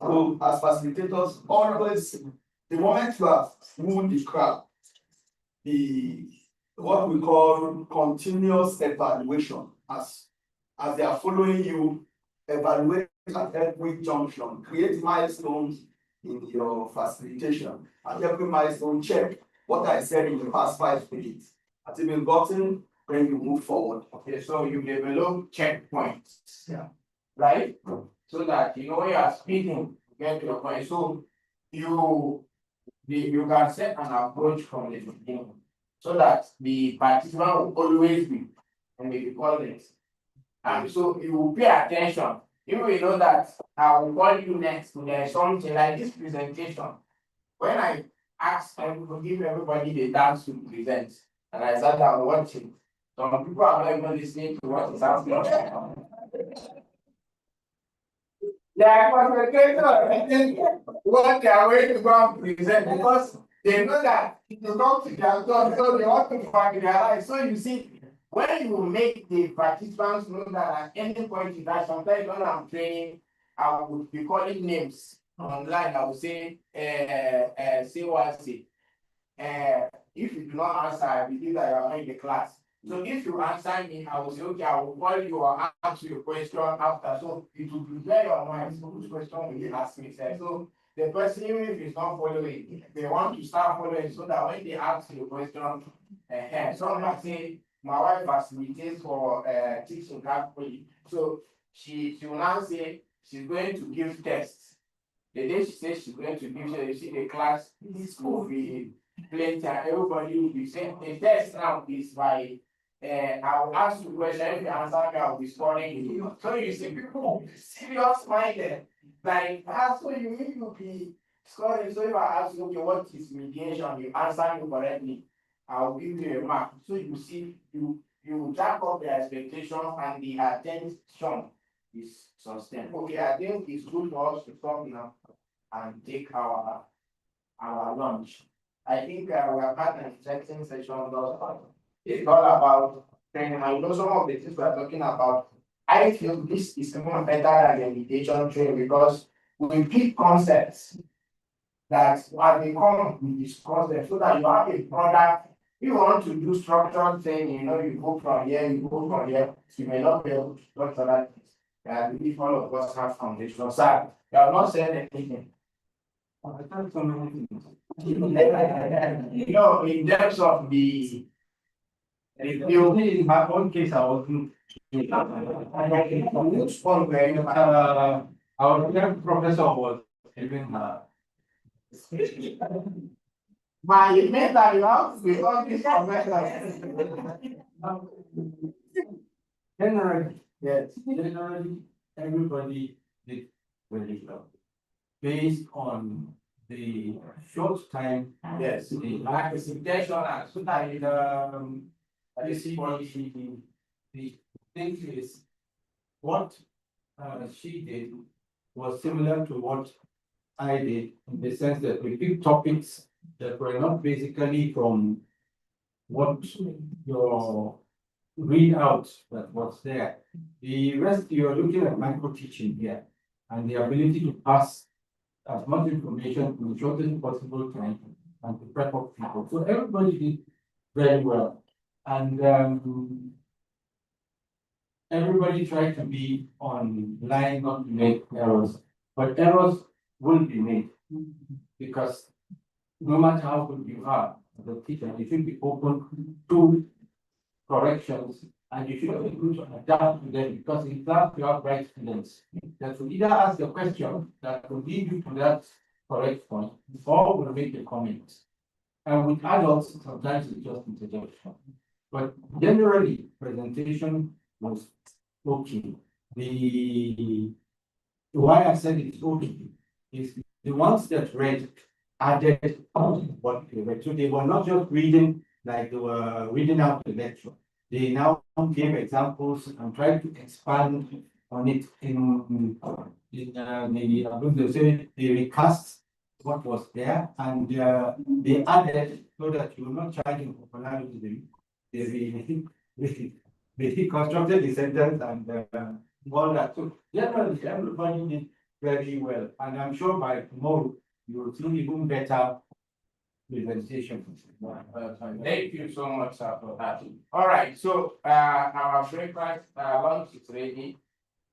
Speaker 2: So as facilitators, always, the moment you have moved the crowd, what we call continuous evaluation, as they are following you, evaluate at every junction, create milestones in your facilitation. At every milestone, check what I said in the past 5 minutes. Has it been gotten? When you move forward.
Speaker 5: Okay, so you develop checkpoints.
Speaker 2: Yeah.
Speaker 5: Right? So that when you are speaking, you get to your point. So you can set an approach from the beginning so that the participant will always be, and we call it, And so you will pay attention. You will know that I will call you next to there's something like this presentation. When I ask everybody, give everybody the chance to present, and I sat down watching, some people are not even listening to what is happening. They are concentrated on what they are going to go and present because they know that it will come to their turn, so they want to familiarize. So you see, when you make the participants know that at any point in time, sometimes when I'm training, I would be calling names online. I would say, say what say. If you do not answer, I believe that you are not in the class. So if you answer me, I will say, okay, I will call you or ask you a question after. So it will prepare your mind. So which question will you ask me? So the person, even if it's not following, they want to start following so that when they ask you a question, some might say, my wife facilitates for teaching carefully. So she will now say she's going to give tests. The day she says she's going to give, you see the class, this will be plenty, and everybody will be saying the test now is by I will ask you a question, if you answer me, I will be scoring you. So you see people serious minded. Like so you need to be scoring. So if I ask you, okay, what is mediation, you answer me correctly, I will give you a mark. So you see, you jack up the expectation and the attention is sustained. Okay, I think it's good for us to stop now and take our lunch. I think we have had an interesting session thus far. It's all about training. I know some of the things we are talking about. I feel this is even better than the mediation training because we pick concepts that when they come, we discuss them so that you have a product. If you want to do structured training, you go from here, you go from here, you may not be able to structure that. I believe all of us have foundation. Sir, you have not said anything. I can't so many things. In terms of the field, in my own case, I wasn't. Which one were you? Our professor was giving my mentor, you have with all these generally, yes, generally, everybody did very well. Based on the short time, yes, the presentation and so that you see the thing is what she did was similar to what I did in the sense that we picked topics that were not basically from what your readout that was there. The rest you're looking at micro teaching here and the ability to pass as much information in the shortest possible time and to prep up people. So everybody did very well. And everybody tried to be online, not to make errors. But errors will be made because no matter how good you are as a teacher, you should be open to corrections and you should be able to adapt to them because in class you have bright students that will either ask a question that will lead you to that correct point or will make a comment. And with adults, sometimes it's just interjection. But generally, presentation was okay. Why I said it's okay is the ones that read added what they read. So they were not just reading like they were reading out the lecture. They now gave examples and tried to expand on it in they recast what was there and they added so that you were not charging for personality. They reconstructed the sentence and all that. So generally, everybody did very well. And I'm sure by tomorrow you will see even better presentation. Thank you so much for that. All right, so our breakfast lunch is ready.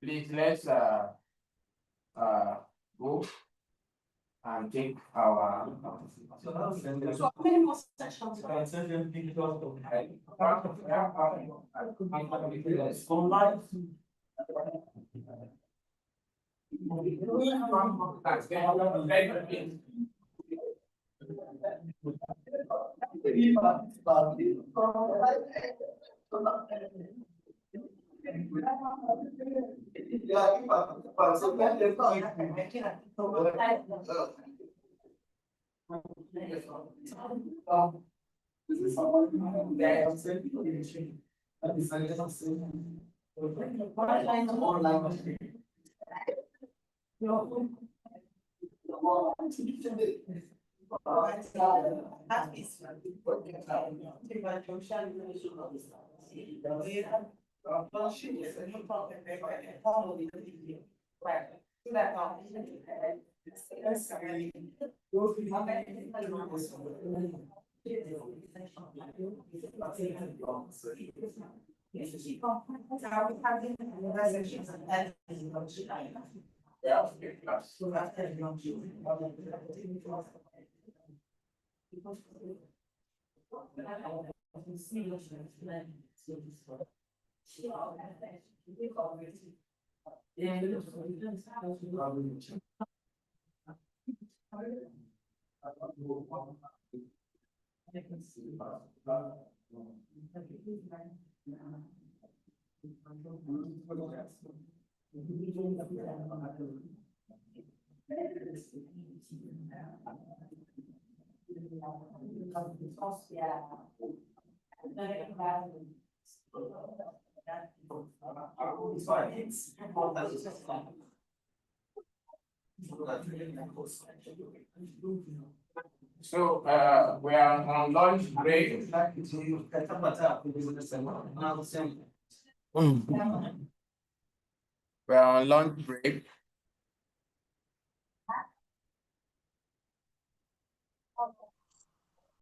Speaker 5: Please let's go and take our
Speaker 11: So many more sections.
Speaker 5: So we are on lunch break. We're on lunch break.